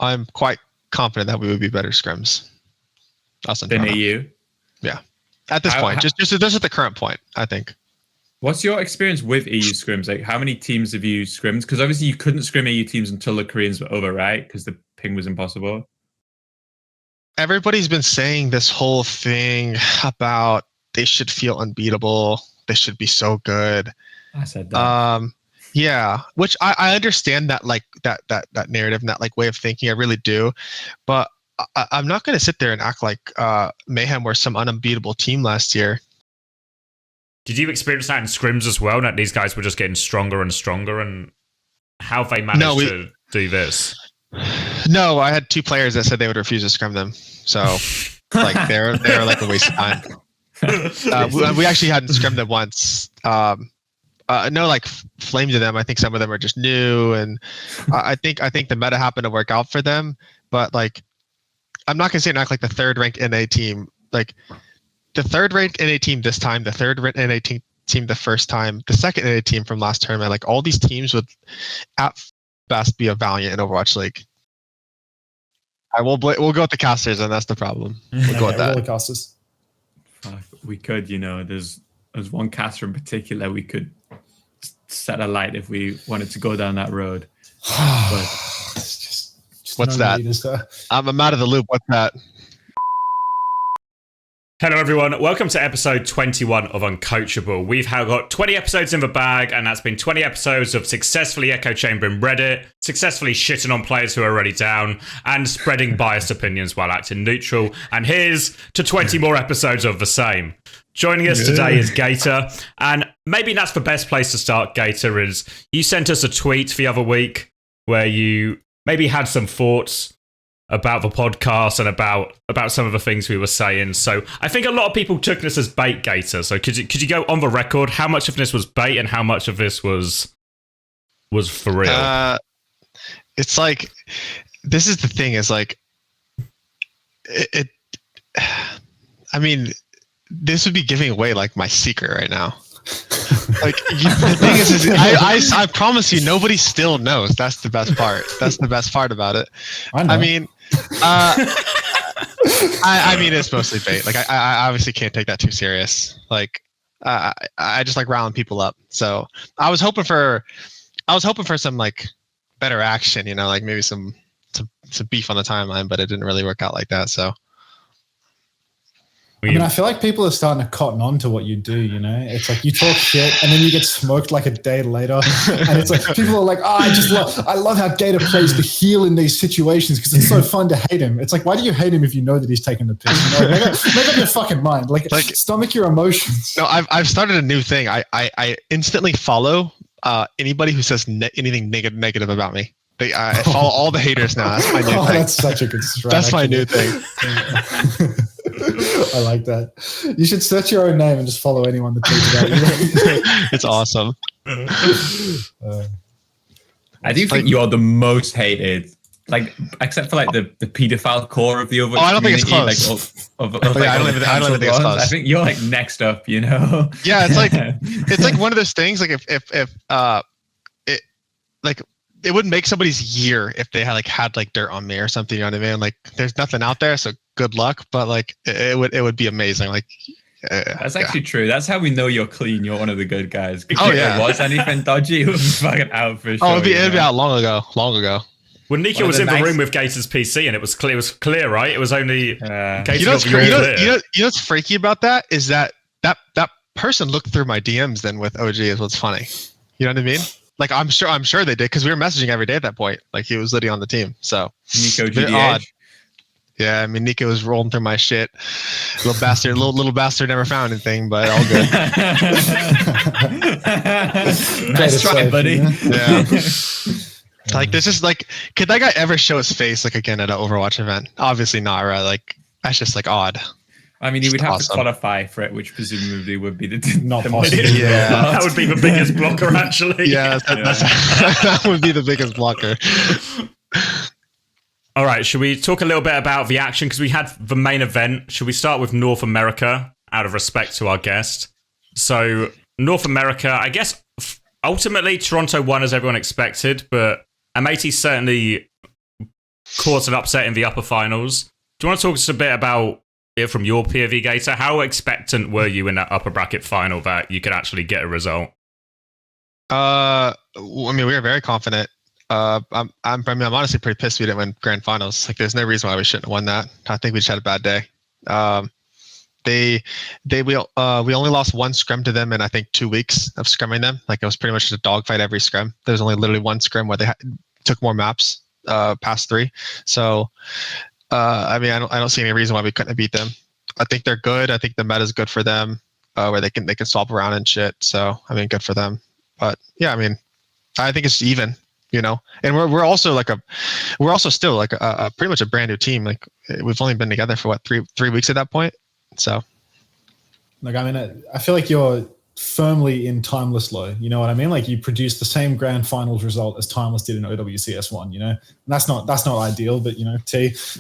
I'm quite confident that we would be better scrims. Than EU? Yeah. At this point, just at the current point, I think. What's your experience with EU scrims? Like, how many teams have you scrimmed? Because obviously you couldn't scrim EU teams until the Koreans were over, right? Because the ping was impossible. Everybody's been saying this whole thing about they should feel unbeatable. They should be so good. I said that. Yeah, which I understand that like that narrative and that like way of thinking. I really do, but I'm not going to sit there and act like Mayhem were some unbeatable team last year. Did you experience that in scrims as well? That these guys were just getting stronger and stronger, and how have they managed to do this? No, I had 2 players that said they would refuse to scrim them. So like they're like a waste of time. We actually hadn't scrimmed them once. No, like flame to them. I think some of them are just new, and I think the meta happened to work out for them. But like, I'm not gonna say not like the 3rd ranked NA team. Like the 3rd ranked NA team this time, the 3rd ranked NA team the first time, the 2nd NA team from last tournament. Like all these teams would at best be a Valiant in Overwatch League. We'll go with the casters, and that's the problem. We'll go with that. We'll go casters. We could, there's one caster in particular we could set alight if we wanted to go down that road. But just what's that? I'm out of the loop. What's that? Hello everyone, welcome to episode 21 of Uncoachable. We've got 20 episodes in the bag, and that's been 20 episodes of successfully echo chambering Reddit, successfully shitting on players who are already down, and spreading biased opinions while acting neutral. And here's to 20 more episodes of the same. Joining us today is Gator, and maybe that's the best place to start, Gator, is you sent us a tweet the other week where you maybe had some thoughts about the podcast and about some of the things we were saying. So I think a lot of people took this as bait, Gator. So could you go on the record how much of this was bait and how much of this was for real? It's like, this is the thing, is like it I mean, this would be giving away like my secret right now. Like the thing is I promise you nobody still knows. That's the best part. That's the best part about it. I mean, I mean, it's mostly bait. Like I obviously can't take that too serious. Like I just like riling people up. So I was hoping for some like better action, like maybe some beef on the timeline, but it didn't really work out like that. So I mean, I feel like people are starting to cotton on to what you do, It's like you talk shit and then you get smoked like a day later. And it's like people are like, I love how Gator plays the heel in these situations because it's so fun to hate him. It's like, why do you hate him if you know that he's taking the piss? Make up your fucking mind. Like stomach your emotions. No, I've started a new thing. I instantly follow anybody who says anything negative about me. I follow all the haters now. That's my new thing. That's such a good strat. That's my new thing. I like that. You should search your own name and just follow anyone that tweets about you. It's awesome. I do think you're the most hated, like except for like the pedophile core of the Overwatch. I don't think it's close. I don't even think it's close. I think you're like next up. Yeah, it's like one of those things. Like if it wouldn't make somebody's year if they had dirt on me or something. You know what I mean? Like there's nothing out there, so good luck. But like it would be amazing. Like that's actually true. That's how we know you're clean. You're one of the good guys. Oh if yeah. there was anything dodgy, it was fucking out for sure. Oh, it'd be out long ago. When Nico was in the room with Gator's PC, and it was clear, right? It was only Gator. You know what's freaky about that is that person looked through my DMs then with OG is what's funny. You know what I mean? Like I'm sure they did because we were messaging every day at that point. Like he was literally on the team. So Nico GDH. Yeah, I mean Nico was rolling through my shit. Little bastard, little bastard never found anything, but all good. Nice try, buddy. Yeah. Like this is like, could that guy ever show his face like again at an Overwatch event? Obviously not, right? Like that's just like odd. I mean, he would have to qualify for it, which presumably would be not possible. Yeah, that would be the biggest blocker, actually. Yeah, that would be the biggest blocker. All right, should we talk a little bit about the action? Because we had the main event. Should we start with North America, out of respect to our guest? So, North America, I guess, ultimately, Toronto won as everyone expected, but M80 certainly caused an upset in the upper finals. Do you want to talk to us a bit about it from your POV, Gator? How expectant were you in that upper bracket final that you could actually get a result? I mean, we were very confident. I'm honestly pretty pissed we didn't win grand finals. Like, there's no reason why we shouldn't have won that. I think we just had a bad day. We only lost one scrim to them in I think 2 weeks of scrimming them. Like, it was pretty much just a dogfight every scrim. There was only literally one scrim where they took more maps past 3. So, I mean, I don't see any reason why we couldn't have beat them. I think they're good. I think the meta is good for them, where they can swap around and shit. So, I mean, good for them. But yeah, I mean, I think it's even. And we're also still like a pretty much a brand new team. Like, we've only been together for what, three weeks at that point. So, like, I mean, I feel like you're firmly in Timeless low. You know what I mean? Like, you produced the same grand finals result as Timeless did in OWCS 1. And that's not ideal, but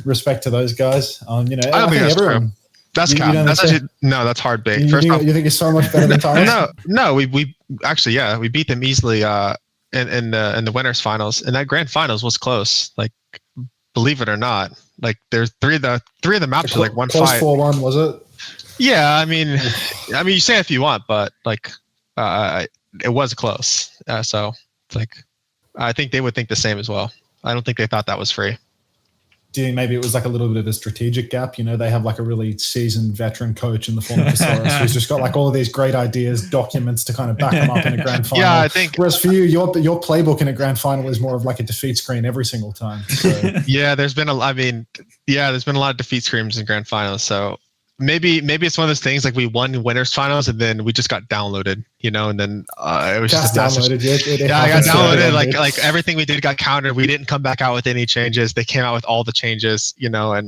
respect to those guys. I don't think that's true. That's cap. That's hard bait. First off, you think it's so much better than Timeless? No, we actually, we beat them easily. In the winners finals, and that grand finals was close. Like, believe it or not, like, there's three of the maps were like 1-5. 4-1, was it? Yeah, I mean, you say it if you want, but like, it was close. So it's like, I think they would think the same as well. I don't think they thought that was free. Do you think maybe it was like a little bit of a strategic gap? They have like a really seasoned veteran coach in the form of Casares who's just got like all of these great ideas, documents to kind of back them up in a grand final. Yeah, I think. Whereas for you, your playbook in a grand final is more of like a defeat screen every single time. So. Yeah, there's been a lot of defeat screens in grand finals. So maybe it's one of those things, like, we won winners finals and then we just got downloaded, and then it was just downloaded. I got downloaded. Like everything we did got countered. We didn't come back out with any changes. They came out with all the changes, and I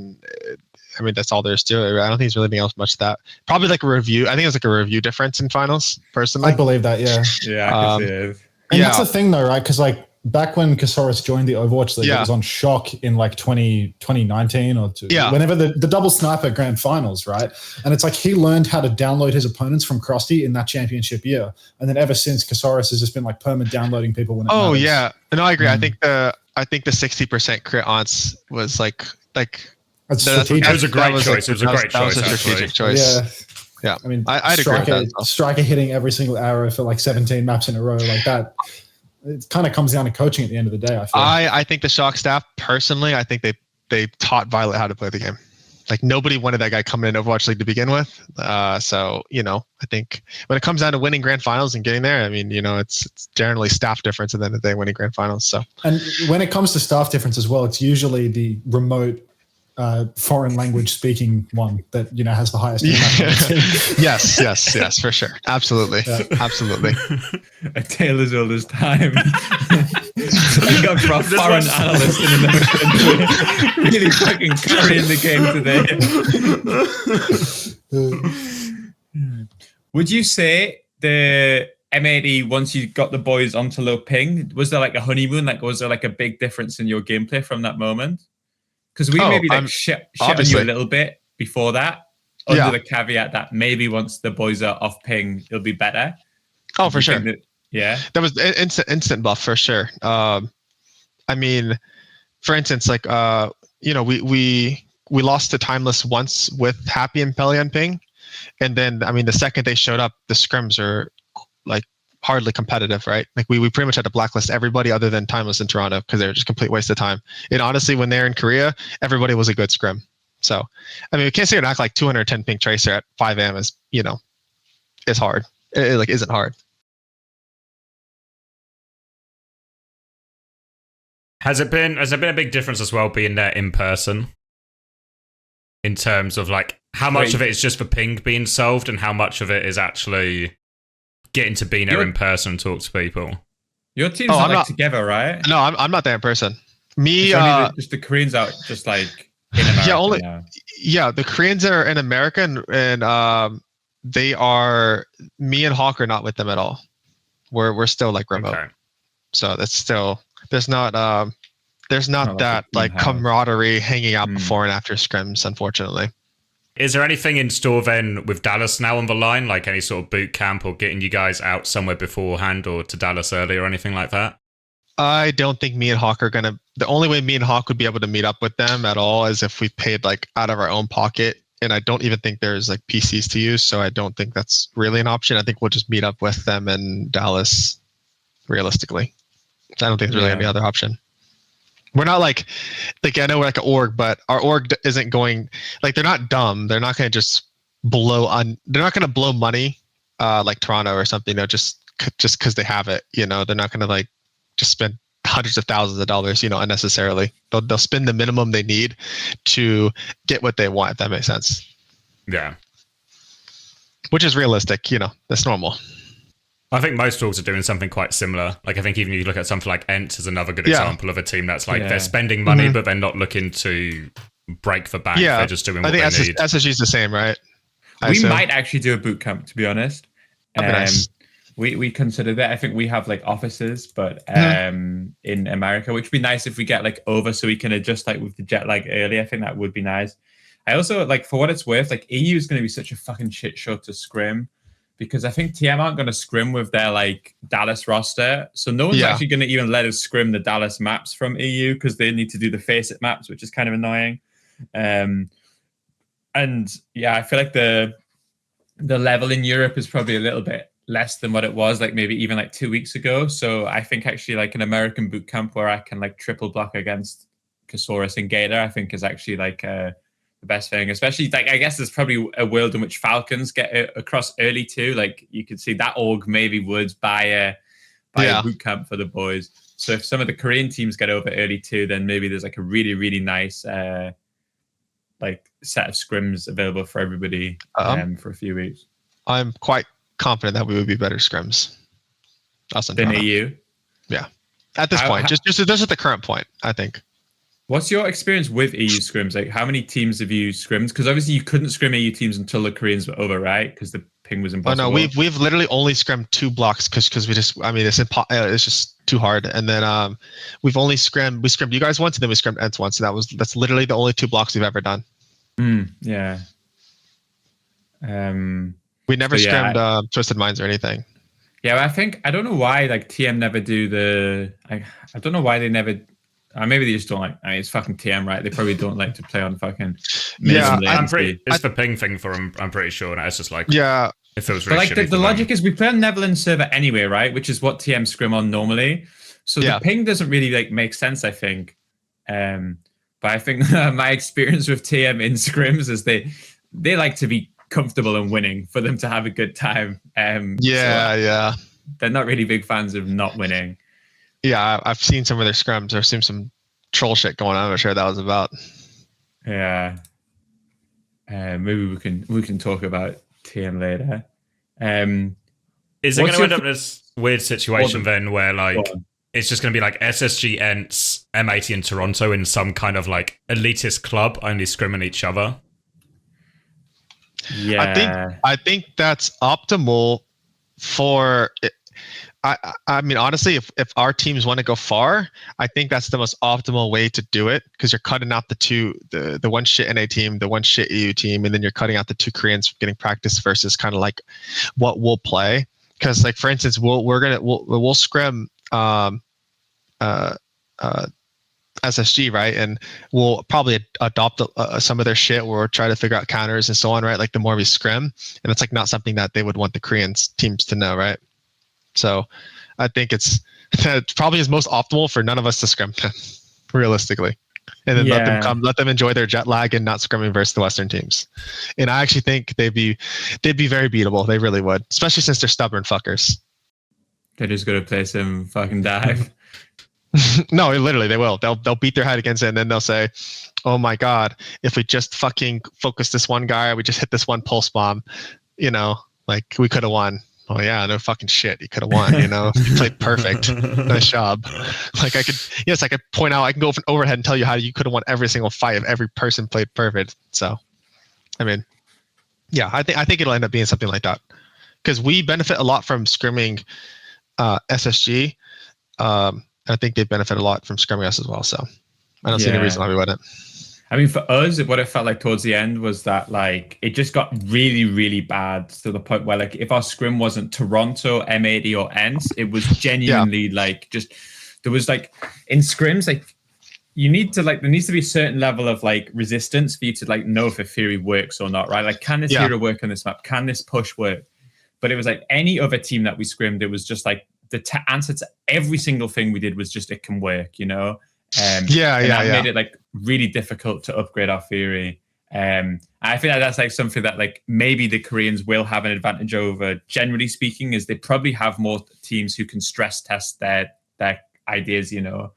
mean, that's all there is to it. I don't think there's really anything else much to that. Probably like a review. I think it was like a review difference in finals, personally. I believe that, yeah. Yeah, I can see it. And that's the thing though, right? Because like, back when Casares joined the Overwatch League, it was on Shock in like 2019 or whenever the double sniper grand finals, right? And it's like, he learned how to download his opponents from Krusty in that championship year. And then ever since, Casares has just been like perma downloading people when it matters. Yeah. No, I agree. I think the 60% crit once was like that's that was a great choice. It was a great choice. That was a strategic choice. Yeah. I mean, I'd agree with that. Striker hitting every single arrow for like 17 maps in a row like that. It kind of comes down to coaching at the end of the day. I think the Shock staff, personally, I think they taught Violet how to play the game. Like, nobody wanted that guy coming in Overwatch League to begin with. So, I think when it comes down to winning grand finals and getting there, I mean, it's generally staff difference at the end of the day winning grand finals. So, and when it comes to staff difference as well, it's usually the remote foreign language speaking one that has the highest impact. yes, for sure, absolutely. A tale as old as time. So we got for a foreign analyst in the really fucking carrying the game today. Would you say the M80, once you got the boys onto low ping, was there like a honeymoon? Like, was there like a big difference in your gameplay from that moment? Because we maybe like shit on you a little bit before that, under the caveat that maybe once the boys are off ping, it'll be better. Oh, for sure. That was instant buff for sure. I mean, for instance, like we lost to Timeless once with Happy and Pelly on ping, and then I mean the second they showed up, the scrims are like hardly competitive, right? Like we pretty much had to blacklist everybody other than Timeless in Toronto because they're just a complete waste of time. And honestly, when they're in Korea, everybody was a good scrim. So, I mean, we can't sit here and act like 210 ping tracer at 5 AM is, is hard. It like isn't hard. Has there been a big difference as well being there in person? In terms of like how much of it is just for ping being solved and how much of it is actually getting to be there in person and talk to people? Your team's not together, right? No, I'm not there in person. Me, just the Koreans out, just like in America. The Koreans are in America, and they are. Me and Hawk are not with them at all. We're still like remote, so that's still there's not that like camaraderie hanging out before and after scrims, unfortunately. Is there anything in store then with Dallas now on the line, like any sort of boot camp or getting you guys out somewhere beforehand or to Dallas early or anything like that? I don't think me and Hawk are gonna. The only way me and Hawk would be able to meet up with them at all is if we paid like out of our own pocket. And I don't even think there's like PCs to use, so I don't think that's really an option. I think we'll just meet up with them in Dallas, realistically. I don't think there's really any other option. We're not like I know we're like an org, but our org isn't going like they're not dumb. They're not going to just blow on. They're not going to blow money like Toronto or something. You know, just because they have it. You know, they're not going to like just spend hundreds of thousands of dollars. You know, unnecessarily. They'll spend the minimum they need to get what they want. If that makes sense. Yeah. Which is realistic. You know, that's normal. I think most orgs are doing something quite similar. Like I think even if you look at something like ENCE as another good example of a team that's like they're spending money, but they're not looking to break the bank. They're just doing what they need. SSG is the same, right? We might actually do a boot camp, to be honest. Nice. We consider that. I think we have like offices, but in America, which would be nice if we get like over so we can adjust like with the jet lag early. I think that would be nice. I also like, for what it's worth, like EU is going to be such a fucking shit show to scrim. Because I think TM aren't going to scrim with their like Dallas roster. So no one's actually going to even let us scrim the Dallas maps from EU because they need to do the FACEIT maps, which is kind of annoying. And yeah, I feel like the level in Europe is probably a little bit less than what it was like maybe even like 2 weeks ago. So I think actually like an American boot camp where I can like triple block against Kasaurus and Gator, I think is actually like the best thing, especially like I guess there's probably a world in which Falcons get across early too. Like you could see that org maybe would buy a boot camp for the boys. So if some of the Korean teams get over early too, then maybe there's like a really, really nice like set of scrims available for everybody for a few weeks. I'm quite confident that we would be better scrims than EU. Yeah, at this point, just this is the current point, I think. What's your experience with EU scrims? Like, how many teams have you scrimmed? Because obviously you couldn't scrim EU teams until the Koreans were over, right? Because the ping was impossible. Oh no, we've literally only scrimmed 2 blocks because we just it's just too hard. And then we've only scrimmed you guys once, and then we scrimmed ENCE once. So that's literally the only 2 blocks we've ever done. Yeah. We never scrimmed Twisted Minds or anything. Yeah, I don't know why like TM never do the. I don't know why they never. Maybe they just don't like. I mean, it's fucking TM, right? They probably don't like to play on fucking. It's the ping thing for them. I'm pretty sure. And it's just like it feels really. But like the logic is we play on Netherlands server anyway, right? Which is what TM scrim on normally. So the ping doesn't really like make sense, I think. But I think my experience with TM in scrims is they like to be comfortable and winning for them to have a good time. They're not really big fans of not winning. Yeah, I've seen some of their scrims. I've seen some troll shit going on. I'm not sure what that was about. Yeah. Maybe we can talk about TM later. Is it going to end up in this weird situation then where like it's just going to be like SSG, ENCE, M80 and Toronto in some kind of like elitist club only scrimming each other? Yeah. I think that's optimal for it. I mean, honestly, if our teams want to go far, I think that's the most optimal way to do it because you're cutting out the one shit NA team, the one shit EU team, and then you're cutting out the 2 Koreans from getting practice versus kind of like what we'll play. Because like for instance, we'll scrim SSG, right? And we'll probably adopt some of their shit where we'll try to figure out counters and so on, right? Like the more we scrim, and it's like not something that they would want the Korean teams to know, right? So I think it probably is most optimal for none of us to scrim realistically. And then let them enjoy their jet lag and not scrimming versus the Western teams. And I actually think they'd be very beatable. They really would, especially since they're stubborn fuckers. They're just gonna play some fucking dive. No, literally they will. They'll beat their head against it and then they'll say, oh my God, if we just fucking focus this one guy, we just hit this one pulse bomb, you know, like we could have won. Oh yeah, no fucking shit. You could have won, you know. You played perfect. Nice job. Like I could point out, I can go from overhead and tell you how you could have won every single fight if every person played perfect. So, I mean, yeah, I think it'll end up being something like that. Because we benefit a lot from scrimming SSG. I think they benefit a lot from scrimming us as well. So I don't see any reason why we wouldn't. I mean, for us, what it felt like towards the end was that like it just got really, really bad to the point where like if our scrim wasn't Toronto, M80 or ENCE, it was genuinely like just there was like in scrims, like you need to like there needs to be a certain level of like resistance for you to like know if a theory works or not, right? Like, can this hero work on this map? Can this push work? But it was like any other team that we scrimmed, it was just like the answer to every single thing we did was just it can work, you know? That made it like really difficult to upgrade our theory. I feel like that's like something that like maybe the Koreans will have an advantage over. Generally speaking, is they probably have more teams who can stress test their ideas, you know.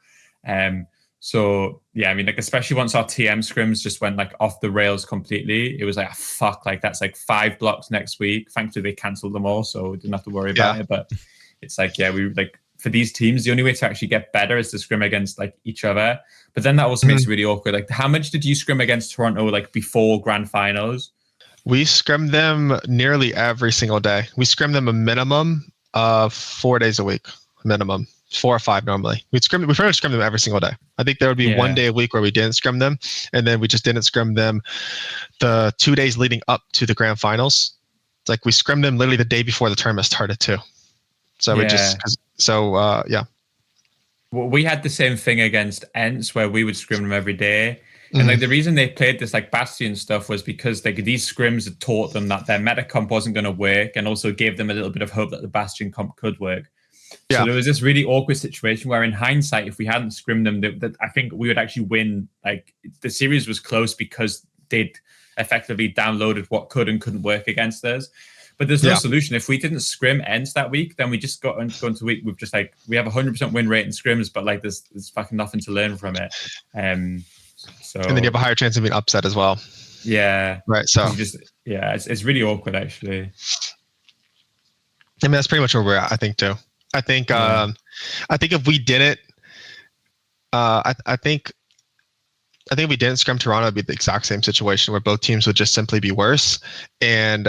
So yeah, I mean, like especially once our TM scrims just went like off the rails completely, it was like fuck, like that's like 5 blocks next week. Thankfully they cancelled them all, so we didn't have to worry about it. But it's like we like for these teams, the only way to actually get better is to scrim against like each other. But then that also makes it really awkward. Like, how much did you scrim against Toronto like before Grand Finals? We scrimmed them nearly every single day. We scrimmed them a minimum of 4 days a week, minimum 4 or 5 normally. We pretty much scrim them every single day. I think there would be 1 day a week where we didn't scrim them, and then we just didn't scrim them the 2 days leading up to the Grand Finals. It's like we scrimmed them literally the day before the tournament started too. So Well, we had the same thing against ENCE where we would scrim them every day. And like the reason they played this like Bastion stuff was because like these scrims had taught them that their meta comp wasn't going to work, and also gave them a little bit of hope that the Bastion comp could work. So there was this really awkward situation where in hindsight, if we hadn't scrimmed them, that I think we would actually win. Like the series was close because they'd effectively downloaded what could and couldn't work against us. But there's no solution. If we didn't scrim ENCE that week, then we just got into week with just like we have 100% win rate in scrims, but like there's fucking nothing to learn from it. So and then you have a higher chance of being upset as well. Yeah. Right. So it's really awkward actually. I mean, that's pretty much where we're at, I think too. I think if we didn't, I think if we didn't scrim Toronto, it'd be the exact same situation where both teams would just simply be worse, and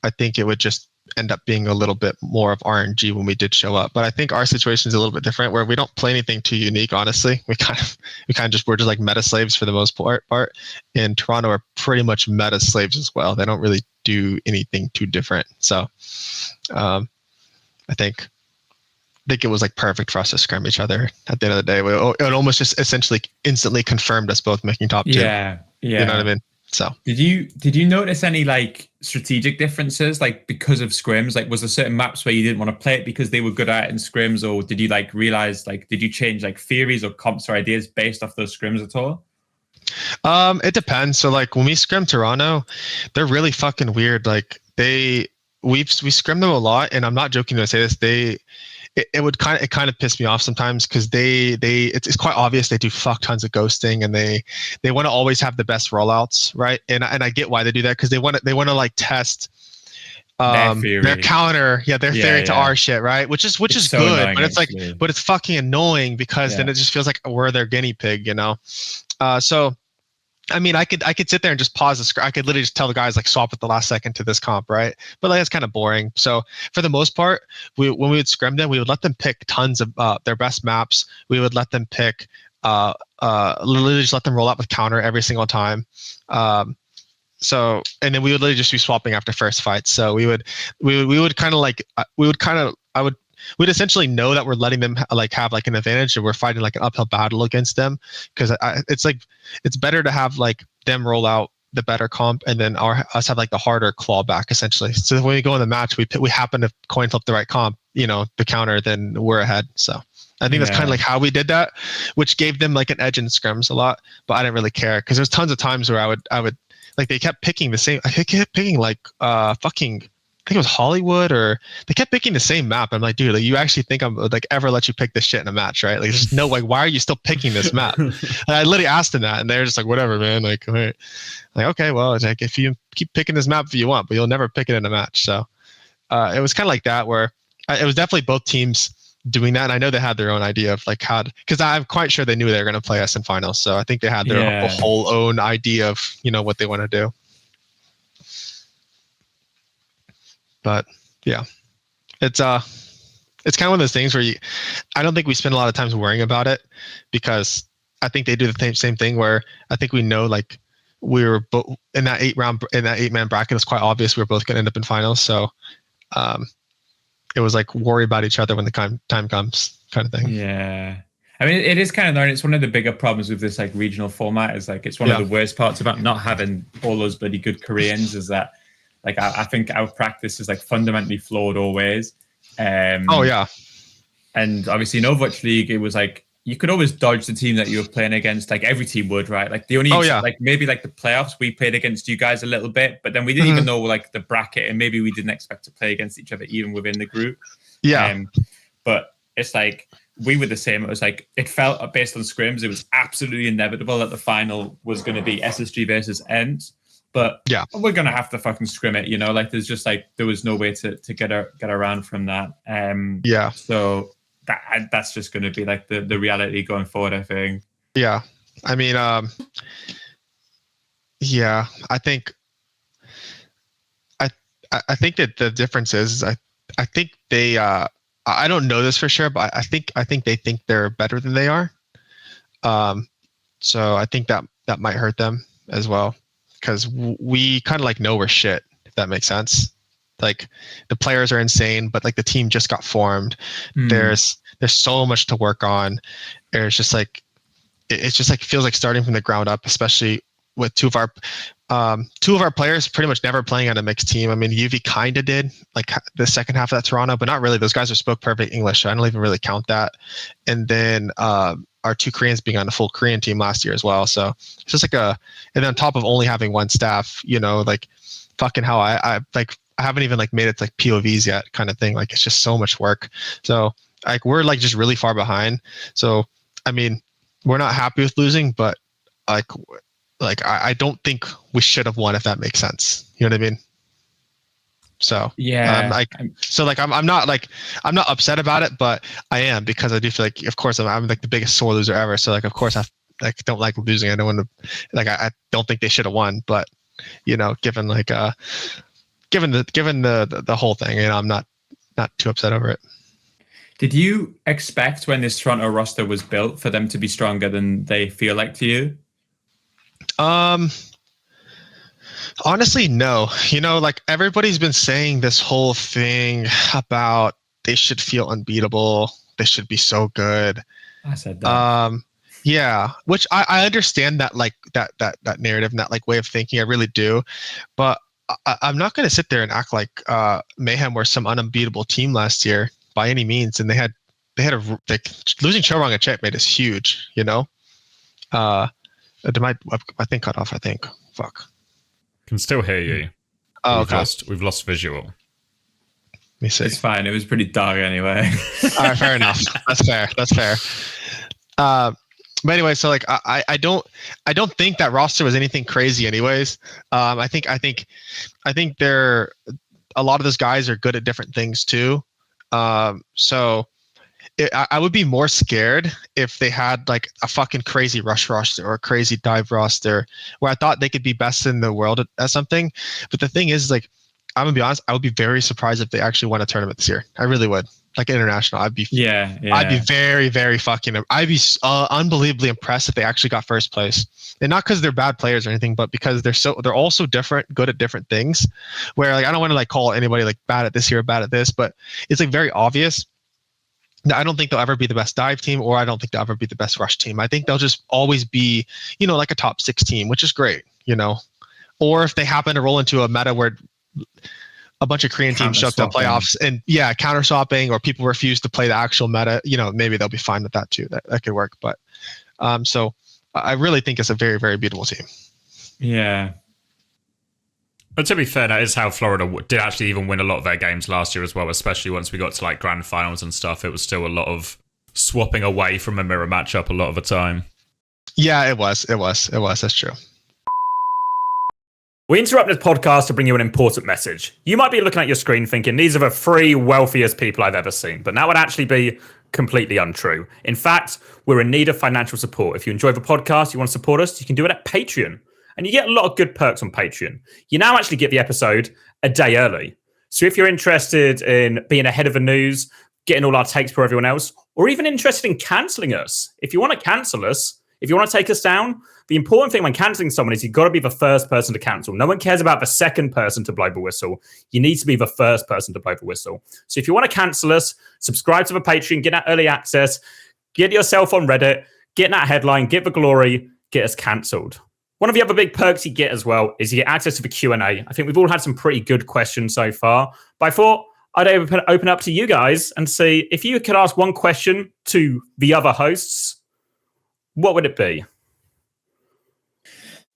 I think it would just end up being a little bit more of RNG when we did show up. But I think our situation is a little bit different, where we don't play anything too unique. Honestly, we're just like meta slaves for the most part. And Toronto are pretty much meta slaves as well. They don't really do anything too different. So I think it was like perfect for us to scrim each other. At the end of the day, it almost just essentially instantly confirmed us both making top 2. Yeah. You know what I mean? So did you notice any like strategic differences like because of scrims? Like, was there certain maps where you didn't want to play it because they were good at it in scrims, or did you like realize like did you change like theories or comps or ideas based off those scrims at all? It depends. So like when we scrim Toronto, they're really fucking weird. Like we scrim them a lot, and I'm not joking when I say this. It kind of piss me off sometimes because it's quite obvious they do fuck tons of ghosting, and they want to always have the best rollouts, right? And I get why they do that, because they want to like test their counter, their theory to our shit, right? Which is so good, annoying, but it's actually. But it's fucking annoying because then it just feels like we're their guinea pig, you know? So I mean, I could sit there and just pause the script. I could literally just tell the guys like swap at the last second to this comp, right? But like that's kind of boring. So for the most part, when we would scrim them, we would let them pick tons of their best maps. We would let them pick literally just let them roll out with counter every single time. So and then we would literally just be swapping after first fights. So we would we'd essentially know that we're letting them like have like an advantage, and we're fighting like an uphill battle against them, because it's like it's better to have like them roll out the better comp and then us have like the harder clawback essentially. So when we go in the match, we happen to coin flip the right comp, you know, the counter, then we're ahead. So I think that's kind of like how we did that, which gave them like an edge in scrims a lot. But I didn't really care, because there's tons of times where I would like they kept picking the same. I kept picking like I think it was Hollywood, or they kept picking the same map. I'm like, dude, like, you actually think I'm like ever let you pick this shit in a match, right? Like, there's no, like, why are you still picking this map? And I literally asked them that, and they're just like, whatever, man. Like, all right. Like, okay, well, it's like if you keep picking this map if you want, but you'll never pick it in a match. So it was kind of like that, where it was definitely both teams doing that. And I know they had their own idea of like how, because I'm quite sure they knew they were going to play us in finals. So I think they had their whole own idea of, you know, what they want to do. But yeah, it's kind of one of those things where I don't think we spend a lot of time worrying about it, because I think they do the same thing, where I think we know like we were both in that 8-man bracket. It's quite obvious we were both going to end up in finals. So it was like worry about each other when the time comes kind of thing. Yeah. I mean, it is kind of annoying. It's one of the bigger problems with this like regional format is like, it's one of the worst parts about not having all those bloody good Koreans is that like, I think our practice is like fundamentally flawed always. Oh yeah. And obviously in Overwatch League, it was like, you could always dodge the team that you were playing against. Like every team would, right? Like the only, like maybe like the playoffs, we played against you guys a little bit, but then we didn't even know like the bracket, and maybe we didn't expect to play against each other even within the group. Yeah. But it's like, we were the same. It was like, it felt based on scrims, it was absolutely inevitable that the final was going to be SSG versus ENCE. But yeah, we're going to have to fucking scrim it, you know? Like there's just like, there was no way to get around from that. Yeah. So that's just going to be like the reality going forward, I think. Yeah. I mean, yeah, I think that the difference is I think they I don't know this for sure, but I think they think they're better than they are. So I think that might hurt them as well, because we kind of like know we're shit, if that makes sense. Like the players are insane, but like the team just got formed. There's so much to work on. It's just like feels like starting from the ground up, especially with two of our players pretty much never playing on a mixed team. I mean, UV kind of did like the second half of that Toronto, but not really. Those guys spoke perfect English, so I don't even really count that. And then our two Koreans being on a full Korean team last year as well. So it's just like and then on top of only having one staff, you know, like fucking hell, I haven't even like made it to like POVs yet kind of thing. Like it's just so much work. So like we're like just really far behind. So I mean, we're not happy with losing, but like I don't think we should have won, if that makes sense. You know what I mean? So yeah, I'm not upset about it, but I am, because I do feel like, of course, I'm like the biggest sore loser ever. So like, of course, I like don't like losing. I don't want to, like, I don't think they should have won, but you know, given the whole thing, you know, I'm not too upset over it. Did you expect when this Toronto roster was built for them to be stronger than they feel like to you? Honestly, no. You know, like everybody's been saying this whole thing about they should feel unbeatable. They should be so good. I said that. Yeah, which I understand that, like that narrative and that like way of thinking. I really do, but I'm not going to sit there and act like Mayhem were some unbeatable team last year by any means. And they had losing Chorong and Checkmate is huge. You know. I think cut off. I think. Fuck. Can still hear you. Oh, we've lost visual. Let me see. It's fine. It was pretty dark anyway. All right, fair enough. That's fair. But anyway, so like I don't think that roster was anything crazy. Anyways, I think they're a lot of those guys are good at different things too. So. I would be more scared if they had like a fucking crazy rush roster or a crazy dive roster where I thought they could be best in the world at something. But the thing is, like, I'm gonna be honest, I would be very surprised if they actually won a tournament this year. I really would. Like international, I'd be very, very fucking. I'd be unbelievably impressed if they actually got first place, and not because they're bad players or anything, but because they're all so different, good at different things. Where like I don't want to like call anybody like bad at this here or bad at this, but it's like very obvious. I don't think they'll ever be the best dive team, or I don't think they'll ever be the best rush team. I think they'll just always be, you know, like a top 6 team, which is great, you know. Or if they happen to roll into a meta where a bunch of Korean teams show up to playoffs and counter swapping, or people refuse to play the actual meta, you know, maybe they'll be fine with that too. That could work. But so I really think it's a very, very beautiful team. Yeah. But to be fair, that is how Florida did actually even win a lot of their games last year as well, especially once we got to like grand finals and stuff. It was still a lot of swapping away from a mirror matchup a lot of the time. Yeah, it was. That's true. We interrupt this podcast to bring you an important message. You might be looking at your screen thinking these are the 3 wealthiest people I've ever seen, but that would actually be completely untrue. In fact, we're in need of financial support. If you enjoy the podcast, you want to support us, you can do it at Patreon. And you get a lot of good perks on Patreon. You now actually get the episode a day early. So if you're interested in being ahead of the news, getting all our takes for everyone else, or even interested in cancelling us, if you want to cancel us, if you want to take us down, The important thing when cancelling someone is you've got to be the first person to cancel. No one cares about the second person to blow the whistle. You need to be the first person to blow the whistle. So if you want to cancel us, subscribe to the Patreon, get that early access, get yourself on Reddit, get that headline, get the glory, get us cancelled. One of the other big perks you get as well is you get access to the Q&A. I think we've all had some pretty good questions so far, but I thought I'd open up to you guys and see if you could ask one question to the other hosts, what would it be?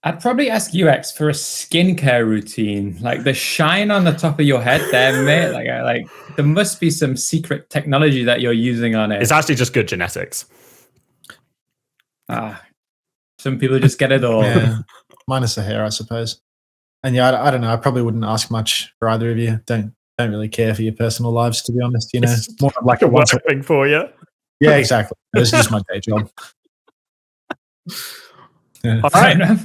I'd probably ask UX for a skincare routine, like the shine on the top of your head there, mate. Like there must be some secret technology that you're using on it. It's actually just good genetics. Some people just get it all. Yeah. Minus the hair, I suppose. And yeah, I don't know. I probably wouldn't ask much for either of you. Don't really care for your personal lives, to be honest. You know, It's more like a work thing for you. Yeah, exactly. This is just my day job. Yeah. All right.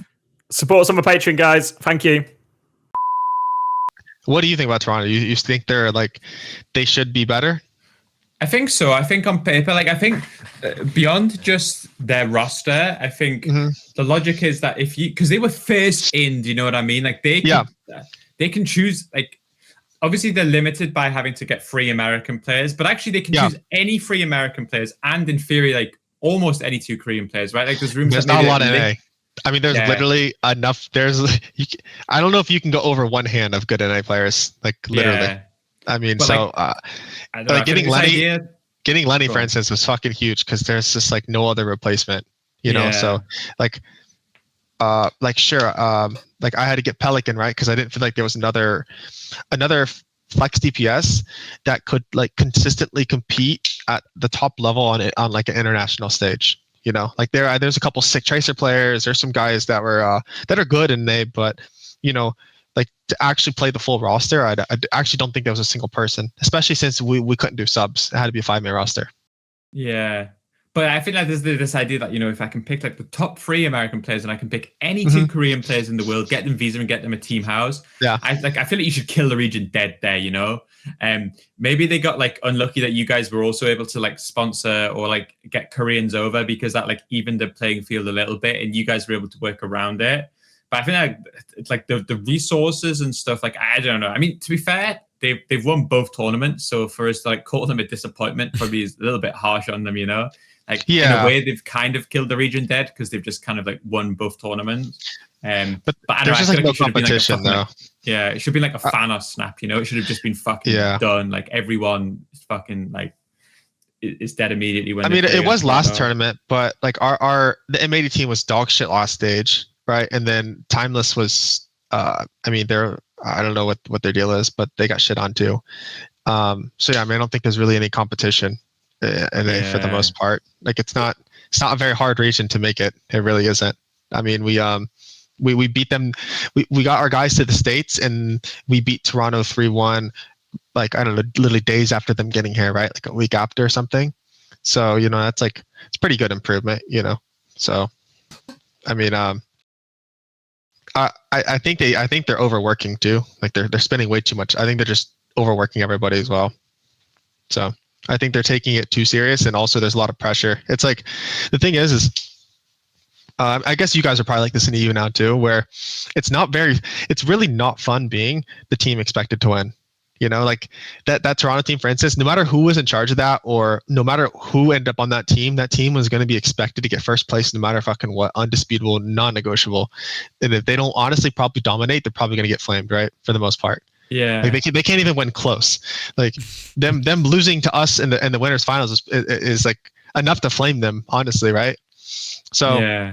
Support us on the Patreon, guys. Thank you. What do you think about Toronto? You think they're like they should be better? I think so. I think on paper, like I think beyond just their roster, I think the logic is that if you, because they were first in, do you know what I mean? Like they can choose, like obviously they're limited by having to get free American players, but actually they can choose any free American players and in theory, like almost any two Korean players, right? Like there's not a lot of NA. I mean, there's literally enough. I don't know if you can go over one hand of good NA players, like literally. Yeah. I mean, but so like getting Lenny, for instance, was fucking huge because there's just like no other replacement, you know. So like sure, like I had to get Pelican, right, because I didn't feel like there was another flex DPS that could like consistently compete at the top level on like an international stage. You know, like there's a couple sick Tracer players. There's some guys that were that are good in NA, but you know, like to actually play the full roster, I actually don't think there was a single person, especially since we couldn't do subs. It had to be a 5-man roster. Yeah, but I feel like there's this idea that, you know, if I can pick like the top 3 American players and I can pick any 2 Korean players in the world, get them visa and get them a team house. Yeah, I feel like you should kill the region dead there. You know, maybe they got like unlucky that you guys were also able to like sponsor or like get Koreans over because that like evened the playing field a little bit, and you guys were able to work around it. But I think like it's like the resources and stuff. Like I don't know. I mean, to be fair, they've won both tournaments, so for us to like call them a disappointment probably is a little bit harsh on them. You know, like in a way they've kind of killed the region dead because they've just kind of like won both tournaments. But I don't know. There's like no competition though. Yeah, it should be like a Thanos snap. You know, it should have just been fucking done. Like everyone is fucking like is dead immediately. When I mean, it was last tournament, but like the M80 team was dog shit last stage. Right, and then Timeless was, I mean, I don't know what their deal is, but they got shit on too. So yeah, I mean, I don't think there's really any competition for the most part. Like it's not a very hard region to make it. It really isn't. I mean, we beat them. We got our guys to the States, and we beat Toronto 3-1. Like I don't know, literally days after them getting here, right? Like a week after or something. So you know, that's like it's pretty good improvement, you know. So, I mean, I think they're overworking too. Like they're spending way too much. I think they're just overworking everybody as well. So I think they're taking it too serious, and also there's a lot of pressure. It's like the thing is I guess you guys are probably like this in EU now too, where it's really not fun being the team expected to win. You know, like that Toronto team, for instance, no matter who was in charge of that or no matter who ended up on that team was going to be expected to get first place no matter fucking what, undisputable, non-negotiable. And if they don't honestly probably dominate, they're probably going to get flamed, right? For the most part. Yeah. Like they can't even win close. Like them losing to us in the winners finals is like enough to flame them, honestly, right? So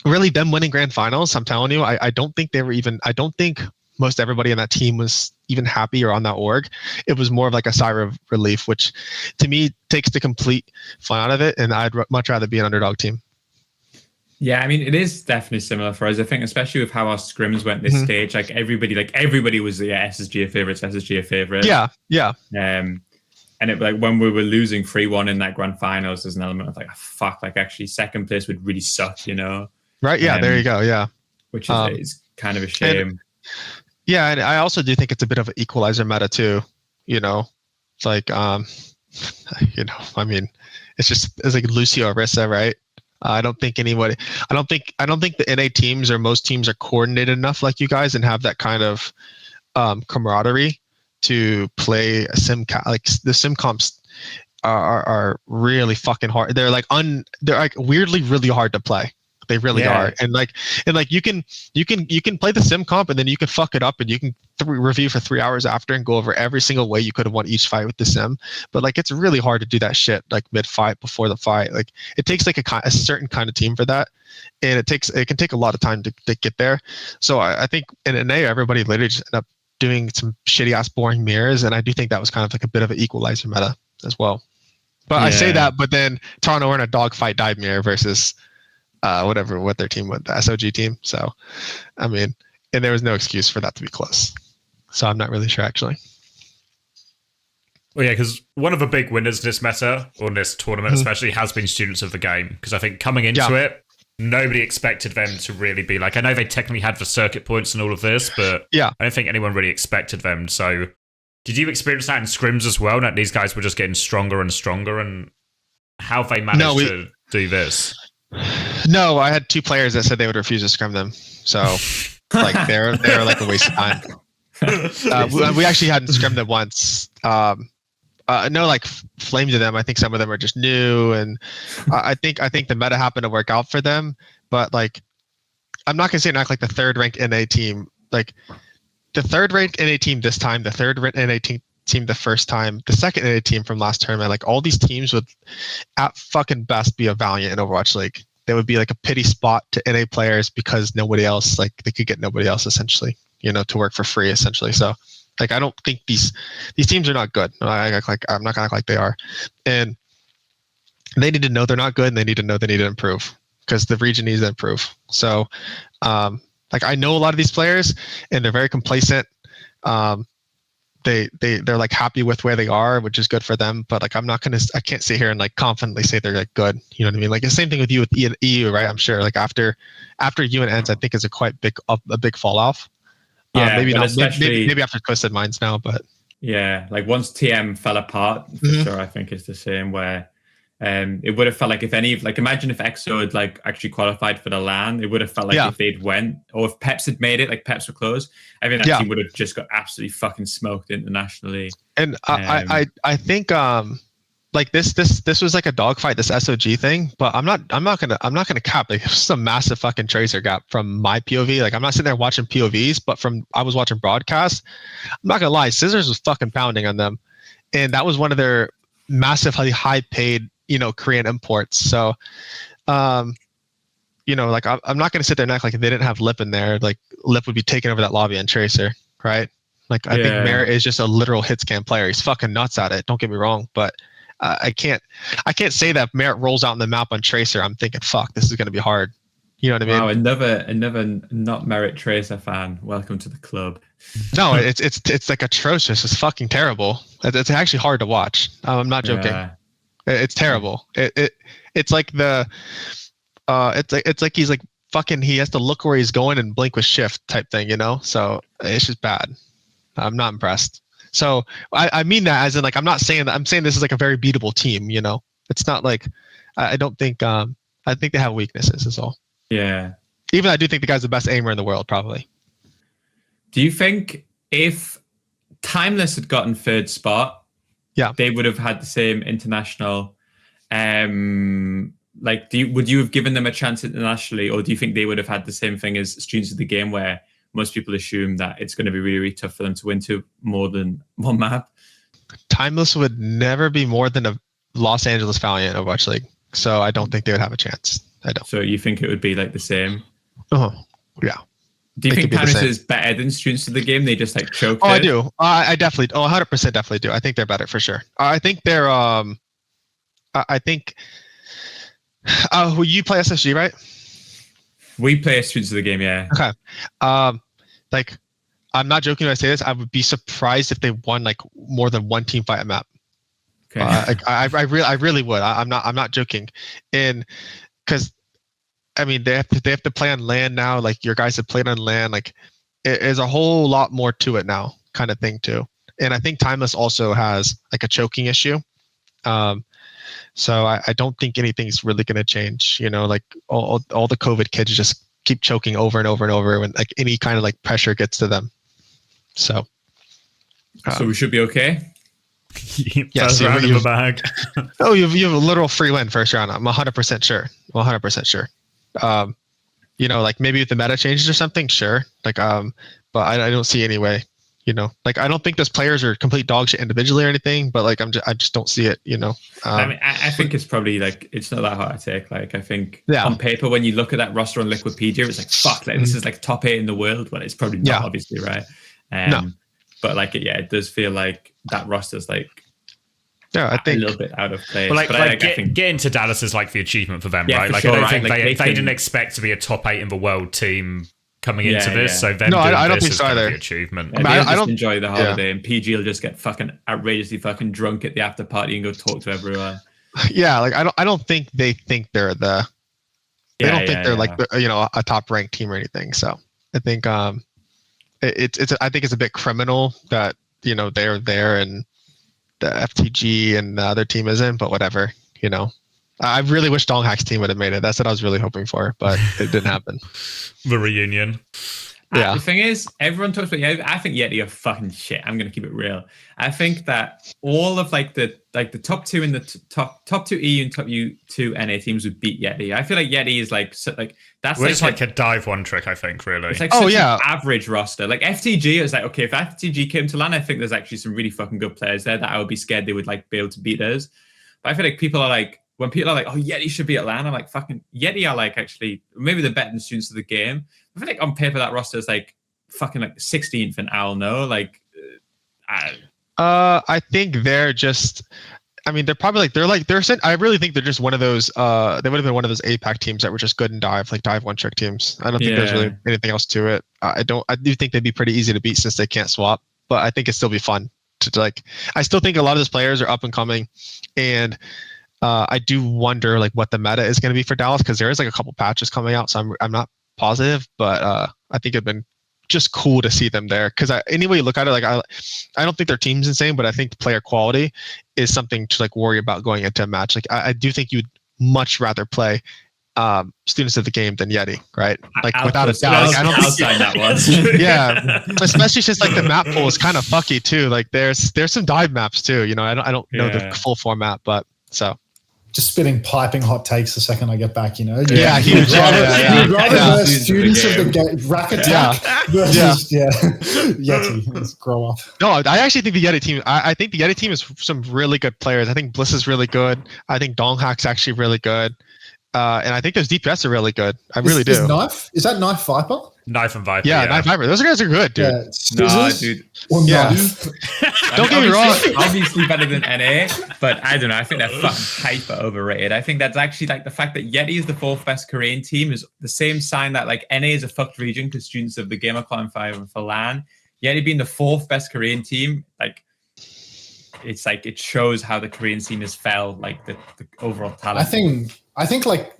really them winning grand finals, I'm telling you, I don't think most everybody on that team was even happy or on that org. It was more of like a sigh of relief, which to me takes the complete fun out of it. And I'd much rather be an underdog team. Yeah, I mean, it is definitely similar for us. I think, especially with how our scrims went this stage, like everybody was SSG a favorite. Yeah. And it like when we were losing 3-1 in that grand finals, there's an element of like, fuck, like actually second place would really suck, you know? Right. Yeah. There you go. Yeah. Which is kind of a shame. Yeah, and I also do think it's a bit of an equalizer meta too. You know, it's like, you know, I mean, it's like Lucio Arisa, right? I don't think anybody. I don't think the NA teams or most teams are coordinated enough like you guys and have that kind of camaraderie to play a like the sim comps are really fucking hard. They're like weirdly really hard to play. They really are. And like you can play the sim comp and then you can fuck it up and you can review for 3 hours after and go over every single way you could have won each fight with the sim. But like it's really hard to do that shit like mid fight before the fight. Like it takes like a certain kind of team for that, and it can take a lot of time to get there. So I think in NA everybody literally just end up doing some shitty ass boring mirrors, and I do think that was kind of like a bit of an equalizer meta as well. But I say that, but then Toronto were in a dogfight dive mirror versus what their team was, the SOG team. So, I mean, and there was no excuse for that to be close. So I'm not really sure actually. Well, yeah, because one of the big winners in this meta, or in this tournament especially, has been students of the game. Because I think coming into it, nobody expected them to really be like, I know they technically had the circuit points and all of this, but I don't think anyone really expected them. So did you experience that in scrims as well, that these guys were just getting stronger and stronger, and how have they managed to do this? No, I had 2 players that said they would refuse to scrim them. So like they're like a waste of time. We actually hadn't scrimmed them once. No, like flames of them. I think some of them are just new, and I think the meta happened to work out for them. But like, I'm not gonna say not like the 3rd ranked NA team. Like the 3rd ranked NA team this time, the 3rd ranked NA team the first time, the 2nd NA team from last tournament. Like all these teams would, at fucking best, be a Valiant in Overwatch League. They would be like a pity spot to NA players because nobody else, like they could get nobody else essentially, to work for free essentially. So. Like I don't think these teams are not good. I'm not gonna act like they are, and they need to know they're not good, and they need to know they need to improve because the region needs to improve. So, like I know a lot of these players, and they're very complacent. They're like happy with where they are, which is good for them. But like I can't sit here and like confidently say they're like good. You know what I mean? Like the same thing with you with EU, right? I'm sure like after you and ENCE, I think is a big fall off. Yeah, maybe not. Especially, maybe after Twisted Minds now, but like once TM fell apart, for sure, I think it's the same. Where it would have felt like if imagine if EXO had like actually qualified for the LAN, it would have felt like if they'd went, or if Peps had made it, like Peps were close, I think that team would have just got absolutely fucking smoked internationally. And I think like this was like a dogfight, this SOG thing, but I'm not gonna cap. Like it's a massive fucking tracer gap from my POV. Like I'm not sitting there watching POVs, but I was watching broadcast. I'm not gonna lie, Scissors was fucking pounding on them, and that was one of their massively high paid Korean imports. So like I'm not gonna sit there and act like if they didn't have Lip in there, like Lip would be taking over that lobby and Tracer, right? Like I think Merritt is just a literal hit scan player. He's fucking nuts at it. Don't get me wrong, but I can't say that Merritt rolls out on the map on Tracer. I'm thinking, fuck, this is going to be hard. You know what I mean? Wow, another not Merritt Tracer fan. Welcome to the club. No, it's like atrocious. It's fucking terrible. It's actually hard to watch. I'm not joking. It's terrible. It's like it's like he's like fucking. He has to look where he's going and blink with shift type thing. So it's just bad. I'm not impressed. So I mean that as in like I'm saying this is like a very beatable team. It's not like I don't think I think they have weaknesses is all. Yeah. Even I do think the guy's the best aimer in the world probably. Do you think if Timeless had gotten 3rd spot, they would have had the same international? Like would you have given them a chance internationally, or do you think they would have had the same thing as Students of the Game where most people assume that it's going to be really, really tough for them to win to more than one map? Timeless would never be more than a Los Angeles Valiant in Overwatch League, so I don't think they would have a chance. I don't. So you think it would be like the same? Oh, yeah. Do you think Timeless is better than Students of the Game? They just like choked it? I do. I definitely. 100% definitely do. I think they're better for sure. I think they're. I think. Will you play SSG, right? We play Students of the Game, yeah. Okay. Like, I'm not joking when I say this. I would be surprised if they won like more than one team fight map. Okay. I really would. I'm not joking, and because I mean they have to play on LAN now. Like your guys have played on LAN. Like it is a whole lot more to it now, kind of thing too. And I think Timeless also has like a choking issue. So I don't think anything's really going to change. You know, like all the COVID kids just keep choking over and over and over when like any kind of like pressure gets to them. So we should be okay. First round in the bag. Oh, you have a literal free win first round. I'm 100% sure. 100% sure. You know, like maybe if the meta changes or something, sure. Like, but I don't see any way. You know, like I don't think those players are complete dog shit individually or anything, but like I just don't see it. You know, I mean, I think it's probably like it's not that hard to take. Like I think on paper, when you look at that roster on Liquipedia, it's like fuck, like this is like top 8 in the world. Well, it's probably not, obviously, right? No. But like it does feel like that roster's like I think a little bit out of place. But I think getting to Dallas is like the achievement for them, Yeah, right? for Like sure, I don't right? think Like, they didn't expect to be a top 8 in the world team coming into this. So them No, doing I don't this think is so gonna either. be achievement. Yeah, I don't enjoy the holiday, and PG will just get fucking outrageously fucking drunk at the after party and go talk to everyone. Yeah, like I don't think they think they're the. They don't think they're like you know, a top ranked team or anything. So I think it's I think it's a bit criminal that you know they're there and the FTG and the other team isn't. But whatever, you know. I really wish Donghack's team would have made it. That's what I was really hoping for, but it didn't happen. The reunion. Yeah. The thing is, everyone talks about Yeti. I think Yeti are fucking shit. I'm gonna keep it real. I think that all of like the top 2 in the top 2 EU and top 2 NA teams would beat Yeti. I feel like Yeti is like that's We're just like a dive one trick, I think, really. It's like such an average roster. Like FTG is like, okay, if FTG came to LAN, I think there's actually some really fucking good players there that I would be scared they would like be able to beat us. But I feel like people are like, when people are like, oh, Yeti should be at LAN, I'm like, fucking Yeti are like actually maybe the better students of the game. I feel like on paper that roster is like fucking like 16th and I'll know. Like, I think they're just. I mean, they're probably I really think they're just one of those. They would have been one of those APAC teams that were just good in dive, like dive one trick teams. I don't think there's really anything else to it. I do think they'd be pretty easy to beat since they can't swap, but I think it'd still be fun to like. I still think a lot of those players are up and coming, and. I do wonder like what the meta is going to be for Dallas because there is like a couple patches coming out, so I'm not positive, but I think it'd been just cool to see them there because any way you look at it, like I don't think their team's insane, but I think the player quality is something to like worry about going into a match. Like I do think you'd much rather play students of the game than Yeti, right? Like without a doubt. Like, I don't sign that one. Yeah, especially since like the map pool is kind of fucky too. Like there's some dive maps too. You know, I don't know the full format, but so. Just spitting piping hot takes the second I get back, you know? Yeah, huge. You'd rather verse students of the game, rack attack versus, Yeti. Let's grow up. No, I actually think the Yeti team, I think the Yeti team is some really good players. I think Bliss is really good. I think Donghack's actually really good. And I think those DPS are really good. I really do. Is that Knife Viper? Knife and Viper. Yeah, Knife Viper. Those guys are good, dude. Yeah. No, dude. Don't get me wrong. Obviously better than NA, but I don't know. I think they're fucking hyper overrated. I think that's actually like the fact that Yeti is the 4th best Korean team is the same sign that like NA is a fucked region because students of the game are qualifying for LAN. Yeti being the 4th best Korean team, like it's like it shows how the Korean scene has fell, like the overall talent. I think like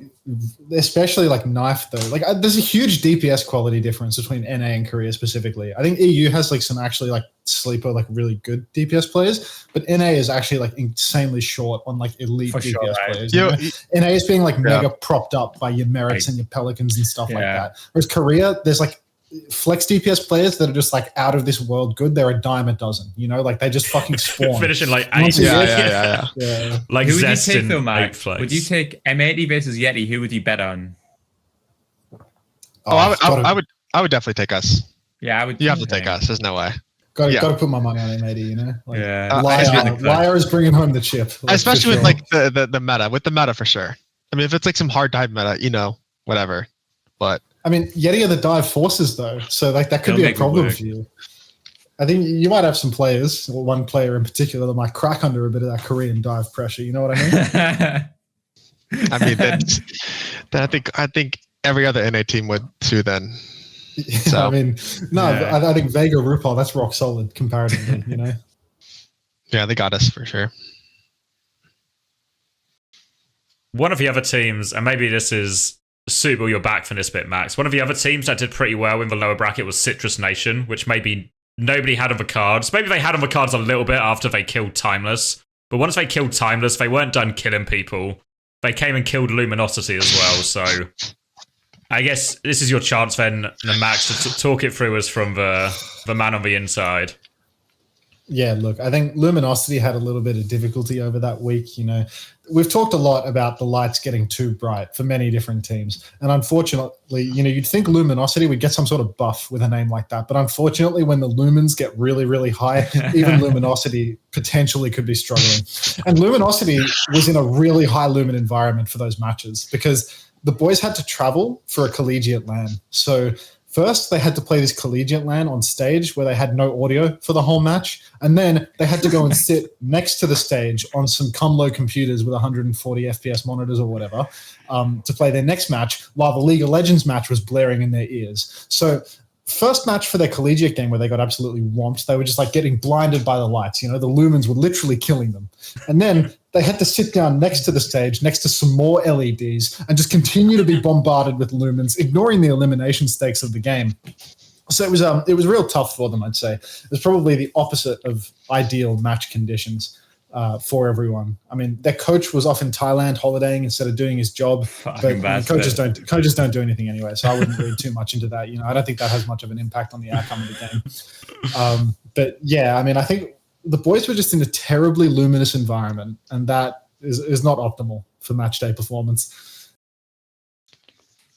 especially like Knife though, like there's a huge DPS quality difference between NA and Korea specifically. I think EU has like some actually like sleeper like really good DPS players, but NA is actually like insanely short on like elite DPS players. You know? NA is being like mega propped up by your Merits and your Pelicans and stuff like that. Whereas Korea, there's like flex DPS players that are just like out of this world good. They're a dime a dozen, you know, like they just fucking spawn. Finishing like 8. Yeah. Like who would you Zest take though, in Mike? Would you take M80 versus Yeti? Who would you bet on? I would definitely take us. Yeah, I would. You have to take us. There's no way. Got to put my money on M80, you know. Like, Liar is bringing home the chip. Especially with like the meta, with the meta for sure. I mean, if it's like some hard dive meta, you know, whatever. But I mean, Yeti are the dive forces though, so like that could be a problem for you. I think you might have some players, or one player in particular, that might crack under a bit of that Korean dive pressure. You know what I mean? I mean, I think every other NA team would too. Then, so. I mean, I think Vega RuPaul, that's rock solid comparatively. You know? Yeah, they got us for sure. One of the other teams, and maybe this is suitable you're back for this bit, Max. One of the other teams that did pretty well in the lower bracket was Citrus Nation, which maybe nobody had on the cards. Maybe they had on the cards a little bit after they killed Timeless. But once they killed Timeless, they weren't done killing people. They came and killed Luminosity as well. So I guess this is your chance then, Max, to talk it through us from the man on the inside. Yeah, look, I think Luminosity had a little bit of difficulty over that week. You know, we've talked a lot about the lights getting too bright for many different teams. And unfortunately, you know, you'd think Luminosity would get some sort of buff with a name like that. But unfortunately, when the lumens get really, really high, even Luminosity potentially could be struggling. And Luminosity was in a really high lumen environment for those matches because the boys had to travel for a collegiate LAN. So first, they had to play this collegiate LAN on stage where they had no audio for the whole match. And then they had to go and sit next to the stage on some Cumlo computers with 140 FPS monitors or whatever to play their next match while the League of Legends match was blaring in their ears. So first match for their collegiate game where they got absolutely whomped. They were just like getting blinded by the lights. You know, the lumens were literally killing them. And then they had to sit down next to the stage, next to some more LEDs, and just continue to be bombarded with lumens, ignoring the elimination stakes of the game. So it was real tough for them, I'd say. It was probably the opposite of ideal match conditions for everyone. I mean, their coach was off in Thailand holidaying instead of doing his job. But coaches don't do anything anyway, so I wouldn't read too much into that. You know, I don't think that has much of an impact on the outcome of the game. But yeah, I mean, I think the boys were just in a terribly luminous environment, and that is not optimal for match day performance.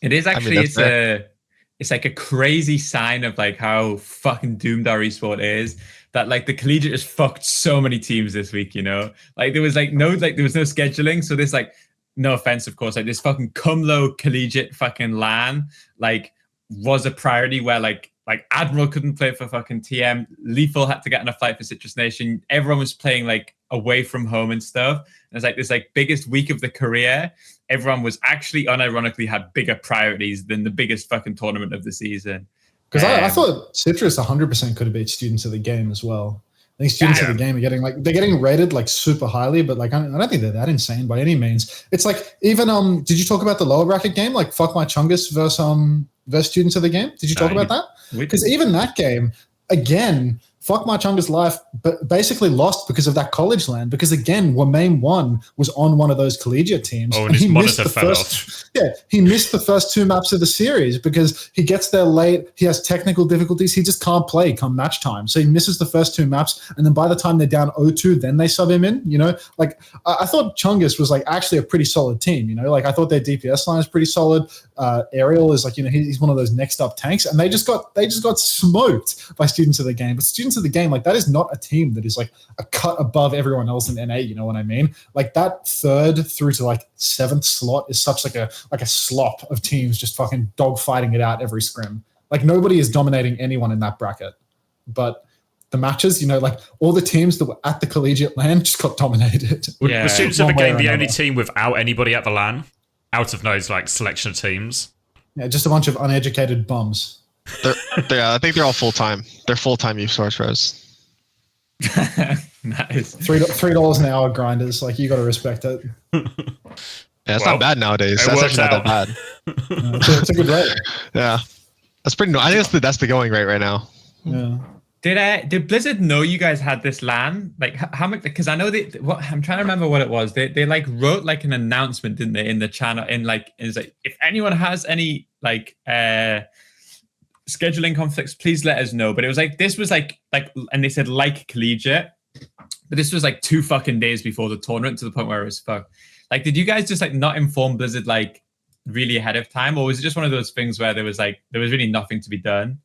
It is actually, it's like a crazy sign of like how fucking doomed our esport is. That like the Collegiate just fucked so many teams this week, you know? Like there was no scheduling. So this like, no offense, of course, like this fucking Cumlo Collegiate fucking LAN, like was a priority where like Admiral couldn't play for fucking TM. Lethal had to get on a flight for Citrus Nation. Everyone was playing like away from home and stuff. And it's like this like biggest week of the career. Everyone was actually unironically had bigger priorities than the biggest fucking tournament of the season. Because I thought Citrus 100% could have beat Students of the Game as well. I think Students of the Game are getting rated like super highly, but like I don't think they're that insane by any means. It's like even did you talk about the lower bracket game, like Fuck My Chungus versus Students of the Game? Did you talk about that? Because even that game, again, Fuck My Chungus Life basically lost because of that college LAN. Because again, Wamain 1 was on one of those collegiate teams. Oh, and his monitor fell off. Yeah, he missed the first two maps of the series because he gets there late. He has technical difficulties. He just can't play come match time. So he misses the first two maps. And then by the time they're down 0-2, then they sub him in. You know, like I thought Chungus was like actually a pretty solid team. You know, like I thought their DPS line is pretty solid. Ariel is like, you know, he's one of those next up tanks. And they just got smoked by Students of the Game. But Students of the Game, like that is not a team that is like a cut above everyone else in NA. You know what I mean? Like that third through to like seventh slot is such like a slop of teams just fucking dogfighting it out every scrim. Like nobody is dominating anyone in that bracket. But the matches, you know, like all the teams that were at the collegiate LAN just got dominated. Yeah. Was Students of the Game the only team without anybody at the LAN? Out of those like selection of teams? Yeah, just a bunch of uneducated bums. I think they're all full-time. They're full-time esports pros. Nice. $3 an hour grinders. Like you got to respect it. Yeah, it's not bad nowadays. That's actually not that bad. It's a good rate. Yeah, that's pretty. I think that's the going rate right now. Yeah. Did Blizzard know you guys had this LAN? Like how much? Because I know I'm trying to remember what it was. They like wrote like an announcement, didn't they, in the channel? It's like if anyone has any like scheduling conflicts, please let us know. But it was like this was like and they said like Collegiate, but this was like 2 fucking days before the tournament to the point where it was fuck. Like, did you guys just like not inform Blizzard like really ahead of time, or was it just one of those things where there was really nothing to be done?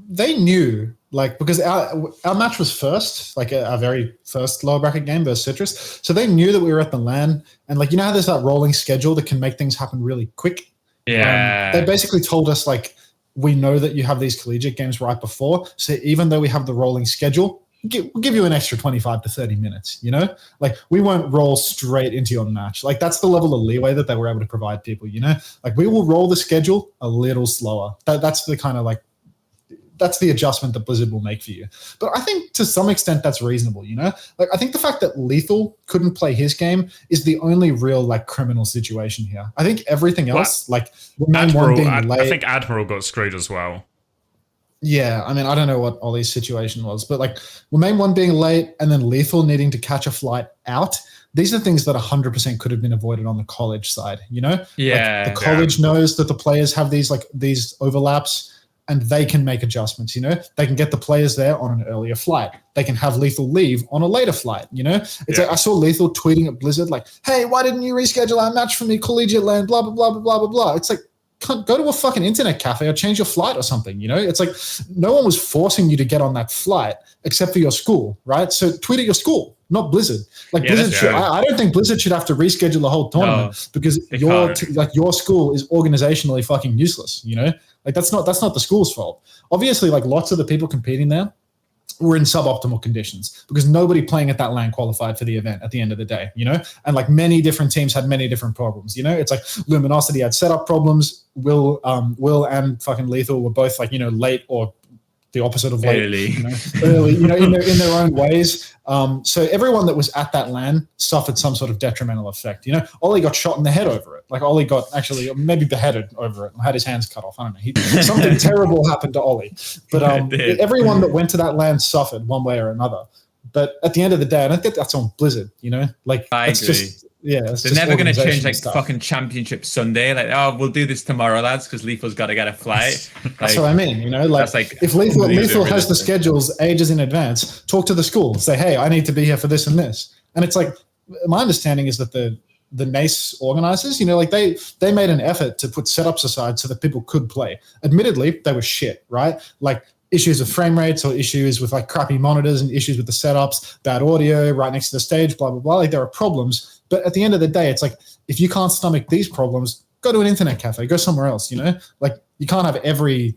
They knew, like, because our match was first, like our very first lower bracket game versus Citrus, so they knew that we were at the LAN, and like you know how there's that rolling schedule that can make things happen really quick. Yeah, they basically told us like we know that you have these collegiate games right before, so even though we have the rolling schedule, we'll give you an extra 25 to 30 minutes, you know? Like, we won't roll straight into your match. Like, that's the level of leeway that they were able to provide people, you know? Like, we will roll the schedule a little slower. That's the kind of, like, that's the adjustment that Blizzard will make for you. But I think to some extent that's reasonable, you know? Like, I think the fact that Lethal couldn't play his game is the only real, like, criminal situation here. I think everything else, like, Admiral, I think Admiral got screwed as well. Yeah, I mean, I don't know what Ollie's situation was, but like main one being late and then Lethal needing to catch a flight out. These are things that 100% could have been avoided on the college side, you know? Yeah. Like the college knows that the players have these overlaps and they can make adjustments, you know? They can get the players there on an earlier flight. They can have Lethal leave on a later flight, you know? It's like I saw Lethal tweeting at Blizzard like, hey, why didn't you reschedule our match for me, Collegiate land, blah, blah, blah, blah, blah, blah, blah. It's like, go to a fucking internet cafe or change your flight or something, you know? It's like no one was forcing you to get on that flight except for your school, right? So tweet at your school, not Blizzard. Like Blizzard should, I don't think Blizzard should have to reschedule the whole tournament because your school is organizationally fucking useless, you know? Like that's not the school's fault. Obviously, like lots of the people competing there were in suboptimal conditions because nobody playing at that LAN qualified for the event at the end of the day, you know? And like many different teams had many different problems, you know? It's like Luminosity had setup problems. Will and fucking Lethal were both like, you know, late or the opposite of late. Early. You know, in their own ways. So everyone that was at that LAN suffered some sort of detrimental effect, you know? Ollie got shot in the head over it. Like Ollie got actually maybe beheaded over it and had his hands cut off. I don't know. Something terrible happened to Ollie. But everyone that went to that LAN suffered one way or another. But at the end of the day, I don't think that's on Blizzard, you know? Like I agree. They're never going to change like fucking Championship Sunday. Like, oh, we'll do this tomorrow, lads, because Lethal's got to get a flight. Like, that's what I mean. You know, like if Lethal has the schedules ages in advance, talk to the school. Say, hey, I need to be here for this and this. And it's like, my understanding is that the NACE organizers, you know, like they made an effort to put setups aside so that people could play. Admittedly, they were shit, right? Like issues with frame rates or issues with like crappy monitors and issues with the setups, bad audio right next to the stage, blah, blah, blah. Like there are problems. But at the end of the day, it's like, if you can't stomach these problems, go to an internet cafe, go somewhere else, you know? Like you can't have everything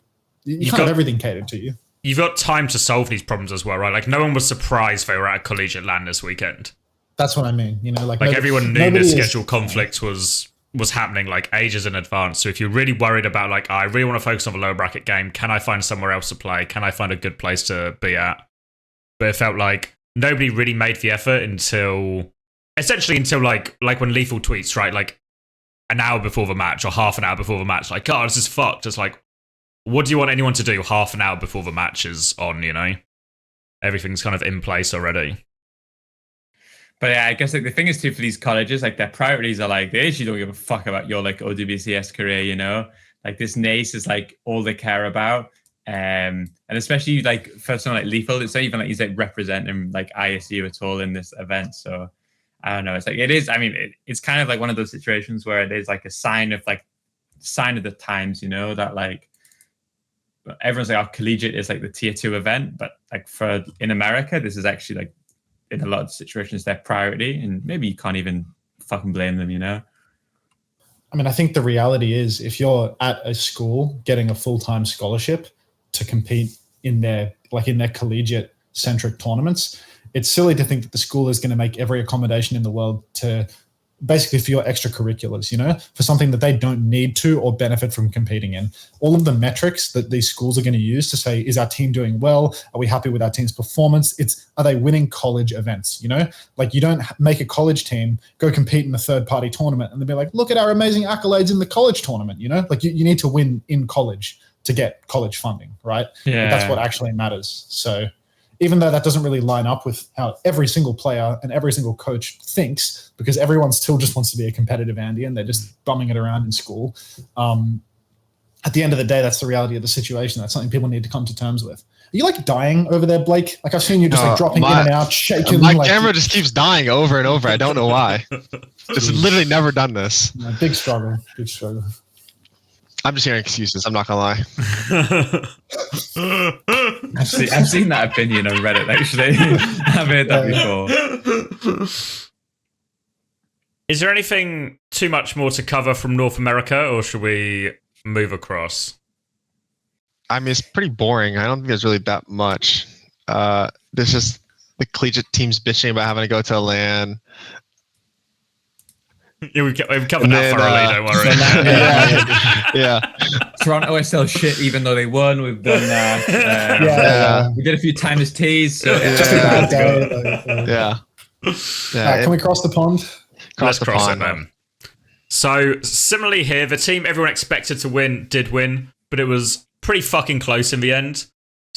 catered to you. You've got time to solve these problems as well, right? Like no one was surprised they were at Collegiate LAN this weekend. That's what I mean, you know? Like everyone knew the schedule conflict was happening like ages in advance. So if you're really worried about like, I really want to focus on the lower bracket game, can I find somewhere else to play? Can I find a good place to be at? But it felt like nobody really made the effort until like when Lethal tweets, right? Like an hour before the match or half an hour before the match, like, oh, this is fucked. It's like, what do you want anyone to do half an hour before the match is on, you know? Everything's kind of in place already. But yeah, I guess like the thing is too for these colleges, like their priorities are like they actually don't give a fuck about your like OWCS career, you know. Like this NACE is like all they care about, and especially like for someone like Lethal, it's not even like he's like representing like ISU at all in this event. So I don't know. It's like it is. I mean, it's kind of like one of those situations where it is like a sign of the times, you know, that like everyone's like, oh, Collegiate is like the tier 2 event, but like in America, this is actually like, in a lot of situations, their priority, and maybe you can't even fucking blame them, you know? I mean, I think the reality is if you're at a school getting a full-time scholarship to compete in their collegiate centric tournaments, it's silly to think that the school is going to make every accommodation in the world to basically for your extracurriculars, you know, for something that they don't need to or benefit from competing in. All of the metrics that these schools are going to use to say, is our team doing well? Are we happy with our team's performance? Are they winning college events? You know, like you don't make a college team go compete in a third-party tournament and they'll be like, look at our amazing accolades in the college tournament. You know, like you need to win in college to get college funding, right? Yeah. That's what actually matters. So even though that doesn't really line up with how every single player and every single coach thinks, because everyone still just wants to be a competitive Andy and they're just bumming it around in school. At the end of the day, that's the reality of the situation. That's something people need to come to terms with. Are you like dying over there, Blake? Like I've seen you just like dropping in and out, shaking. My camera just keeps dying over and over. I don't know why. Just literally never done this. Big struggle. I'm just hearing excuses. I'm not gonna lie. I've seen that opinion on Reddit. Actually, I've heard that before. Is there anything too much more to cover from North America, or should we move across? I mean, it's pretty boring. I don't think there's really that much. There's just the collegiate teams bitching about having to go to a LAN. Yeah, we've covered that thoroughly, don't worry. Yeah. Toronto are still shit, even though they won. We've done that. We did a few timers teas. So Yeah. Can we cross the pond? Let's cross it, then. So, similarly here, the team everyone expected to win did win, but it was pretty fucking close in the end.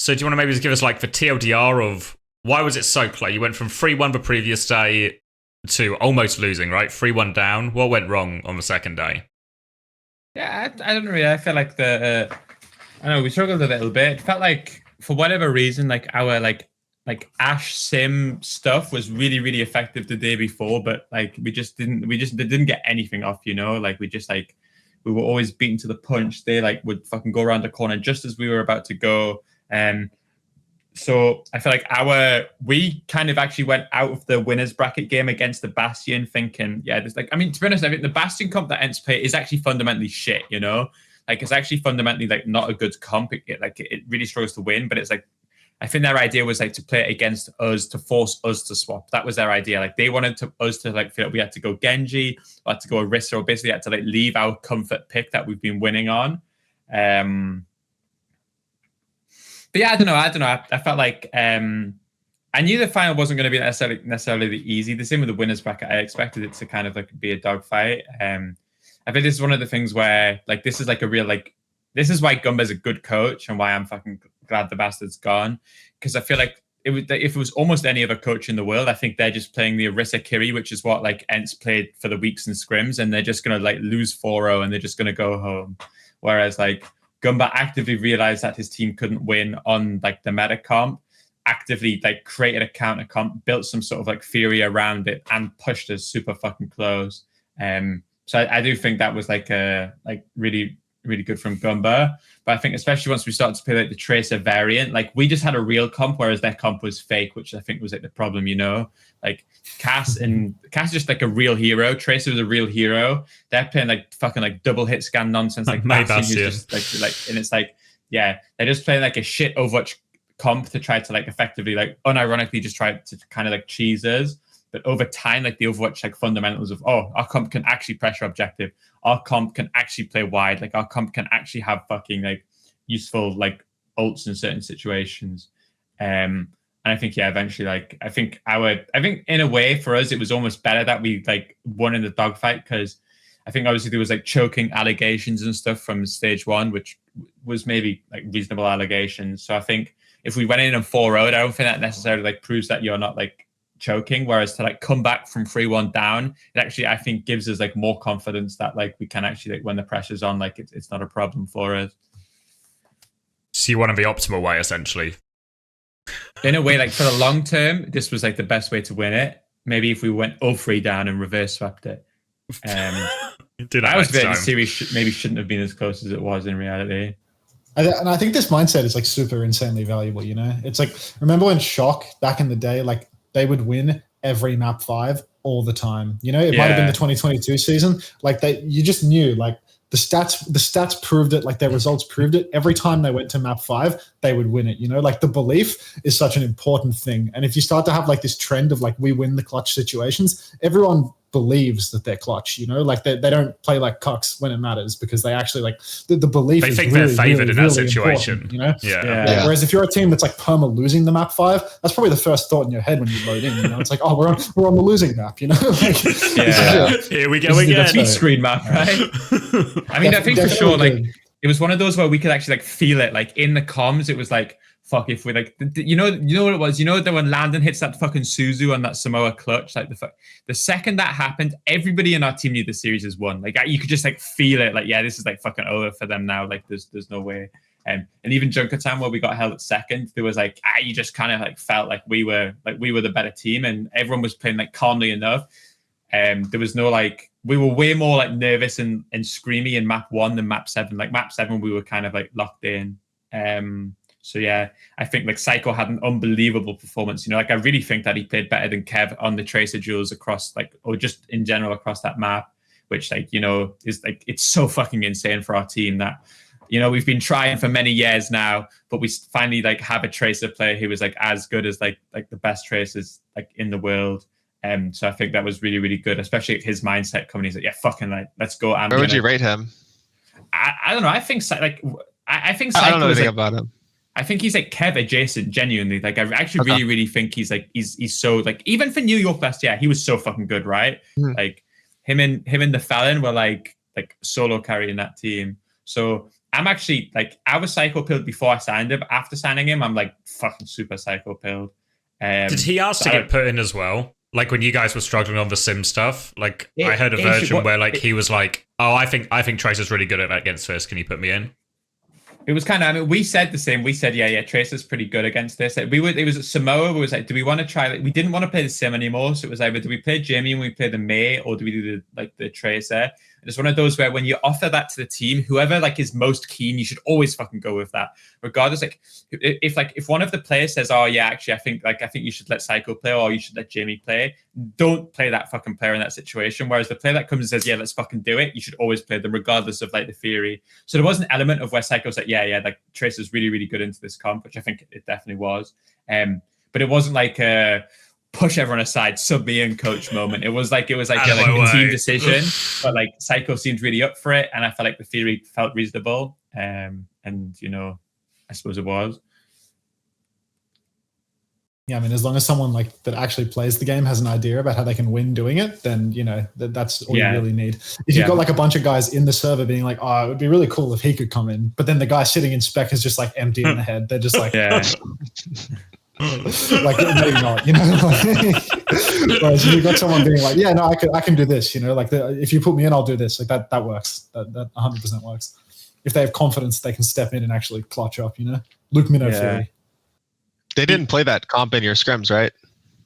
So do you want to maybe just give us like the TLDR of why was it so close? You went from 3-1 the previous day to almost losing, right? 3-1 down. What went wrong on the second day? Yeah, I don't know. Really. I feel like I don't know, we struggled a little bit. It felt like for whatever reason, like our like Ash Sim stuff was really, really effective the day before, but like we didn't get anything off, you know? Like we were always beaten to the punch. They like would fucking go around the corner just as we were about to go. So I feel like we kind of actually went out of the winners bracket game against the Bastion thinking, yeah, there's like, I mean, to be honest, I think the Bastion comp that ENCE play is actually fundamentally shit, you know? Like it's actually fundamentally like not a good comp. It really struggles to win, but it's like, I think their idea was like to play it against us to force us to swap. That was their idea. Like they wanted us to like feel like we had to go Genji, or had to go Orisa, or basically had to like leave our comfort pick that we've been winning on. But yeah, I don't know. I felt like I knew the final wasn't going to be necessarily easy. The same with the winners bracket. I expected it to kind of like be a dogfight. I think this is one of the things where like this is like a real like this is why Gunba's a good coach and why I'm fucking glad the bastard's gone, because I feel like if it was almost any other coach in the world, I think they're just playing the Orisa Kiri, which is what like ENCE played for the weeks and scrims, and they're just gonna like lose 4-0 and they're just gonna go home. Whereas like Gunba actively realized that his team couldn't win on like the meta comp, actively like created a counter comp, built some sort of like theory around it, and pushed us super fucking close. So I do think that was like really, really good from Gunba. But I think especially once we started to play like the Tracer variant, like we just had a real comp, whereas their comp was fake, which I think was like the problem, you know? Like Cass is just like a real hero. Tracer was a real hero. They're playing like fucking like double hit scan nonsense, like Bastion, who's just like, and it's like, yeah, they're just playing like a shit Overwatch comp to try to like effectively like unironically just try to kind of like cheese us. But over time, like the Overwatch like fundamentals of, oh, our comp can actually pressure objective. Our comp can actually play wide. Like our comp can actually have fucking like useful like ults in certain situations. And I think, yeah, eventually, like, I think in a way for us, it was almost better that we like won in the dogfight, because I think obviously there was like choking allegations and stuff from stage 1, which was maybe like reasonable allegations. So I think if we went in and 4-0'd, I don't think that necessarily like proves that you're not like choking, whereas to like come back from 3-1 down, it actually I think gives us like more confidence that like we can actually like when the pressure's on, like it's not a problem for us. So you want the optimal way, essentially. In a way, like for the long term, this was like the best way to win it. Maybe if we went 0-3 down and reverse swept it. I was the series maybe shouldn't have been as close as it was in reality. And I think this mindset is like super insanely valuable, you know? It's like, remember when Shock back in the day, like they would win every map 5 all the time, you know? It might have been the 2022 season. Like you just knew, like the stats proved it, like their results proved it. Every time they went to map 5, they would win it, you know? Like the belief is such an important thing. And if you start to have like this trend of like we win the clutch situations, everyone believes that they're clutch, you know? Like they don't play like cucks when it matters, because they actually like the belief they is think really, they're favored really, in that really situation, you know? Yeah. Whereas if you're a team that's like perma losing the map 5, that's probably the first thought in your head when you load in, you know? It's like, oh, we're on the losing map, you know? Like, here we go again. The screen map, right? I mean, I think for sure, like it was one of those where we could actually like feel it, like in the comms. It was like, fuck, if we like, you know what it was. You know that when Landon hits that fucking Suzu on that Samoa clutch, like the second that happened, everybody in our team knew the series is won. Like you could just like feel it. Like, yeah, this is like fucking over for them now. Like there's no way. And even Junkertown, where we got held at second, there was like you just kind of like felt like we were the better team, and everyone was playing like calmly enough. There was no like, we were way more like nervous and screamy in map 1 than map 7. Like map 7, we were kind of like locked in. So yeah, I think like Psycho had an unbelievable performance. You know, like I really think that he played better than Kev on the Tracer duels across like, or just in general across that map, which like, you know, is like, it's so fucking insane for our team that, you know, we've been trying for many years now, but we finally like have a Tracer player who was like as good as like the best Tracers like in the world. So I think that was really, really good, especially his mindset coming. He's like, yeah, fucking like, let's go. Where would you rate him? I don't know. I think like, I think I don't know anything like, about him. I think he's like Kev adjacent, genuinely. Like I actually really, really think he's like he's so like, even for New York last year, he was so fucking good, right? Like him and the Felon were like solo carrying that team. So I'm actually like, I was psycho pilled before I signed him. After signing him, I'm like fucking super psycho pilled. Did he ask to get put in as well? Like when you guys were struggling on the sim stuff, like I heard a version where like he was like, "Oh, I think Tracer's really good at that against this. Can you put me in?" It was kind of, I mean, we said the same. We said, yeah, Tracer's pretty good against this. Like, it was at Samoa. We was like, do we want to try? Like, we didn't want to play the sim anymore. So it was either do we play Jamie and we play the May, or do we do the Tracer? It's one of those where when you offer that to the team, whoever like is most keen, you should always fucking go with that. Regardless, like if one of the players says, "Oh yeah, actually, I think you should let Psycho play or you should let Jamie play," don't play that fucking player in that situation. Whereas the player that comes and says, "Yeah, let's fucking do it," you should always play them, regardless of like the theory. So there was an element of where Psycho's like, "Yeah, like Tracer's really, really good into this comp," which I think it definitely was. But it wasn't like push everyone aside, sub me and coach moment. It was like a team decision, but like Psycho seemed really up for it, and I felt like the theory felt reasonable. And I suppose it was. Yeah, I mean, as long as someone like that actually plays the game has an idea about how they can win doing it, then that's all you really need. If you've got like a bunch of guys in the server being like, "Oh, it would be really cool if he could come in," but then the guy sitting in spec is just like empty in the head. They're just like, like maybe not, Whereas if you've got someone being like, "Yeah, no, I can do this," like if you put me in, I'll do this. Like that works. That 100% works. If they have confidence, they can step in and actually clutch up. Luke Minnow theory. They didn't play that comp in your scrims, right?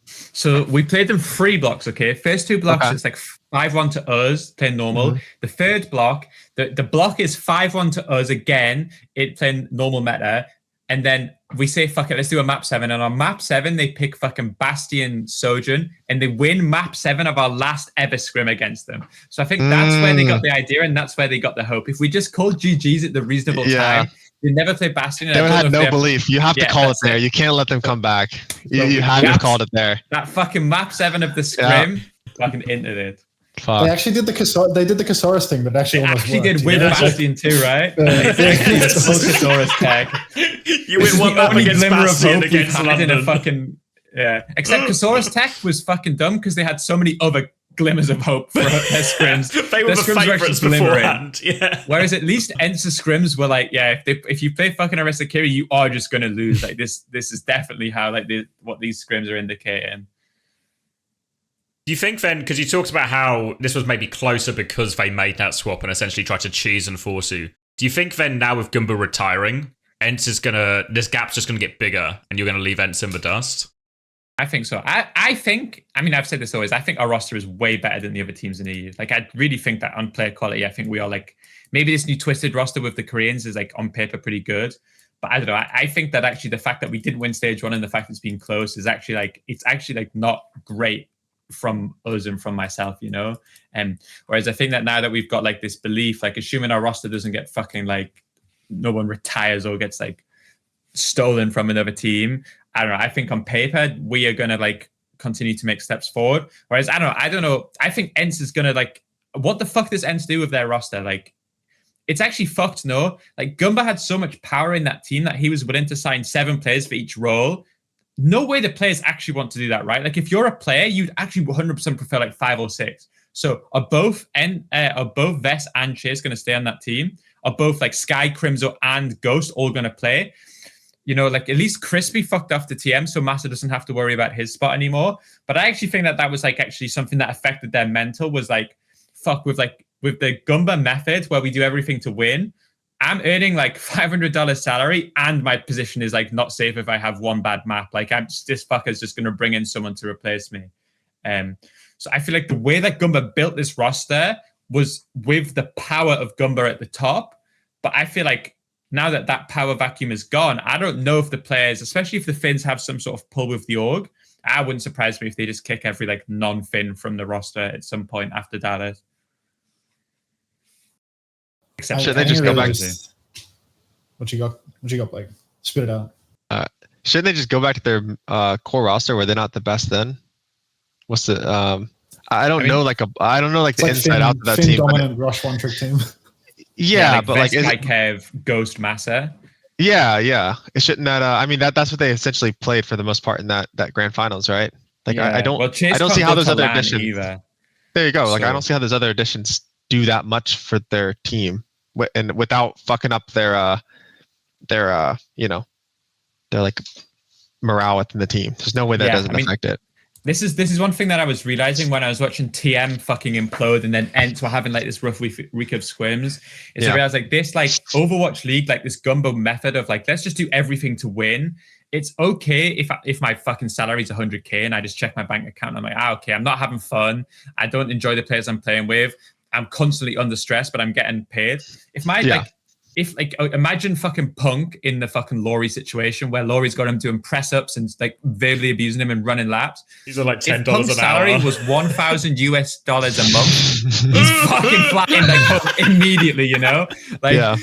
So we played them 3 blocks. Okay, first 2 blocks it's like 5-1 to us, playing normal. Mm-hmm. The third block, the block is 5-1 to us again. It playing normal meta. And then we say, fuck it, let's do a map 7. And on map 7, they pick fucking Bastion Sojourn, and they win map 7 of our last ever scrim against them. So I think that's where they got the idea, and that's where they got the hope. If we just called GG's at the reasonable time, they never play Bastion. They would have no belief. You have to call it there. You can't let them come back. You have to call it there. That fucking map 7 of the scrim, fucking entered it. Fuck. They actually did the Casaurus thing, but actually almost worked. Did with Bastion too, right? It's the whole Casaurus tag. You win one map against Bastion against London. In a fucking, except Casaurus tech was fucking dumb because they had so many other glimmers of hope for their scrims. They were the favourites beforehand. Yeah. Whereas at least ENCE scrims were like, if you play fucking Arisakiri, you are just going to lose. Like this is definitely how what these scrims are indicating. Do you think then, because you talked about how this was maybe closer because they made that swap and essentially tried to cheese and force you, do you think then now with Gunba retiring, this gap's just going to get bigger and you're going to leave ENCE in the dust? I think so. I think, I've said this always, I think our roster is way better than the other teams in the EU. Like, I really think that on player quality, I think we are like, maybe this new twisted roster with the Koreans is like on paper pretty good. But I don't know. I think that actually the fact that we didn't win stage 1 and the fact it's been close is actually like, not great from us and from myself, and whereas I think that now that we've got like this belief, like assuming our roster doesn't get fucking like no one retires or gets like stolen from another team, I don't know, I think on paper we are gonna like continue to make steps forward, whereas I don't know I think ENCE is gonna like, what the fuck does ENCE do with their roster? Like, it's actually fucked. No, like Gunba had so much power in that team that he was willing to sign 7 players for each role. No way the players actually want to do that, right? Like if you're a player, you'd actually 100% prefer like 5 or 6. So are both Vess and Chase going to stay on that team? Are both like Sky, Crimzo, and Ghost all going to play? Like at least Crispy fucked off the TM, so Massa doesn't have to worry about his spot anymore. But I actually think that was like actually something that affected their mental, was like, fuck, with the Gunba method where we do everything to win, I'm earning like $500 salary and my position is like not safe if I have one bad map. Like this fucker's just going to bring in someone to replace me. So I feel like the way that Gunba built this roster was with the power of Gunba at the top. But I feel like now that power vacuum is gone, I don't know if the players, especially if the Finns have some sort of pull with the org, I wouldn't surprise me if they just kick every like non-Finn from the roster at some point after Dallas. Except should they just go back? What you got, Blake? Spit it out. Shouldn't they just go back to their core roster where they're not the best then? What's the I don't know the inside out of that Finn team. Dominant rush one trick team. Yeah, but like Kev, Ghost, Massa. Yeah. It shouldn't that that's what they essentially played for the most part in that grand finals, right? Like I don't see how those other additions either. There you go. Like I don't see how those other additions do that much for their team. and without fucking up their like morale within the team. There's no way that doesn't affect it. This is one thing that I was realizing when I was watching TM fucking implode and then ENCE were having like this rough week of scrims. Is I realized like this like Overwatch League, like this Gunba method of like, let's just do everything to win. It's okay if my fucking salary is 100k and I just check my bank account and I'm like, okay, I'm not having fun. I don't enjoy the players I'm playing with. I'm constantly under stress, but I'm getting paid. Imagine fucking Punk in the fucking Laurie situation where Laurie's got him doing press ups and like verbally abusing him and running laps. These are like $10 an hour. If Punk's salary was $1,000 a month, he's fucking flying like immediately, you know? Like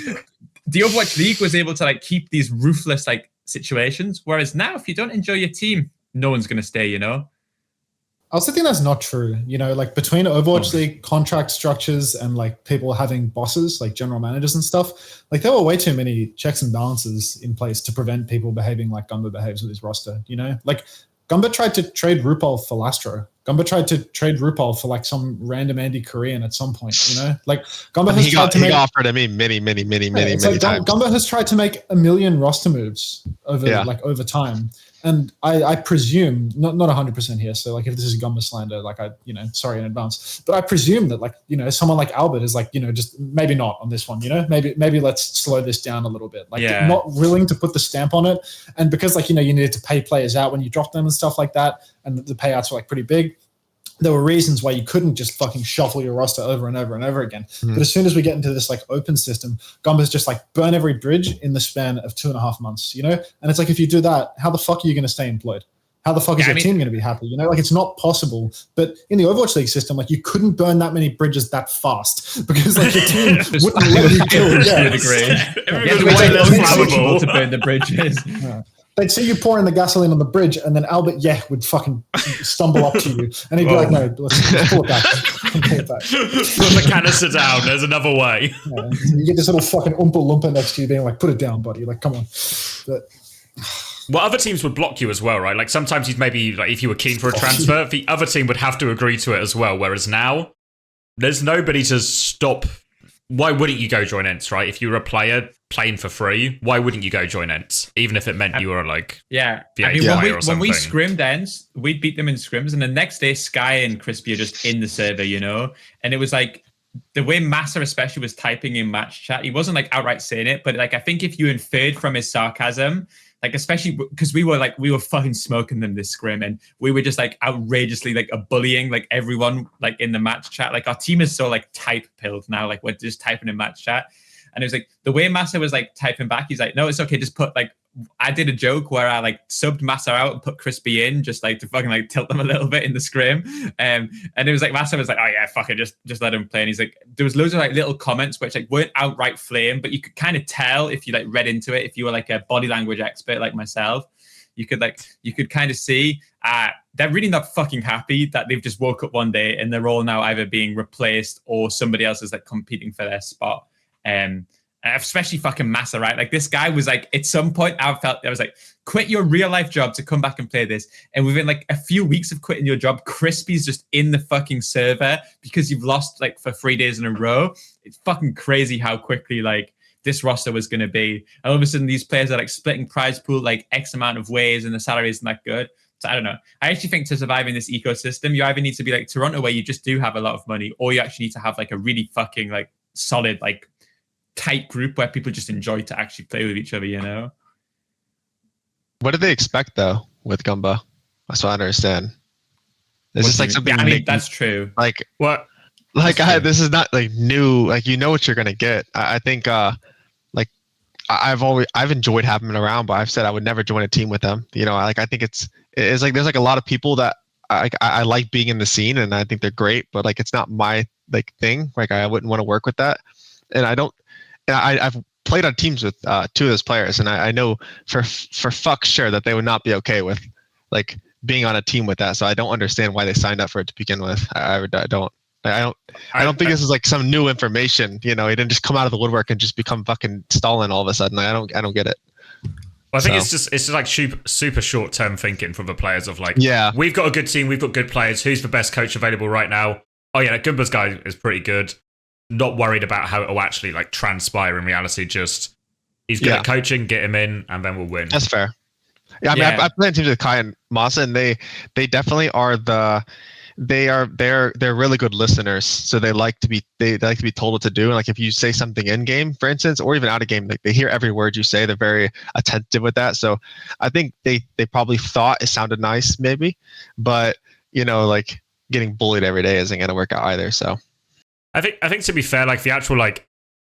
the Overwatch League was able to like keep these ruthless like situations, whereas now if you don't enjoy your team, no one's gonna stay, you know? I also think that's not true. You know, like between Overwatch League contract structures and like people having bosses, like general managers and stuff, like there were way too many checks and balances in place to prevent people behaving like Gunba behaves with his roster. You know, like Gunba tried to trade RuPaul for Lastro. Gunba tried to trade RuPaul for like some random Andy Korean at some point. You know, like Gunba has tried to make. He offered to me many times. Gunba has tried to make 1 million roster moves over time. And I presume, not 100% here, so like if this is Gunba slander, like sorry in advance, but I presume that like, you know, someone like Albert is like, you know, just maybe not on this one, you know, maybe let's slow this down a little bit. Like not willing to put the stamp on it. And because like, you know, you needed to pay players out when you drop them and stuff like that, and the payouts were like pretty big. There were reasons why you couldn't just fucking shuffle your roster over and over and over again. But as soon as we get into this like open system, Gunba's just like burn every bridge in the span of 2.5 months, you know? And it's like, if you do that, how the fuck are you going to stay employed? How the fuck is your team going to be happy? You know, like it's not possible. But in the Overwatch League system, like you couldn't burn that many bridges that fast because like your team wouldn't let you kill. Everyone's way less flammable to burn the bridges. They'd see you pouring the gasoline on the bridge, and then Albert would fucking stumble up to you, and he'd be like, "No, let's pull it back. Pull it back. Put the canister down. There's another way." Yeah, you get this little fucking Oompa Loompa next to you, being like, "Put it down, buddy." Like, come on. But well, other teams would block you as well, right? Like sometimes you'd maybe like if you were keen for a transfer, the other team would have to agree to it as well. Whereas now, there's nobody to stop. Why wouldn't you go join ENCE, right? If you were a player playing for free, why wouldn't you go join ENCE? Even if it meant you were like when we scrimmed ENCE, we'd beat them in scrims, and the next day Sky and Crispy are just in the server, you know? And it was like the way Massa especially was typing in match chat, he wasn't like outright saying it, but like I think if you inferred from his sarcasm, like especially because we were fucking smoking them this scrim, and we were just like outrageously like bullying like everyone like in the match chat. Like our team is so like type pilled now, like we're just typing in match chat. And it was like the way Massa was like typing back, he's like, no, it's okay, just put like, I did a joke where I like subbed Massa out and put Crispy in just like to fucking like tilt them a little bit in the scrim. And it was like Massa was like, oh yeah, fuck it, just let him play. And he's like, there was loads of like little comments which like weren't outright flame, but you could kind of tell if you like read into it, if you were like a body language expert like myself, you could kind of see they're really not fucking happy that they've just woke up one day and they're all now either being replaced or somebody else is like competing for their spot. Especially fucking Massa, right? Like this guy was like, at some point I was like, quit your real life job to come back and play this. And within like a few weeks of quitting your job, Crispy's just in the fucking server because you've lost like for 3 days in a row. It's fucking crazy how quickly like this roster was going to be. And all of a sudden these players are like splitting prize pool like X amount of ways and the salary isn't that good. So I don't know. I actually think to survive in this ecosystem, you either need to be like Toronto where you just do have a lot of money, or you actually need to have like a really fucking like solid like tight group where people just enjoy to actually play with each other, you know? What do they expect though with Gunba? That's what I understand. It's just like something. I mean, that's true. Like what? Like this is not like new. Like you know what you're gonna get. I think like I've enjoyed having him around, but I've said I would never join a team with them. You know, like I think it's like there's like a lot of people that I like being in the scene and I think they're great, but like it's not my like thing. Like I wouldn't want to work with that, and I don't. And I've played on teams with 2 of those players, and I know for fuck sure that they would not be okay with like being on a team with that. So I don't understand why they signed up for it to begin with. I don't think this is like some new information. You know, he didn't just come out of the woodwork and just become fucking Stalin all of a sudden. I don't get it. Well, I think it's just like super short term thinking from the players of like, we've got a good team, we've got good players. Who's the best coach available right now? Oh yeah, Gunba's guy is pretty good. not worried about how it will actually like transpire in reality. Just he's good at coaching, get him in, and then we'll win. That's fair. Yeah, I mean, I played teams with Kai and Masa, and they definitely are they're really good listeners. So they like to be told what to do. And like if you say something in game, for instance, or even out of game, like they hear every word you say. They're very attentive with that. So I think they probably thought it sounded nice, maybe, but like getting bullied every day isn't gonna work out either. So I think to be fair, like the actual like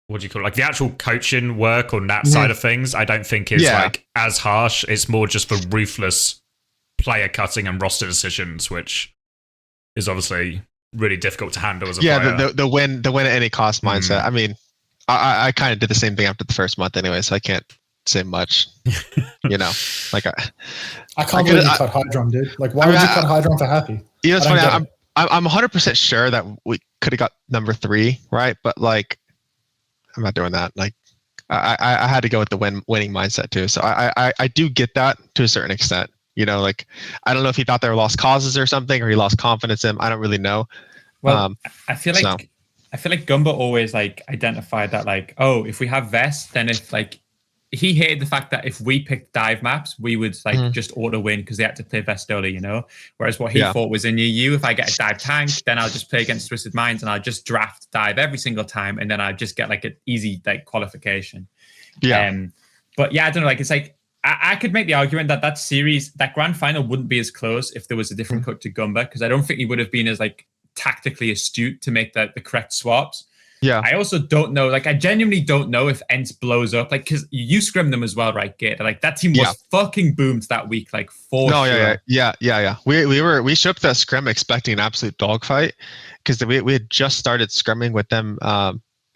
what do you call it? Like the actual coaching work on that side of things, I don't think is like as harsh. It's more just the ruthless player cutting and roster decisions, which is obviously really difficult to handle as a player. the win at any cost mindset. I mean, I kind of did the same thing after the first month anyway, so I can't say much. Like I can't believe you cut Hydron, dude. Like, why would you cut Hydron for happy? It's funny. I'm 100% sure that we could have got number 3, right? But like, I'm not doing that. Like, I had to go with the winning mindset too. So I do get that to a certain extent. Like, I don't know if he thought they were lost causes or something, or he lost confidence in him. I don't really know. Well, I feel like Gunba always like identified that like, oh, if we have Vest, then if like he hated the fact that if we picked dive maps, we would like just auto win because they had to play Vest early, Whereas what he thought was in EU, if I get a dive tank, then I'll just play against Twisted Minds and I'll just draft dive every single time, and then I'll just get like an easy like qualification. But yeah, I don't know. Like it's like I could make the argument that series, that grand final, wouldn't be as close if there was a different cut to Gunba, because I don't think he would have been as like tactically astute to make the correct swaps. Yeah. I also don't know, like I genuinely don't know if ENCE blows up, like because you scrim them as well, right, Gator? Like that team was fucking boomed that week, like for sure. Yeah. We shook the scrim expecting an absolute dogfight because we had just started scrimming with them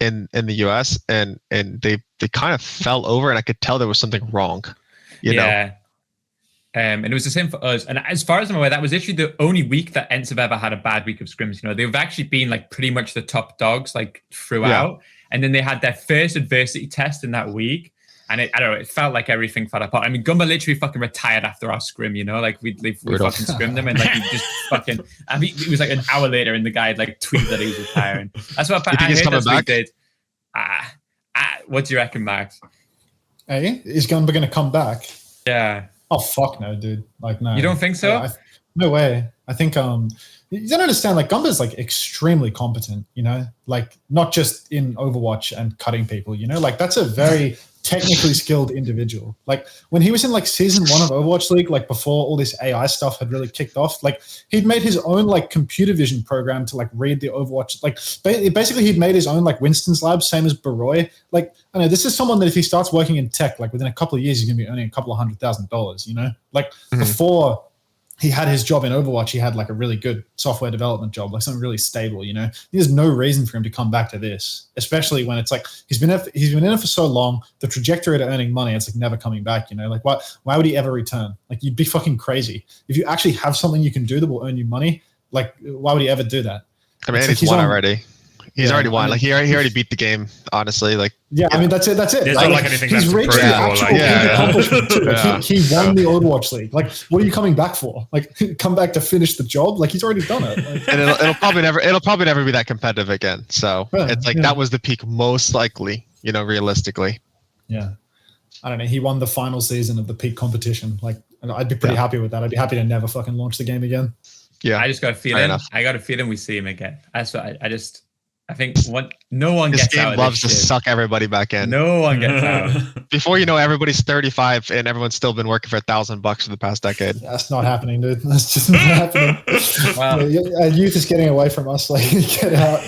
in the US and they kind of fell over, and I could tell there was something wrong. You know? And it was the same for us. And as far as I'm aware, that was literally the only week that ENCE have ever had a bad week of scrims. They've actually been like pretty much the top dogs like throughout. And then they had their first adversity test in that week. And I don't know, it felt like everything fell apart. I mean, Gunba literally fucking retired after our scrim, like we fucking scrimmed them, and like he just fucking, I mean, it was like an hour later and the guy had like tweeted that he was retiring. That's what I heard this week did. What do you reckon, Max? Hey, is Gunba going to come back? Yeah. Oh fuck no, dude! Like no, you don't think so? No way. I think you don't understand. Like Gunba's like extremely competent. Like not just in Overwatch and cutting people. Like that's a very technically skilled individual. Like when he was in like season 1 of Overwatch League, like before all this AI stuff had really kicked off, like he'd made his own like computer vision program to like read the Overwatch. Like basically he'd made his own like Winston's lab, same as Baroy. Like I know this is someone that if he starts working in tech, like within a couple of years, he's gonna be earning a couple of $100,000. Like before he had his job in Overwatch, he had like a really good software development job, like something really stable. There's no reason for him to come back to this, especially when it's like he's been in it for so long. The trajectory to earning money, it's like never coming back. Like why would he ever return? Like you'd be fucking crazy if you actually have something you can do that will earn you money. Like why would he ever do that? I mean, he's won already. He's already won. Like he already beat the game. Honestly, like I mean that's it. There's not like anything he's left to reached prove. the actual accomplishment too. Like, he won the Overwatch League. Like what are you coming back for? Like come back to finish the job? Like he's already done it. Like, and it'll probably never be that competitive again. So it's like that was the peak most likely. Realistically. Yeah, I don't know. He won the final season of the peak competition. Like I'd be pretty happy with that. I'd be happy to never fucking launch the game again. Yeah, I just got a feeling. I got a feeling we see him again. That's what I think no one gets out of this. This game loves to suck everybody back in. No one gets out. Before you know, everybody's 35 and everyone's still been working for $1,000 for the past decade. That's not happening, dude. That's just not happening. Wow. Youth is getting away from us. Like, get out.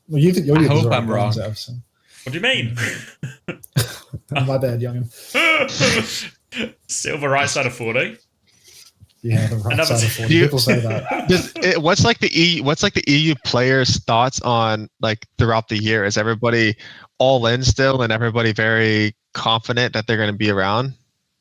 Well, I hope I'm wrong. What do you mean? My bad, youngin. Silver right side of 40. Yeah, the right side of 40. People say that. What's like the EU players' thoughts on like throughout the year? Is everybody all in still, and everybody very confident that they're going to be around?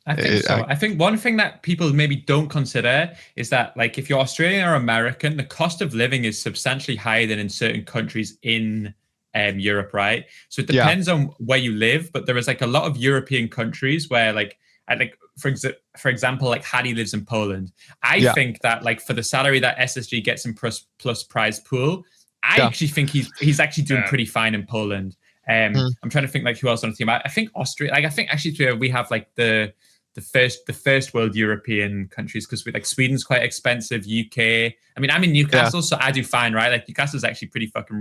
I think so. I think one thing that people maybe don't consider is that like if you're Australian or American, the cost of living is substantially higher than in certain countries in Europe, right? So it depends on where you live, but there is like a lot of European countries where like And like for example, like Hattie lives in Poland. I think that like for the salary that SSG gets in plus prize pool, I actually think he's actually doing pretty fine in Poland. I'm trying to think like who else on the team. I think Austria. Like I think actually we have like the first world European countries, because we like Sweden's quite expensive. UK. I mean, I'm in Newcastle, so I do fine, right? Like Newcastle's actually pretty fucking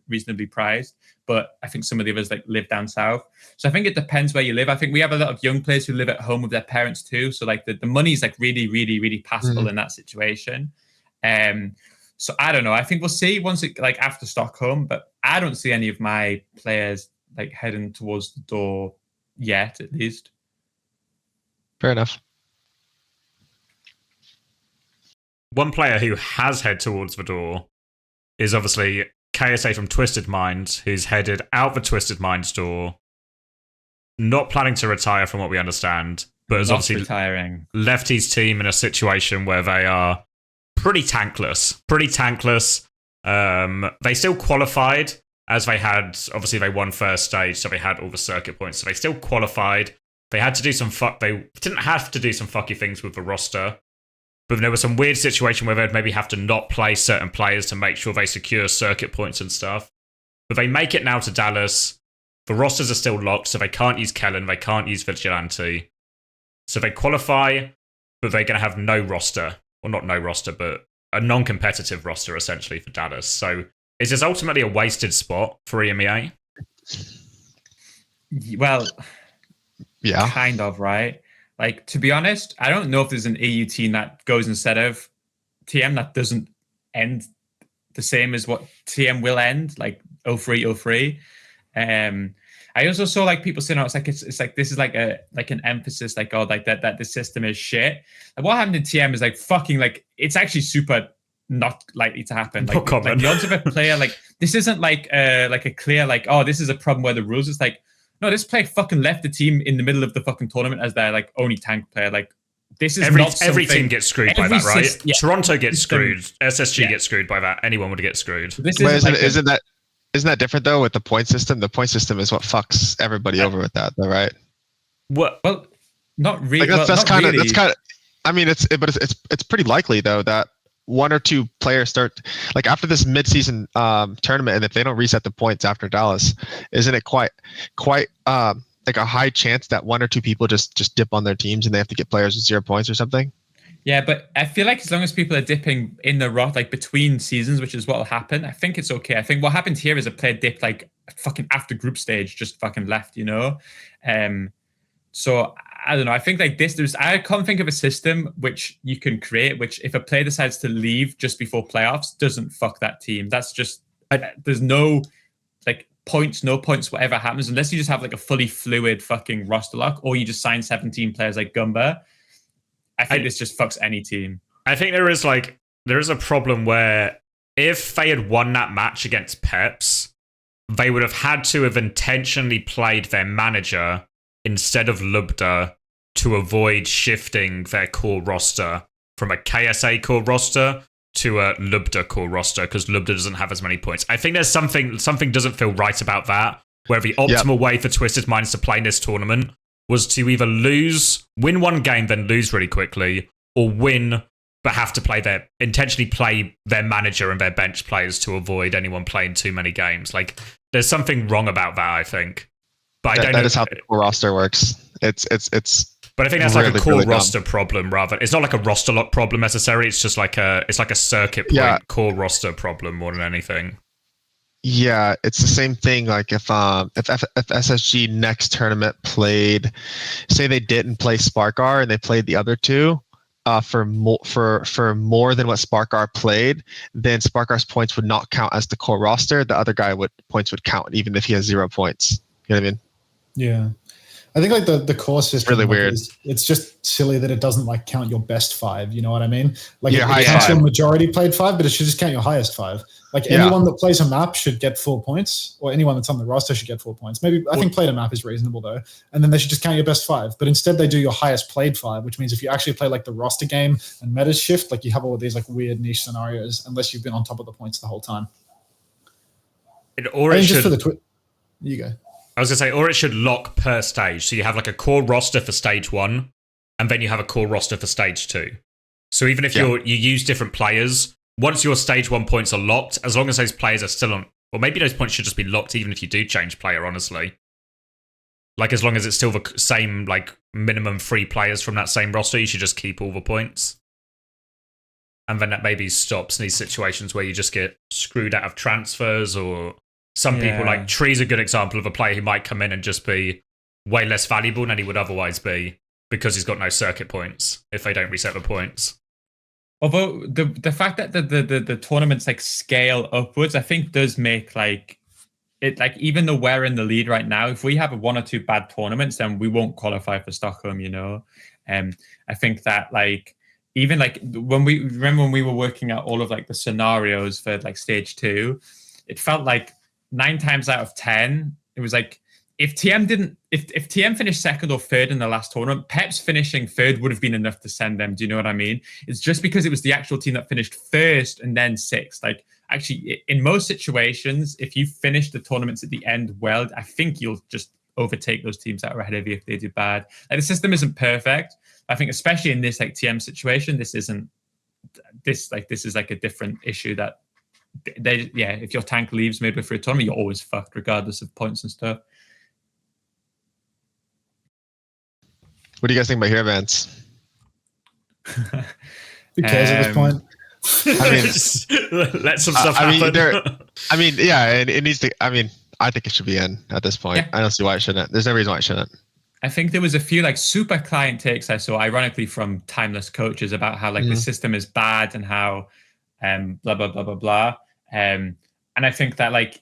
reasonably priced, but I think some of the others like live down south. So I think it depends where you live. I think we have a lot of young players who live at home with their parents too. So like the money is like really, really, really passable in that situation. So I don't know. I think we'll see once it like after Stockholm, but I don't see any of my players like heading towards the door yet, at least. Fair enough. One player who has head towards the door is obviously KSA from Twisted Minds, who's headed out the Twisted Minds door, not planning to retire from what we understand, but has obviously left his team in a situation where they are pretty tankless. They still qualified, as they had, obviously they won first stage, so they had all the circuit points, so they still qualified. They had to do they didn't have to do some fucky things with the roster, but there was some weird situation where they'd maybe have to not play certain players to make sure they secure circuit points and stuff. But they make it now to Dallas. The rosters are still locked, so they can't use Kellen, they can't use Vigilante. So they qualify, but they're going to have no roster. Well, not no roster, but a non-competitive roster, essentially, for Dallas. So is this ultimately a wasted spot for EMEA? Well, yeah, kind of, right? Like, to be honest, I don't know if there's an EU team that goes instead of TM that doesn't end the same as what TM will end, like 03. I also saw like people saying, "Oh, it's like this is like an emphasis, like that the system is shit." And what happened in TM is like fucking like it's actually super not likely to happen. Like the odds of a player like this isn't like a clear like, oh, this is a problem where the rules is like, no, this player fucking left the team in the middle of the fucking tournament as their like only tank player. Like this is every team gets screwed by that, right? Toronto gets screwed, SSG gets screwed by that. Anyone would get screwed. Isn't that different though with the point system? The point system is what fucks everybody over with that, though, right? What? Well, not really. Like that's kind of. I mean, it's pretty likely though that one or two players start like after this mid-season tournament, and if they don't reset the points after Dallas, isn't it quite like a high chance that one or two people just dip on their teams and they have to get players with 0 points or something? Yeah, but I feel like as long as people are dipping in the rot like between seasons, which is what will happen, I think it's okay. I think what happened here is a player dipped like fucking after group stage, just fucking left, you know? So I don't know. I think like I can't think of a system which you can create, which if a player decides to leave just before playoffs, doesn't fuck that team. That's just, there's no like no points, whatever happens, unless you just have like a fully fluid fucking roster lock, or you just sign 17 players like Gunba. I think this just fucks any team. I think there is a problem where if they had won that match against Peps, they would have had to have intentionally played their manager instead of Lubda to avoid shifting their core roster from a KSA core roster to a Lubda core roster, because Lubda doesn't have as many points. I think there's something doesn't feel right about that, where the optimal way for Twisted Minds to play in this tournament was to either win one game, then lose really quickly, or win, but have to intentionally play their manager and their bench players to avoid anyone playing too many games. Like, there's something wrong about that, I think. But I don't know. That is how the core roster works. It's. But I think that's really, like a core roster problem, rather. It's not like a roster lock problem necessarily. It's just like a circuit point core roster problem more than anything. Yeah, it's the same thing. Like if SSG next tournament played, say they didn't play Sparkar and they played the other two, for more than what Sparkar played, then Sparkar's points would not count as the core roster. The other guy points would count even if he has 0 points. You know what I mean? Yeah. I think like the core system really weird. It's just silly that it doesn't like count your best 5. You know what I mean? Like it counts counts your majority played 5, but it should just count your highest 5. Like anyone that plays a map should get 4 points, or anyone that's on the roster should get 4 points. Maybe I think played a map is reasonable though, and then they should just count your best 5. But instead they do your highest played 5, which means if you actually play like the roster game and metas shift, like you have all of these like weird niche scenarios unless you've been on top of the points the whole time. You go. I was gonna say, or it should lock per stage. So you have like a core roster for stage 1, and then you have a core roster for stage 2. So even if you use different players, once your stage 1 points are locked, as long as those players are still on, or maybe those points should just be locked even if you do change player, honestly. Like, as long as it's still the same, like, minimum 3 players from that same roster, you should just keep all the points. And then that maybe stops these situations where you just get screwed out of transfers, or some people, like, Tree's a good example of a player who might come in and just be way less valuable than he would otherwise be because he's got no circuit points if they don't reset the points. Although the fact that the tournaments like scale upwards, I think does make like it like, even though we're in the lead right now, if we have 1 or 2 bad tournaments, then we won't qualify for Stockholm, you know. I think that like even like when we were working out all of like the scenarios for like stage 2, it felt like 9 times out of 10 it was like, if TM finished 2nd or 3rd in the last tournament, Pep's finishing 3rd would have been enough to send them. Do you know what I mean? It's just because it was the actual team that finished 1st and then 6th. Like, actually, in most situations, if you finish the tournaments at the end well, I think you'll just overtake those teams that are ahead of you if they do bad. Like, the system isn't perfect. I think especially in this like TM situation, this is like a different issue that if your tank leaves midway through a tournament, you're always fucked regardless of points and stuff. What do you guys think about hero bands? Who cares at this point? I mean, let some stuff happen. It needs to. I mean, I think it should be in at this point. I don't see why it shouldn't. There's no reason why it shouldn't. I think there was a few like super client takes I saw, ironically, from timeless coaches about how like the system is bad and how blah blah blah blah blah. And I think that like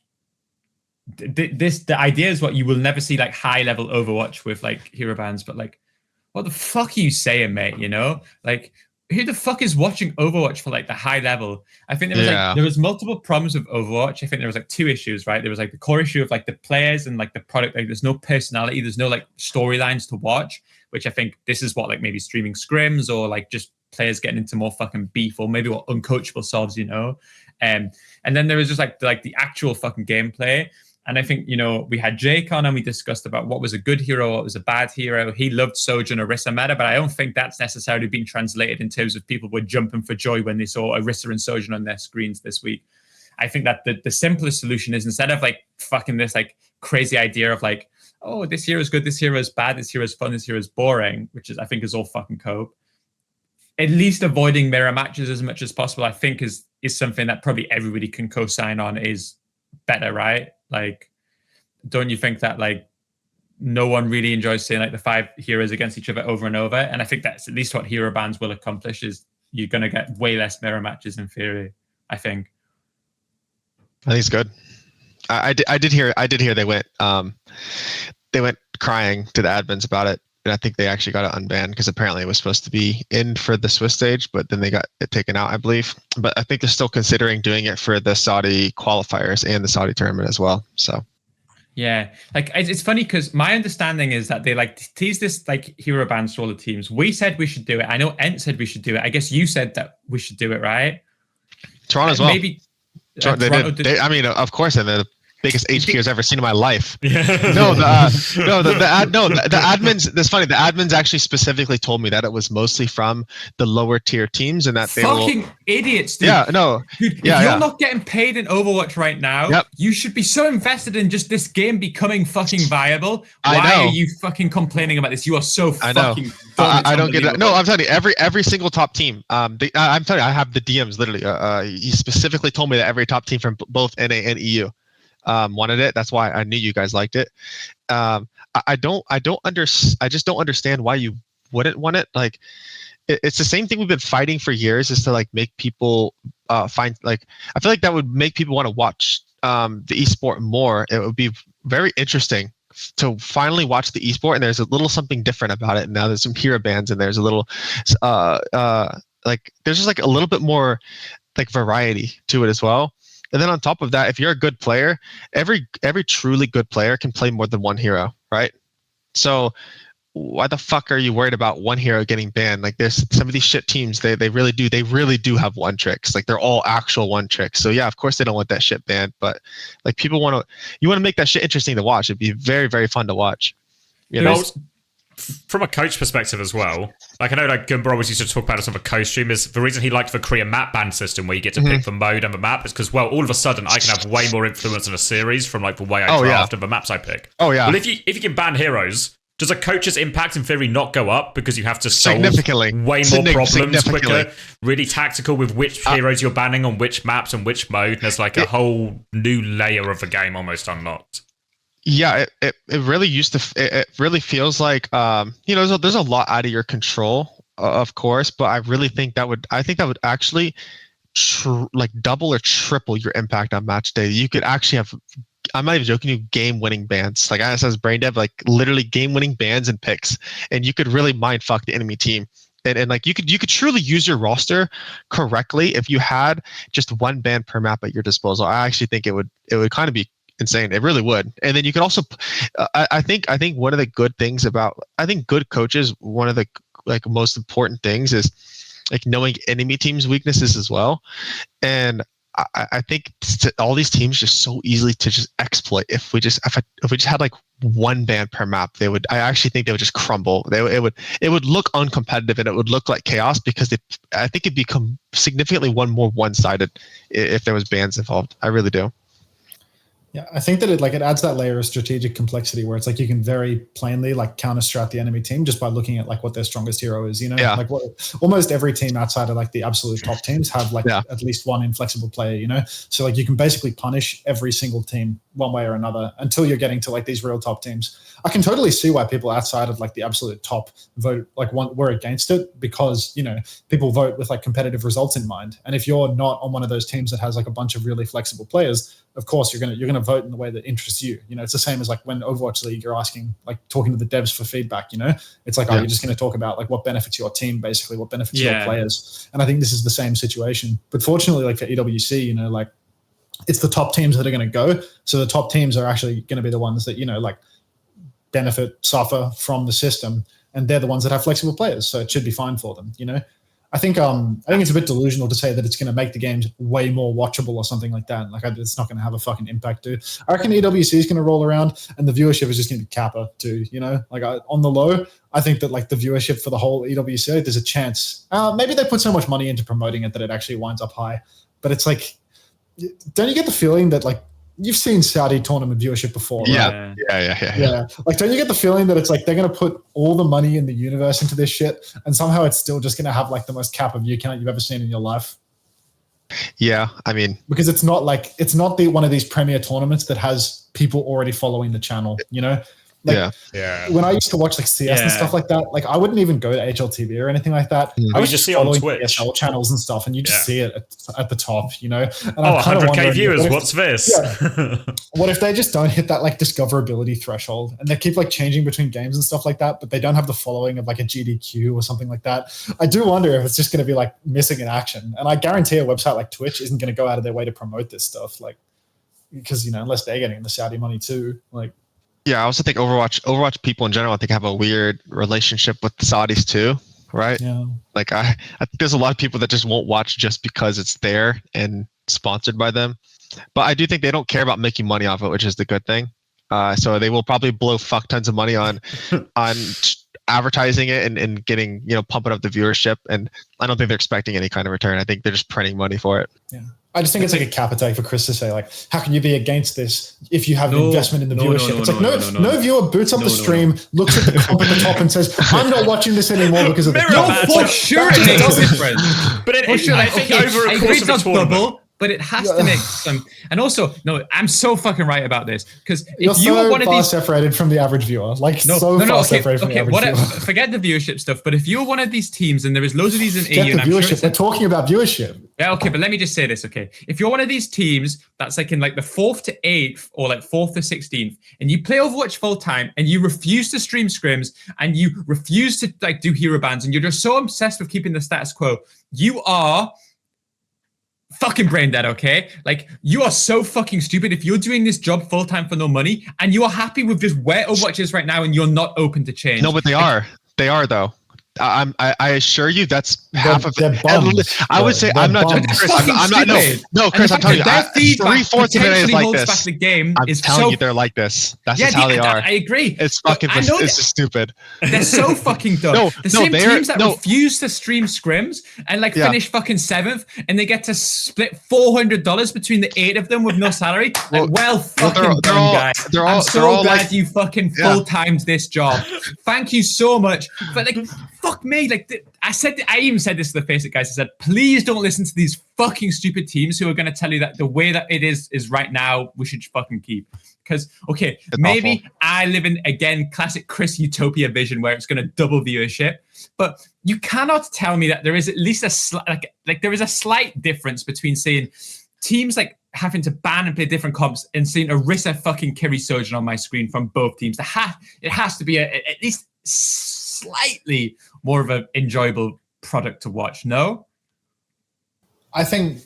the idea is what you will never see like high level Overwatch with like hero bands, but like, what the fuck are you saying, mate? You know, like, who the fuck is watching Overwatch for like the high level? I think there was multiple problems with Overwatch. I think there was like 2 issues, right? There was like the core issue of like the players and like the product. Like, there's no personality, there's no like storylines to watch, which I think this is what like maybe streaming scrims or like just players getting into more fucking beef, or maybe what Uncoachable solves, you know. And then there was just like the actual fucking gameplay. And I think, you know, we had Jake on and we discussed about what was a good hero, what was a bad hero. He loved Soja and Orisa meta, but I don't think that's necessarily been translated in terms of people were jumping for joy when they saw Orisa and Soja on their screens this week. I think that the simplest solution is, instead of like fucking this like crazy idea of like, oh, this hero is good, this hero is bad, this hero is fun, this hero is boring, which is, I think, is all fucking cope. At least avoiding mirror matches as much as possible, I think is something that probably everybody can co-sign on is better, right? Like, don't you think that like no one really enjoys seeing like the 5 heroes against each other over and over? And I think that's at least what hero bands will accomplish, is you're going to get way less mirror matches in theory, I think. I think it's good. I did hear they went crying to the admins about it, and I think they actually got it unbanned because apparently it was supposed to be in for the Swiss stage, but then they got it taken out, I believe. But I think they're still considering doing it for the Saudi qualifiers and the Saudi tournament as well. So yeah, like it's funny because my understanding is that they like tease this like hero bands to all the teams. We said we should do it. I know ENCE said we should do it. I guess you said that we should do it, right? Toronto as well. Maybe Toronto did. I mean, of course, and the biggest HQ I've ever seen in my life. Yeah. The admins. That's funny. The admins actually specifically told me that it was mostly from the lower tier teams, and that they fucking idiots, dude. Yeah, no. Dude, if you're not getting paid in Overwatch right now, you should be so invested in just this game becoming fucking viable. Why are you fucking complaining about this? You are so fucking. I don't get that. No, I'm telling you, every single top team. I'm telling you, I have the DMs literally. He specifically told me that every top team from both NA and EU wanted it. That's why I knew you guys liked it. I just don't understand why you wouldn't want it. Like, it's the same thing we've been fighting for years, is to like make people find, like, I feel like that would make people want to watch the esport more. It would be very interesting to finally watch the esport, and there's a little something different about it. And now there's some hero bands, and there's a little like there's just like a little bit more like variety to it as well. And then on top of that, if you're a good player, every truly good player can play more than one hero, right? So why the fuck are you worried about one hero getting banned? Like, there's some of these shit teams, they really do have one tricks. Like, they're all actual one tricks. So yeah, of course they don't want that shit banned, but like, you want to make that shit interesting to watch. It'd be very, very fun to watch. You know? From a coach perspective as well, like I know like Gunba always used to talk about this on a coach stream, is the reason he liked the Korea map ban system where you get to pick the mode and the map is because, well, all of a sudden I can have way more influence on a series from like the way I draft and the maps I pick. Oh yeah. Well, if you can ban heroes, does a coach's impact in theory not go up because you have to solve way more problems quicker? Really tactical with which heroes you're banning on which maps and which mode. And there's like a whole new layer of the game almost unlocked. Yeah, it really it really feels like there's a lot out of your control, of course, but I really think that would actually like double or triple your impact on match day. You could actually have, I'm not even joking you, game-winning bans. Like I said, brain dev, like literally game-winning bans and picks, and you could really mind fuck the enemy team. And like you could truly use your roster correctly if you had just one ban per map at your disposal. I actually think it would kind of be insane. It really would. And then you could also, I think one of the good things about, I think good coaches, one of the like most important things is like knowing enemy teams' weaknesses as well. And I think all these teams just so easily to just exploit. If we just had like one ban per map, I actually think they would just crumble. It would look uncompetitive and it would look like chaos because I think it'd become significantly more one-sided if there was bans involved. I really do. Yeah, I think that it adds that layer of strategic complexity where it's like you can very plainly like counter-strat the enemy team just by looking at like what their strongest hero is, you know? Yeah. Like almost every team outside of like the absolute top teams have like at least one inflexible player, you know? So like you can basically punish every single team one way or another until you're getting to like these real top teams. I can totally see why people outside of like the absolute top vote were against it because, you know, people vote with like competitive results in mind. And if you're not on one of those teams that has like a bunch of really flexible players, of course you're gonna vote in the way that interests you. You know, it's the same as like when OWCS League you're asking, like talking to the devs for feedback, you know? It's like, you're just gonna talk about like what benefits your team, basically, what benefits your players. And I think this is the same situation. But fortunately, like for EWC, you know, like it's the top teams that are gonna go. So the top teams are actually gonna be the ones that, you know, like suffer from the system, and they're the ones that have flexible players. So it should be fine for them, you know? I think it's a bit delusional to say that it's going to make the games way more watchable or something like that. Like it's not going to have a fucking impact, dude. I reckon EWC is going to roll around and the viewership is just going to be kappa too, you know? Like on the low, I think that like the viewership for the whole EWC, there's a chance. Maybe they put so much money into promoting it that it actually winds up high. But it's like, don't you get the feeling that like, you've seen Saudi tournament viewership before, right? Yeah. Like, don't you get the feeling that it's like they're going to put all the money in the universe into this shit, and somehow it's still just going to have like the most cap of view count you've ever seen in your life? Yeah, I mean, because it's not one of these premier tournaments that has people already following the channel, you know? Like, when I used to watch like CS and stuff like that, like I wouldn't even go to HLTV or anything like that. I was just see on Twitch ESL channels and stuff, and you just see it at the top, you know. And 100K viewers, what's this? What if they just don't hit that like discoverability threshold, and they keep like changing between games and stuff like that, but they don't have the following of like a GDQ or something like that? I do wonder if it's just going to be like missing in action. And I guarantee a website like Twitch isn't going to go out of their way to promote this stuff, like because you know, unless they're getting the Saudi money too, like. Yeah, I also think Overwatch people in general, I think, have a weird relationship with the Saudis too, right? Yeah. Like I think there's a lot of people that just won't watch just because it's there and sponsored by them. But I do think they don't care about making money off it, which is the good thing. So they will probably blow fuck tons of money on advertising it and getting, you know, pumping up the viewership. And I don't think they're expecting any kind of return. I think they're just printing money for it. Yeah. I just think it's like a cap attack for Chris to say, like, how can you be against this if you have an investment in the viewership? It's like no viewer boots up the stream, looks at the comp at the top and says, I'm not watching this anymore because of the for sure it makes a difference. But I think over a course of a tournament, but it has to make some. And also, no, I'm so fucking right about this because if you were one of these separated from the average viewer, like separated from the average viewer. Forget the viewership stuff. But if you're one of these teams and there is loads of these in EU, and viewership, we're talking about viewership. Yeah, okay, but let me just say this, okay? If you're one of these teams that's like in like the 4th to 8th or like 4th to 16th, and you play Overwatch full time and you refuse to stream scrims and you refuse to like do hero bans and you're just so obsessed with keeping the status quo, you are fucking brain dead, okay? Like, you are so fucking stupid if you're doing this job full-time for no money and you are happy with just where Overwatch is right now and you're not open to change. No, but they are. They are, though. I assure you that's half of it. Bums, I would say I'm not judging Chris. I'm not. No, Chris. I'm telling you, 3/4 of it is like this. Back the game I'm telling you, they're like this. That's just how they are. I agree. It's fucking. It's just stupid. They're so fucking dumb. The same teams that refuse to stream scrims and like finish fucking 7th, and they get to split $400 between the 8 of them with no salary. Fucking done, guys. I'm so glad you fucking full-timed this job. Thank you so much. But like, fuck me. Like, I even said this to the FACEIT guys. I said, please don't listen to these fucking stupid teams who are going to tell you that the way that it is right now, we should fucking keep. Because, okay, it's maybe awful. I live in, again, classic Chris Utopia vision where it's going to double viewership. But you cannot tell me that there is at least there is a slight difference between saying teams like having to ban and play different comps and seeing Orisa fucking Kiri Sojourn on my screen from both teams. It has to be at least slightly more of an enjoyable product to watch. No? I think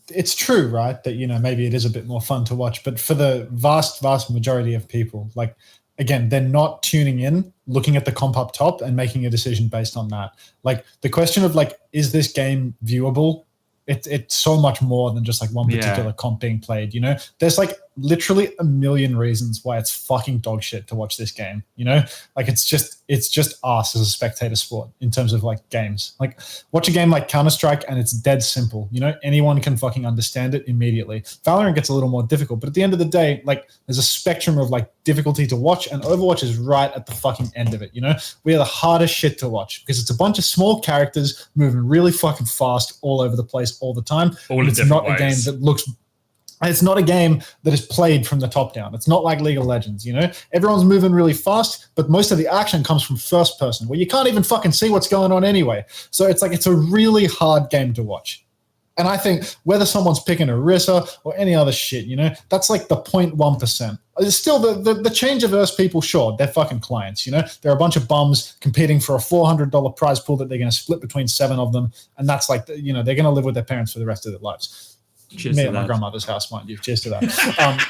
it's true, right? That, maybe it is a bit more fun to watch, but for the vast majority of people, like, again, they're not tuning in, looking at the comp up top and making a decision based on that. Like, the question of like, is this game viewable? It's so much more than just like one particular comp being played, There's like literally a million reasons why it's fucking dog shit to watch this game, Like, it's just us as a spectator sport in terms of like games. Like, watch a game like Counter-Strike and it's dead simple, Anyone can fucking understand it immediately. Valorant gets a little more difficult, but at the end of the day, like, there's a spectrum of like difficulty to watch, and Overwatch is right at the fucking end of it, We are the hardest shit to watch because it's a bunch of small characters moving really fucking fast all over the place all the time. It's not a game that looks... It's not a game that is played from the top down. It's not like League of Legends, Everyone's moving really fast, but most of the action comes from first person, where you can't even fucking see what's going on anyway. So it's like, it's a really hard game to watch. And I think whether someone's picking Orisa or any other shit, that's like the 0.1%. It's still the change-averse people, sure, they're fucking clients, They're a bunch of bums competing for a $400 prize pool that they're going to split between 7 of them. And that's like, they're going to live with their parents for the rest of their lives. Cheers me to at that. My grandmother's house, mind you. Cheers to that.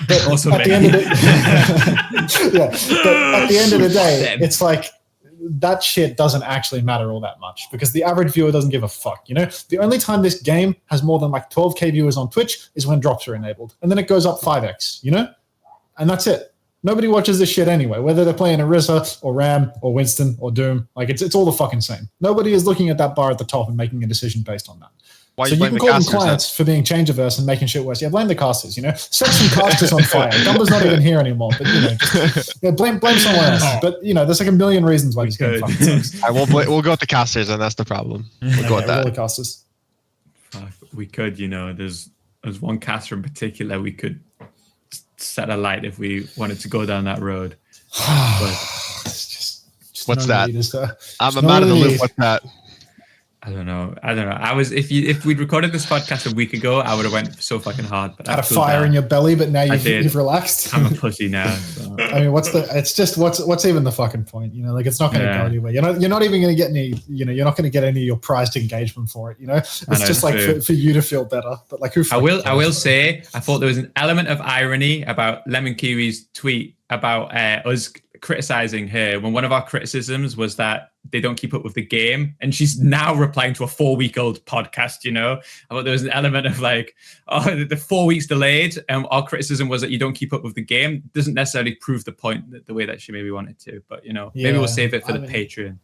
But also at the end of the but at the end of the day, it's like that shit doesn't actually matter all that much because the average viewer doesn't give a fuck. The only time this game has more than like 12k viewers on Twitch is when drops are enabled, and then it goes up 5x. And that's it. Nobody watches this shit anyway, whether they're playing Orisa or Ram or Winston or Doom. Like, it's all the fucking same. Nobody is looking at that bar at the top and making a decision based on that. Why so you can call them clients for being change-averse and making shit worse. Yeah, blame the casters, Set some casters on fire. Gunba's not even here anymore, but, blame someone else. But, there's like a million reasons why this game fucking sucks. We'll go with the casters, and that's the problem. We'll go with that. The casters. We could, there's one caster in particular we could set alight if we wanted to go down that road. But just what's no that? I'm out of the loop. What's that? I don't know. If we'd recorded this podcast a week ago, I would have went so fucking hard. But had a fire in your belly, but now you've relaxed. I'm a pussy now. So. I mean, what's even the fucking point? Like, it's not going to go anywhere. You're not even going to get any. You're not going to get any of your prized engagement for it. It's just like for you to feel better. But like, who? I will say, I thought there was an element of irony about Lemon Kiwi's tweet about us criticizing her when one of our criticisms was that they don't keep up with the game, and she's now replying to a 4-week-old podcast. I thought there was an element of like, the 4 weeks delayed, and our criticism was that you don't keep up with the game. Doesn't necessarily prove the point the way that she maybe wanted to, but maybe we'll save it for the Patreon.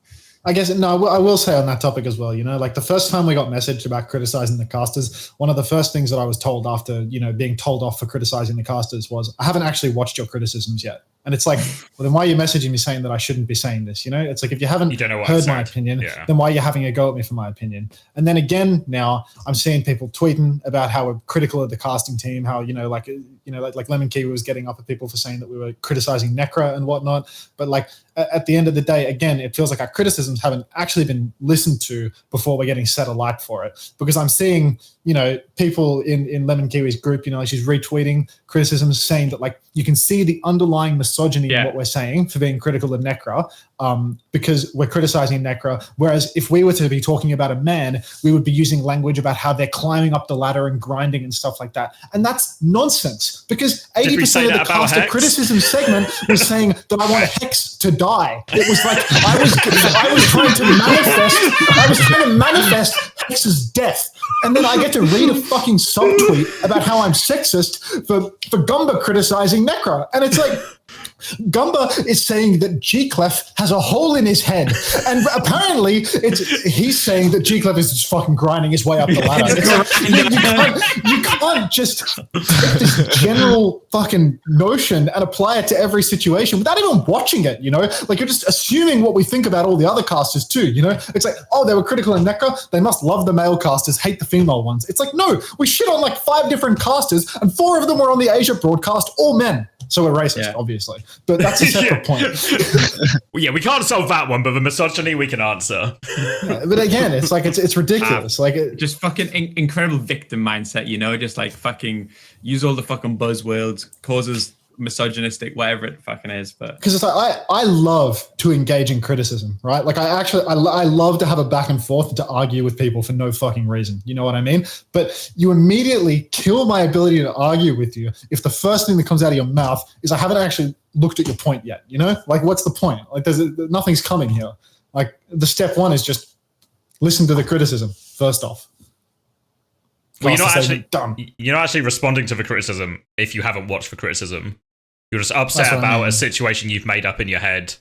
I guess, no, I will say on that topic as well, like the first time we got messaged about criticizing the casters, one of the first things that I was told after, being told off for criticizing the casters was, I haven't actually watched your criticisms yet. And it's like, well, then why are you messaging me saying that I shouldn't be saying this? It's like, if you haven't heard my opinion, then why are you having a go at me for my opinion? And then again, now I'm seeing people tweeting about how we're critical of the casting team, how, like Lemon Kiwi was getting up at people for saying that we were criticizing Necra and whatnot. But like, at the end of the day, again, it feels like our criticisms haven't actually been listened to before we're getting set alight for it. Because I'm seeing, people in Lemon Kiwi's group, she's retweeting criticisms saying that like, you can see the underlying misogyny misogyny in what we're saying for being critical of Necra, because we're criticizing Necra. Whereas if we were to be talking about a man, we would be using language about how they're climbing up the ladder and grinding and stuff like that. And that's nonsense, because 80% of the caster criticism segment was saying that I want Hex to die. It was like I was trying to manifest Hex's death. And then I get to read a fucking subtweet about how I'm sexist for Gunba criticizing Necra. And it's like, Gunba is saying that G-Clef has a hole in his head. And apparently he's saying that G-Clef is just fucking grinding his way up the ladder. You can't just take this general fucking notion and apply it to every situation without even watching it, you know? Like, you're just assuming what we think about all the other casters too, you know? It's like, oh, they were critical in Necra, they must love the male casters, hate the female ones. It's like, no, we shit on like 5 different casters and 4 of them were on the Asia broadcast, all men. So we're racist, obviously. But that's a separate point. Well, yeah, we can't solve that one, but the misogyny we can answer. But again, it's like it's ridiculous. Just fucking incredible victim mindset, you know? Just like fucking use all the fucking buzzwords, causes misogynistic, whatever it fucking is. But because it's like I love to engage in criticism, right? Like I love to have a back and forth to argue with people for no fucking reason. You know what I mean? But you immediately kill my ability to argue with you if the first thing that comes out of your mouth is I haven't actually looked at your point yet. You know, like what's the point? Like nothing's coming here. Like the step one is just listen to the criticism first off. Well, you're not actually responding to the criticism if you haven't watched the criticism. You're just upset about a situation you've made up in your head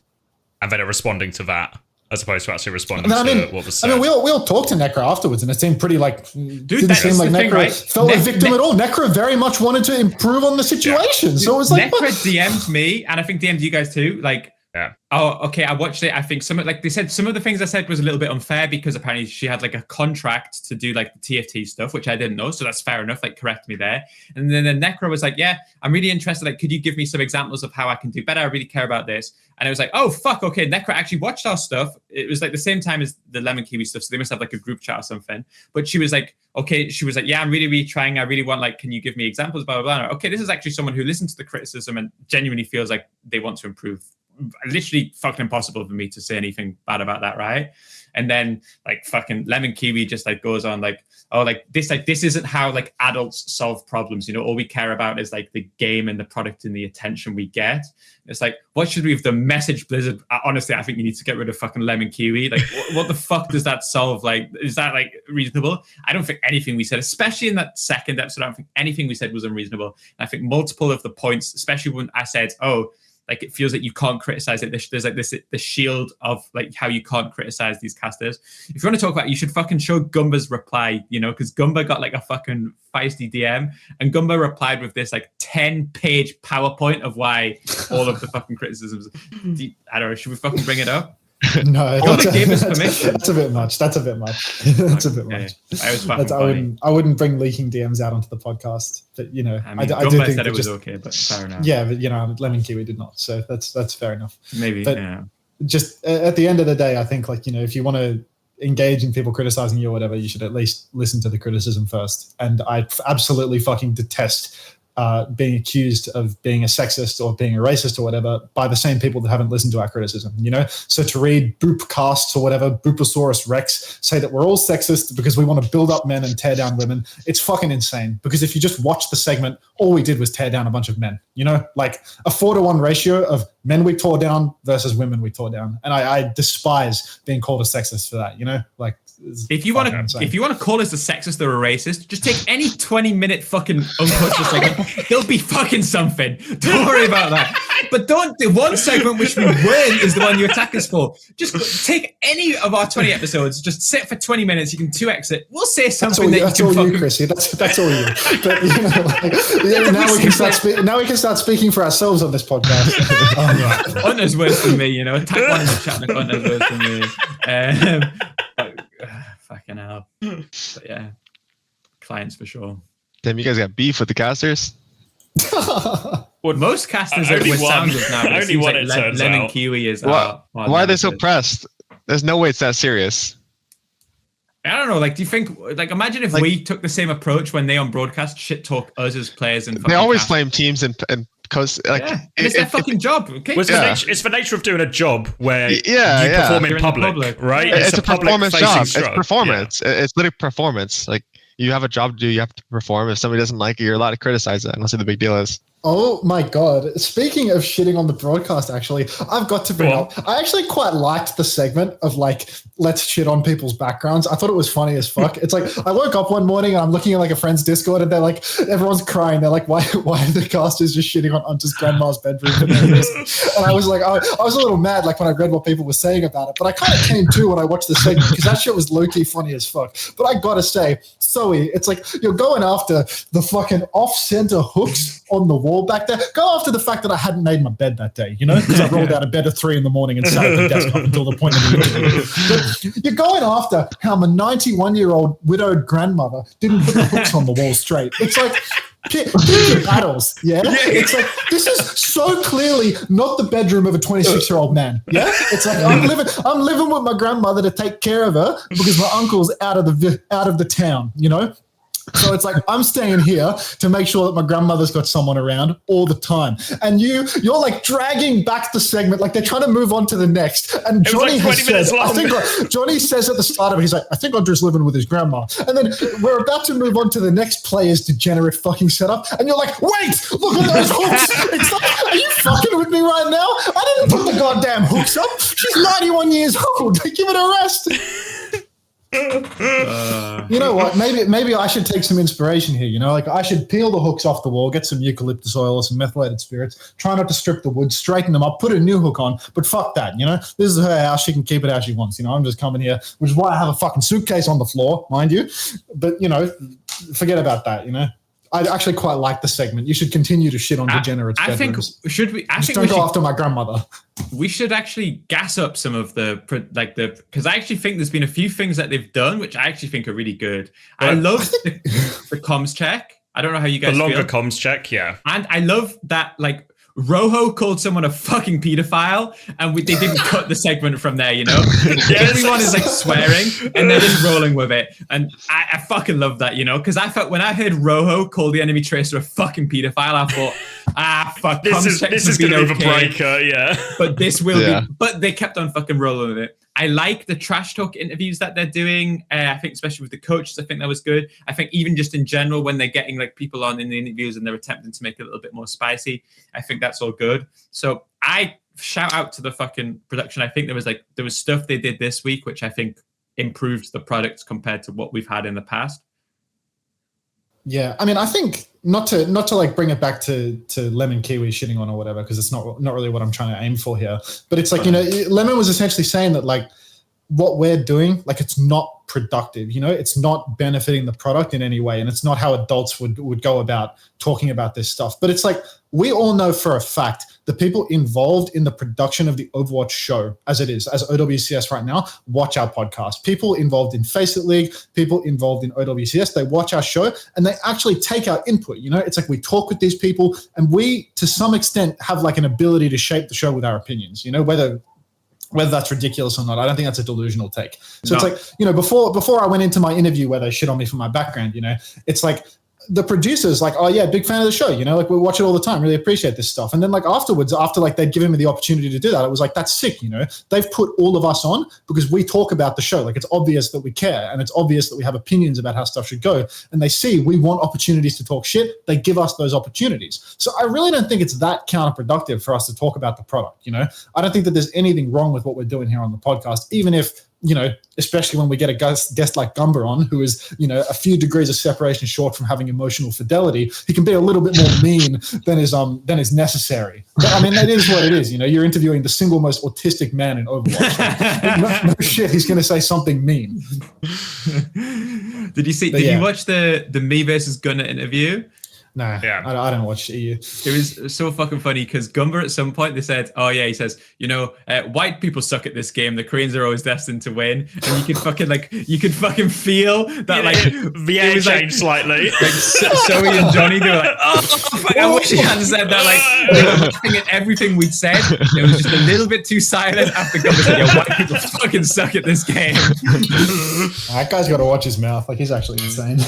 and then responding to that, as opposed to actually responding to what was said. I mean, we all talked to Necra afterwards, and it seemed pretty like... didn't seem like Necra felt a victim at all. Necra very much wanted to improve on the situation. Yeah. So it was like... Necra DM'd me, and I think DM'd you guys too, like... Yeah. Oh, okay. I watched it. I think they said some of the things I said was a little bit unfair because apparently she had like a contract to do like the TFT stuff, which I didn't know. So that's fair enough. Like, correct me there. And then the Necra was like, yeah, I'm really interested. Like, could you give me some examples of how I can do better? I really care about this. And I was like, oh, fuck. Okay. Necra actually watched our stuff. It was like the same time as the Lemon Kiwi stuff. So they must have like a group chat or something. But she was like, okay. She was like, yeah, I'm really, really trying. I really want, like, can you give me examples? Blah, blah, blah. Okay. This is actually someone who listens to the criticism and genuinely feels like they want to improve. Literally fucking impossible for me to say anything bad about that, right? And then like fucking Lemon Kiwi just like goes on like, oh, like this isn't how like adults solve problems, you know? All we care about is like the game and the product and the attention we get. It's like, what should we have done? Message Blizzard. Honestly, I think you need to get rid of fucking Lemon Kiwi. Like, what the fuck does that solve? Like, is that like reasonable? I don't think anything we said, especially in that second episode, I don't think anything we said was unreasonable. And I think multiple of the points, especially when I said, oh, like it feels like you can't criticize it. There's like the shield of like how you can't criticize these casters. If you want to talk about it, you should fucking show Gunba's reply, you know, because Gunba got like a fucking feisty DM and Gunba replied with this like 10-page PowerPoint of why all of the fucking criticisms. I don't know, should we fucking bring it up? No, gave us permission. That's a bit much. That's a bit much. I wouldn't bring leaking DMs out onto the podcast. But you know, I do think said it was okay, but fair enough. Yeah, but you know, Lemon Kiwi did not, so that's fair enough. Maybe, but just at the end of the day, I think like, you know, if you want to engage in people criticizing you or whatever, you should at least listen to the criticism first. And I absolutely fucking detest being accused of being a sexist or being a racist or whatever by the same people that haven't listened to our criticism, you know? So to read Boopcasts or whatever, Booposaurus Rex, say that we're all sexist because we want to build up men and tear down women, it's fucking insane. Because if you just watch the segment, all we did was tear down a bunch of men, you know? Like a 4-to-1 ratio of men we tore down versus women we tore down. And I despise being called a sexist for that, you know? Like, if you want to call us a sexist or a racist, just take any 20-minute fucking Uncoachable segment. It'll be fucking something. Don't worry about that. But don't do one segment which we win is the one you attack us for. Just take any of our 20 episodes, just sit for 20 minutes. You can 2x it. We'll say something that's all you, Chrissy. That's all you. But you know, like, now we can start speaking for ourselves on this podcast. Hunter's worse than me, you know. Attack one in the chat. Hunter's worse than me. Fucking hell. But yeah, clients for sure. Damn, you guys got beef with the casters? Well, most casters are with Sounders now. But it seems like Lemon Kiwi is. Why are they so pressed? There's no way it's that serious. I don't know. Like, do you think? Like, imagine if we took the same approach when they on broadcast shit talk us as players and they always flame teams and because like it's their fucking job. Okay, it's the nature of doing a job where you perform in public, right? It's a performance job. It's stroke. Performance. It's literally performance. Like you have a job to do, you have to perform. If somebody doesn't like it, you're allowed to criticize it. I don't see the big deal is. Oh my God. Speaking of shitting on the broadcast, actually, I've got to bring up, I actually quite liked the segment of like, let's shit on people's backgrounds. I thought it was funny as fuck. It's like, I woke up one morning and I'm looking at like a friend's Discord and they're like, everyone's crying. They're like, why are the casters just shitting on Hunter's grandma's bedroom? And I was like, I was a little mad like when I read what people were saying about it, but I kind of came to when I watched the segment because that shit was low-key funny as fuck. But I gotta say, Zoe, it's like, you're going after the fucking off-center hooks on the wall back there. Go after the fact that I hadn't made my bed that day, you know, because I rolled out of bed at 3 a.m. and sat at the desk up until the point of the interview. But you're going after how my 91-year-old widowed grandmother didn't put the hooks on the wall straight. It's like, pick your battles, yeah? It's like, this is so clearly not the bedroom of a 26-year-old man, yeah? It's like, I'm living with my grandmother to take care of her because my uncle's out of the town, you know? So it's like, I'm staying here to make sure that my grandmother's got someone around all the time. And you're like dragging back the segment, like they're trying to move on to the next. And Johnny has said, Johnny says at the start of it, he's like, I think Andrew's living with his grandma. And then we're about to move on to the next player's degenerate fucking setup. And you're like, wait, look at those hooks. It's like, are you fucking with me right now? I didn't put the goddamn hooks up. She's 91 years old. Give it a rest. You know what? Maybe I should take some inspiration here. You know, like I should peel the hooks off the wall, get some eucalyptus oil or some methylated spirits, try not to strip the wood, straighten them up, put a new hook on. But fuck that. You know, this is her house. She can keep it how she wants. You know, I'm just coming here, which is why I have a fucking suitcase on the floor, mind you. But you know, forget about that. You know. I actually quite like the segment. You should continue to shit on degenerates. I think don't go after my grandmother. We should actually gas up some of because I actually think there's been a few things that they've done which I actually think are really good. I love the comms check. I don't know how you guys feel. The longer comms check, yeah. And I love that like Rojo called someone a fucking pedophile, and they didn't cut the segment from there, you know? Everyone is like swearing, and they're just rolling with it. And I fucking love that, you know? Because I felt when I heard Rojo call the enemy tracer a fucking pedophile, I thought, fuck, this is going to be the breaker, yeah. But this will be, but they kept on fucking rolling with it. I like the trash talk interviews that they're doing. I think especially with the coaches, I think that was good. I think even just in general, when they're getting like people on in the interviews and they're attempting to make it a little bit more spicy, I think that's all good. So I shout out to the fucking production. I think there was stuff they did this week, which I think improved the product compared to what we've had in the past. Yeah, I mean, I think not to like bring it back to Lemon Kiwi shitting on or whatever, because it's not really what I'm trying to aim for here. But it's like, you know, Lemon was essentially saying that like what we're doing, like it's not productive, you know, it's not benefiting the product in any way, and it's not how adults would go about talking about this stuff. But it's like, we all know for a fact the people involved in the production of the Overwatch show as it is, as OWCS right now, watch our podcast. People involved in FACEIT League, people involved in OWCS, they watch our show and they actually take our input. You know, it's like we talk with these people and we, to some extent, have like an ability to shape the show with our opinions, you know, whether that's ridiculous or not. I don't think that's a delusional take. So It's like, you know, before I went into my interview where they shit on me for my background, you know, it's like, the producers like, oh yeah, big fan of the show, you know, like we watch it all the time, really appreciate this stuff. And then like afterwards, after like they'd given me the opportunity to do that, it was like, that's sick, you know, they've put all of us on because we talk about the show. Like it's obvious that we care and it's obvious that we have opinions about how stuff should go. And they see we want opportunities to talk shit. They give us those opportunities. So I really don't think it's that counterproductive for us to talk about the product. You know, I don't think that there's anything wrong with what we're doing here on the podcast, even if, you know, especially when we get a guest like Gunba on, who is, you know, a few degrees of separation short from having emotional fidelity, he can be a little bit more mean than is necessary. But I mean, that is what it is. You know, you're interviewing the single most autistic man in Overwatch. No shit, he's going to say something mean. Did you watch the me versus Gunner interview? Nah, yeah. I don't watch EU. It was so fucking funny because Gunba at some point they said, oh yeah, he says, you know, white people suck at this game. The Koreans are always destined to win. And you could fucking feel that like the air changed slightly. Like Zoe and Johnny, they were like, oh fuck, I wish he hadn't said that. Like they were laughing at everything we'd said. It was just a little bit too silent after Gunba said, yeah, white people fucking suck at this game. That guy's got to watch his mouth. Like he's actually insane.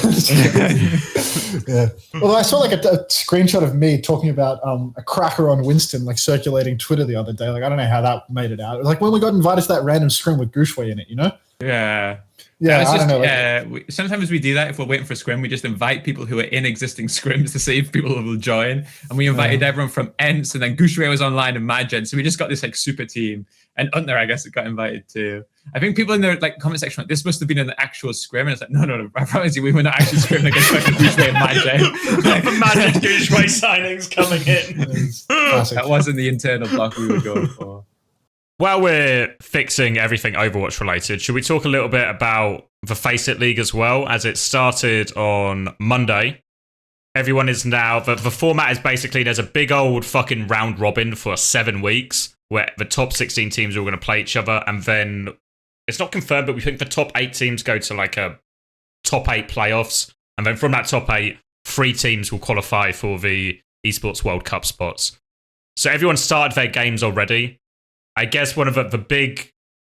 Yeah. Although I saw saw like a screenshot of me talking about a cracker on Winston, like circulating Twitter the other day. Like, I don't know how that made it out. It was like when we got invited to that random scrim with Gushway in it, you know? Yeah. Yeah, I don't know. Sometimes we do that if we're waiting for a scrim. We just invite people who are in existing scrims to see if people will join. And we invited everyone from ENCE, and then Gushway was online and Madgen. So we just got this like super team. And Untner, I guess, got invited too. I think people in the like comment section like, this must have been an actual scrim. And it's like, no. I promise you, we were not actually scrimming against fucking Gushway and Madgen. Like the Madgen Gushway signings coming in. That wasn't the internal block we were going for. While we're fixing everything Overwatch related, should we talk a little bit about the FACEIT League as well? As it started on Monday, everyone is now, the format is basically there's a big old fucking round robin for 7 weeks where the top 16 teams are all going to play each other, and then it's not confirmed, but we think the top 8 teams go to like a top 8 playoffs, and then from that top 8, 3 teams will qualify for the Esports World Cup spots. So everyone started their games already. I guess one of the big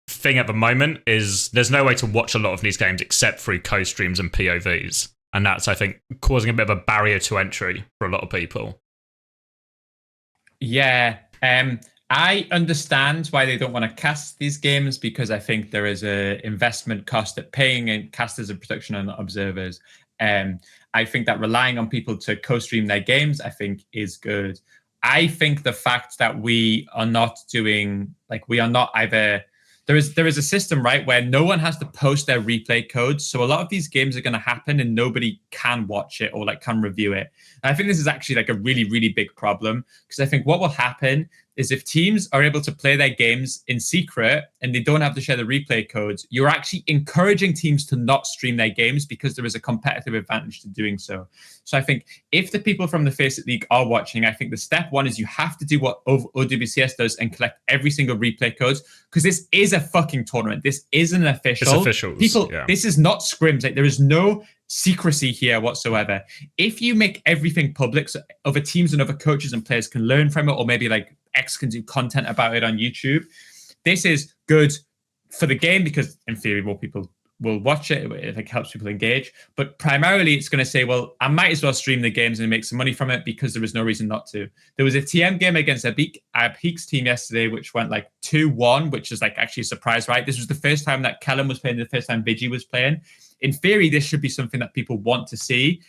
thing at the moment is there's no way to watch a lot of these games except through co-streams and POVs. And that's, I think, causing a bit of a barrier to entry for a lot of people. Yeah. I understand why they don't want to cast these games, because I think there is a investment cost at paying and casters of production and observers. I think that relying on people to co-stream their games, I think, is good. I think the fact that we are not doing, like, we are not either, there is a system, right, where no one has to post their replay codes. So a lot of these games are going to happen and nobody can watch it or like can review it. And I think this is actually like a really, really big problem, because I think what will happen is if teams are able to play their games in secret and they don't have to share the replay codes, you're actually encouraging teams to not stream their games because there is a competitive advantage to doing so. So I think if the people from the FACEIT League are watching, I think the step one is you have to do what OWCS does and collect every single replay codes, because this is a fucking tournament. This isn't official. It's officials. People, yeah. This is not scrims. Like, there is no secrecy here whatsoever. If you make everything public, so other teams and other coaches and players can learn from it, or maybe like X can do content about it on YouTube, this is good for the game, because in theory more people will watch it. It like helps people engage, but primarily it's going to say, well, I might as well stream the games and make some money from it, because there is no reason not to. There was a TM game against a Peaks team yesterday which went like 2-1, which is like actually a surprise, right? This was the first time that Kellen was playing, the first time Vigi was playing. In theory, this should be something that people want to see.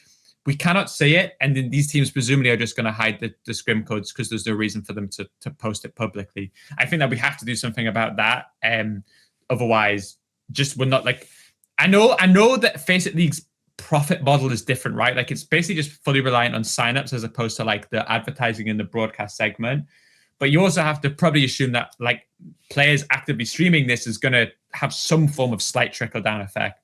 We cannot see it, and then these teams presumably are just going to hide the scrim codes because there's no reason for them to post it publicly. I think that we have to do something about that. Otherwise, just we're not like. I know that FACEIT League's profit model is different, right? Like, it's basically just fully reliant on signups as opposed to like the advertising in the broadcast segment. But you also have to probably assume that like players actively streaming this is going to have some form of slight trickle down effect.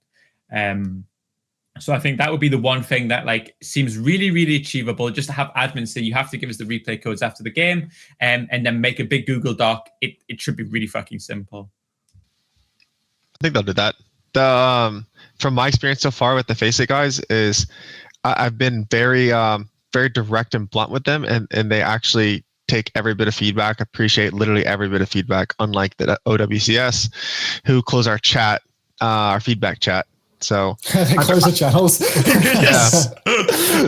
So I think that would be the one thing that like seems really, really achievable, just to have admins say you have to give us the replay codes after the game, and then make a big Google Doc. It should be really fucking simple. I think they'll do that. From my experience so far with the FACEIT guys is I've been very direct and blunt with them, and they actually take every bit of feedback, appreciate literally every bit of feedback, unlike the OWCS, who close our chat, our feedback chat. So they close the channels.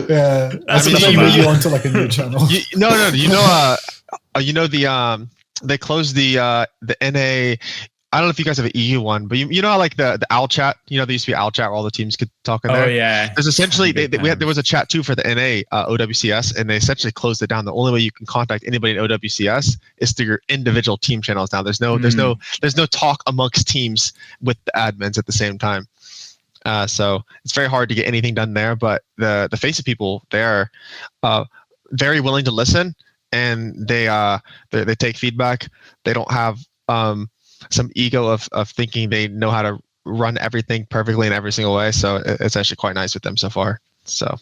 Yeah. That's you onto like a new channel. They closed the NA. I don't know if you guys have an EU one, but you know how like the OWL chat, there used to be OWL chat where all the teams could talk in there. Oh yeah. There's essentially there was a chat too for the NA OWCS, and they essentially closed it down. The only way you can contact anybody in OWCS is through your individual team channels now. There's no talk amongst teams with the admins at the same time. So it's very hard to get anything done there. But the FACEIT people, they are very willing to listen, and they take feedback. They don't have some ego of thinking they know how to run everything perfectly in every single way. So it's actually quite nice with them so far. So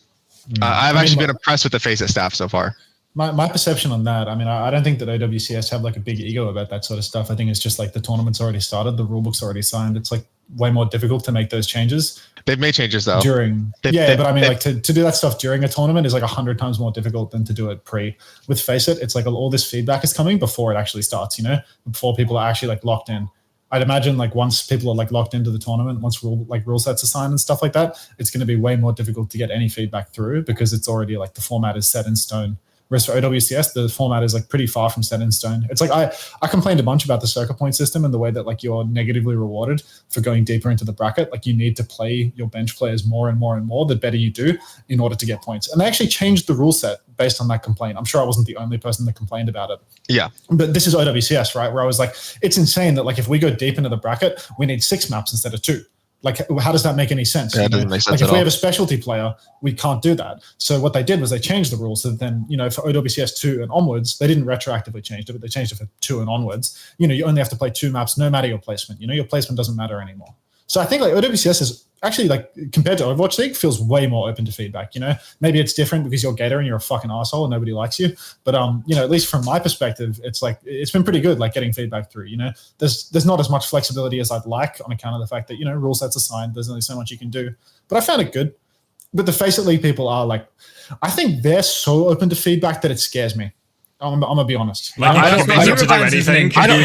I've actually been impressed with the FACEIT staff so far. My perception on that, I mean, I don't think that OWCS have like a big ego about that sort of stuff. I think it's just like the tournament's already started, the rulebook's already signed. It's like way more difficult to make those changes. They've made changes though. But I mean, like to do that stuff during a tournament is like 100 times more difficult than to do it pre. With FACEIT, it's like all this feedback is coming before it actually starts, before people are actually like locked in. I'd imagine like once people are like locked into the tournament, once rule sets are signed and stuff like that, it's going to be way more difficult to get any feedback through because it's already like the format is set in stone. Whereas for OWCS, the format is like pretty far from set in stone. It's like I complained a bunch about the circuit point system and the way that like you're negatively rewarded for going deeper into the bracket. Like you need to play your bench players more and more and more the better you do in order to get points. And they actually changed the rule set based on that complaint. I'm sure I wasn't the only person that complained about it. Yeah. But this is OWCS, right? Where I was like, it's insane that like if we go deep into the bracket, we need 6 maps instead of 2. Like, how does that make any sense? Yeah, it doesn't make sense like, at if we all. have a specialty player, we can't do that. So what they did was they changed the rules. So then, for OWCS 2 and onwards, they didn't retroactively change it, but they changed it for 2 and onwards. You only have to play 2 maps, no matter your placement. Your placement doesn't matter anymore. So I think like OWCS is actually like compared to Overwatch League feels way more open to feedback. Maybe it's different because you're Gator and you're a fucking asshole and nobody likes you. But at least from my perspective, it's like it's been pretty good like getting feedback through. There's not as much flexibility as I'd like on account of the fact that rule sets are signed. There's only so much you can do. But I found it good. But the FACEIT League people are like, I think they're so open to feedback that it scares me. I'm gonna be honest. Like, I don't think to do anything. I don't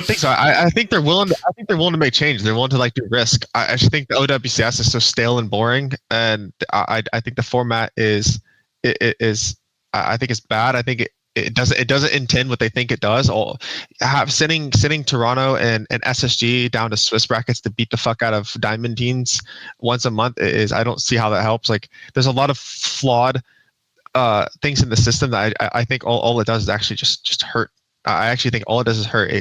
think so. I think they're willing. I think they're willing to make change. They're willing to like do risk. I actually think the OWCS is so stale and boring, and I think the format is I think it's bad. I think it doesn't intend what they think it does. Sending Toronto and SSG down to Swiss brackets to beat the fuck out of Diamond teams once a month is I don't see how that helps. Like there's a lot of flawed things in the system that I think all it does is actually just hurt. I actually think all it does is hurt.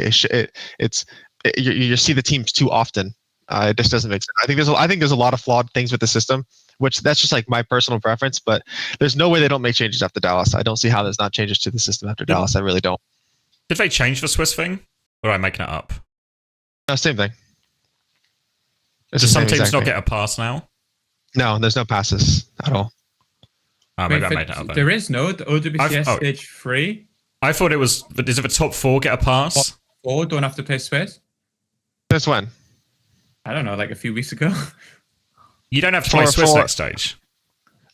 You see the teams too often. It just doesn't make sense. I think there's a lot of flawed things with the system, which that's just like my personal preference. But there's no way they don't make changes after Dallas. I don't see how there's not changes to the system after Dallas. I really don't. Did they change the Swiss thing, or am I making it up? No, same thing. Do some teams not get a pass now? No, there's no passes at all. Maybe I made it up. There is no the OWCS stage 3. I thought it was. Is it the top 4 get a pass? 4 don't have to play Swiss. Since when? I don't know, like a few weeks ago. You don't have to play Swiss next stage.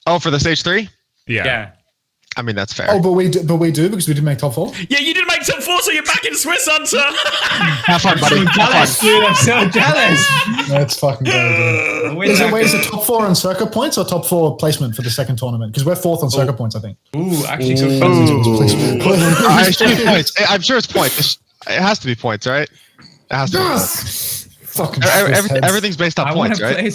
Oh, for the stage 3? Yeah. I mean, that's fair. Oh, but we do because we didn't make top 4. Yeah, you didn't make top 4, so you're back in Swiss, Hunter. Have fun, buddy. I'm so jealous. That's fucking good. Is it top 4 on circuit points or top 4 placement for the second tournament? Because we're 4th on circuit points, I think. Ooh, actually, so points. I'm sure it's points. It has to be points, right? It has to be points. Fucking everything's based on points, right?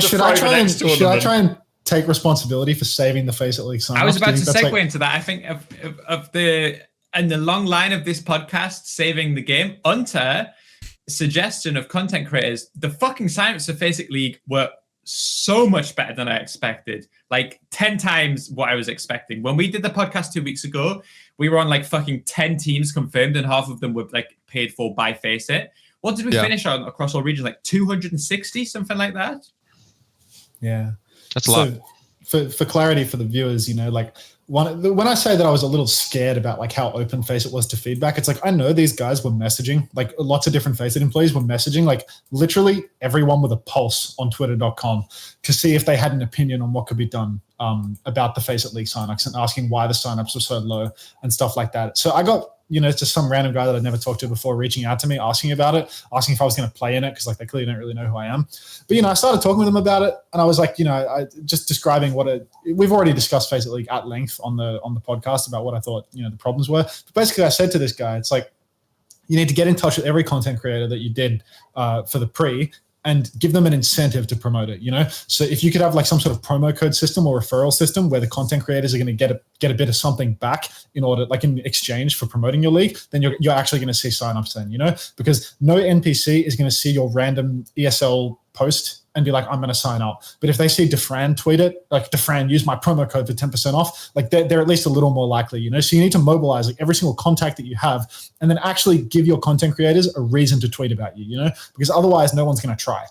Should I try and take responsibility for saving the FACEIT League sign? I was about to segue into that. I think of the long line of this podcast, saving the game, Hunter suggestion of content creators, the fucking signups for FACEIT League were so much better than I expected. Like 10 times what I was expecting. When we did the podcast 2 weeks ago, we were on like fucking 10 teams confirmed and half of them were like paid for by FACEIT. What did we finish on across all regions? Like 260, something like that? Yeah. That's a lot. For clarity for the viewers, like when I say that I was a little scared about like how open FACEIT was to feedback, it's like I know these guys were messaging, like lots of different FACEIT employees were messaging, like literally everyone with a pulse on twitter.com to see if they had an opinion on what could be done about the FACEIT League signups and asking why the signups were so low and stuff like that. So I got just some random guy that I'd never talked to before reaching out to me, asking about it, asking if I was going to play in it because like they clearly don't really know who I am. But I started talking with them about it, and I was like, I just describing we've already discussed FACEIT League at length on the podcast about what I thought the problems were. But basically, I said to this guy, it's like you need to get in touch with every content creator that you did for the pre and give them an incentive to promote it, So if you could have like some sort of promo code system or referral system where the content creators are going to get a bit of something back in order, like in exchange for promoting your league, then you're actually going to see signups then, because no NPC is going to see your random ESL post and be like, I'm going to sign up. But if they see Defran tweet it, like Defran, use my promo code for 10% off, like they're at least a little more likely, So you need to mobilize like every single contact that you have and then actually give your content creators a reason to tweet about you, because otherwise no one's going to try.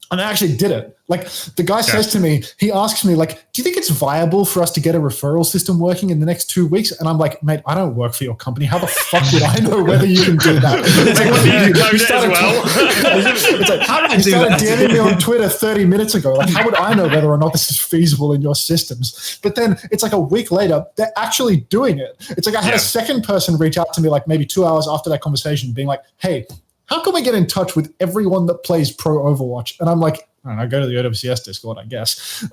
And I actually did it. Like the guy says to me, he asks me like, do you think it's viable for us to get a referral system working in the next 2 weeks? And I'm like, mate, I don't work for your company. How the fuck would I know whether you can do that? It's like, what do you do? It's like, how did I do that? DMing me on Twitter 30 minutes ago. Like, how would I know whether or not this is feasible in your systems? But then it's like a week later, they're actually doing it. It's like I had a second person reach out to me like maybe 2 hours after that conversation being like, hey, how can we get in touch with everyone that plays pro Overwatch? And I'm like, I don't know, go to the OWCS Discord, I guess.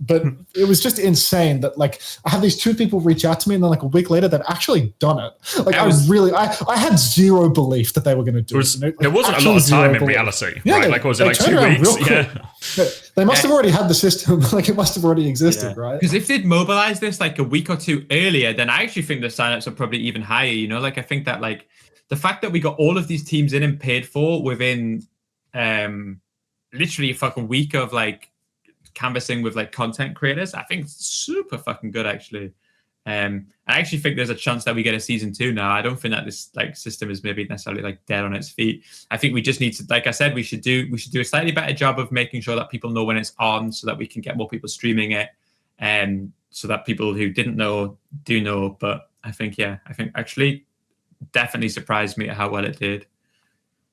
But it was just insane that like I had these two people reach out to me and then like a week later they've actually done it. Like I had zero belief that they were going to do it. There wasn't a lot of time in reality, right? Like was it like 2 weeks? Yeah. They must have already had the system. Like it must have already existed, right? Because if they'd mobilized this like a week or two earlier, then I actually think the signups are probably even higher, you know? Like I think that like the fact that we got all of these teams in and paid for within literally a fucking week of like canvassing with like content creators, I think it's super fucking good actually. I actually think there's a chance that we get a season 2 now. I don't think that this like system is maybe necessarily like dead on its feet. I think we just need to, like I said, we should do a slightly better job of making sure that people know when it's on, so that we can get more people streaming it, and so that people who didn't know do know. But I think actually definitely surprised me at how well it did.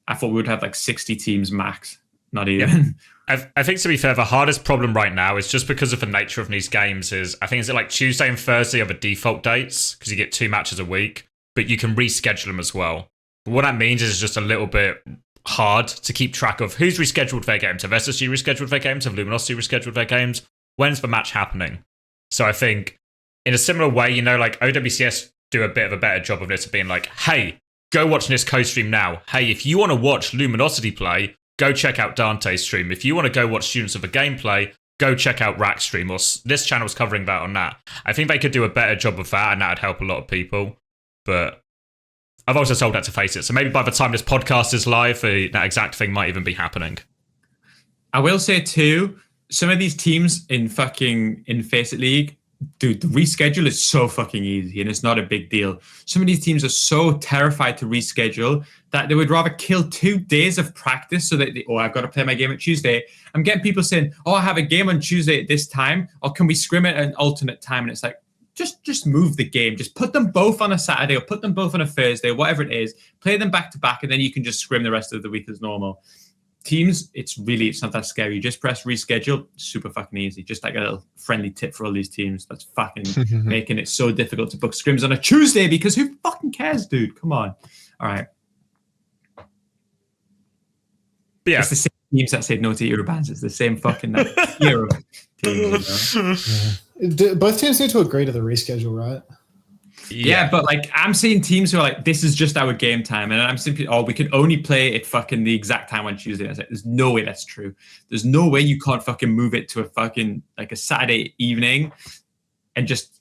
I thought we would have like 60 teams max. Not even. I think to be fair, the hardest problem right now is just because of the nature of these games is, I think it's like Tuesday and Thursday are the default dates because you get 2 matches a week, but you can reschedule them as well. But what that means is it's just a little bit hard to keep track of who's rescheduled their games. Have SSG rescheduled their games? Have Luminosity rescheduled their games? When's the match happening? So I think in a similar way, you know, like OWCS do a bit of a better job of this, of being like, hey, go watch this co-stream now. Hey, if you want to watch Luminosity play, go check out Dante's stream. If you want to go watch Students of the Gameplay, go check out Rack's stream, or this channel's covering that on that. I think they could do a better job of that, and that would help a lot of people. But I've also told that to FACEIT, so maybe by the time this podcast is live, that exact thing might even be happening. I will say too, some of these teams in FACEIT League, dude, the reschedule is so fucking easy and it's not a big deal. Some of these teams are so terrified to reschedule that they would rather kill 2 days of practice so that I've got to play my game at Tuesday. I'm getting people saying, I have a game on Tuesday at this time, or can we scrim it at an alternate time? And it's like, just move the game. Just put them both on a Saturday or put them both on a Thursday, whatever it is. Play them back to back, and then you can just scrim the rest of the week as normal. Teams, it's not that scary. You just press reschedule, super fucking easy. Just like a little friendly tip for all these teams that's fucking making it so difficult to book scrims on a Tuesday, because who fucking cares, dude? Come on. All right. Yeah. It's the same teams that said no to Eurobans. It's the same fucking hero teams. You know? Both teams need to agree to the reschedule, right? Yeah, but like I'm seeing teams who are like, this is just our game time, and I'm simply, we can only play it fucking the exact time on Tuesday. I was like, there's no way that's true. There's no way you can't fucking move it to a fucking like a Saturday evening and just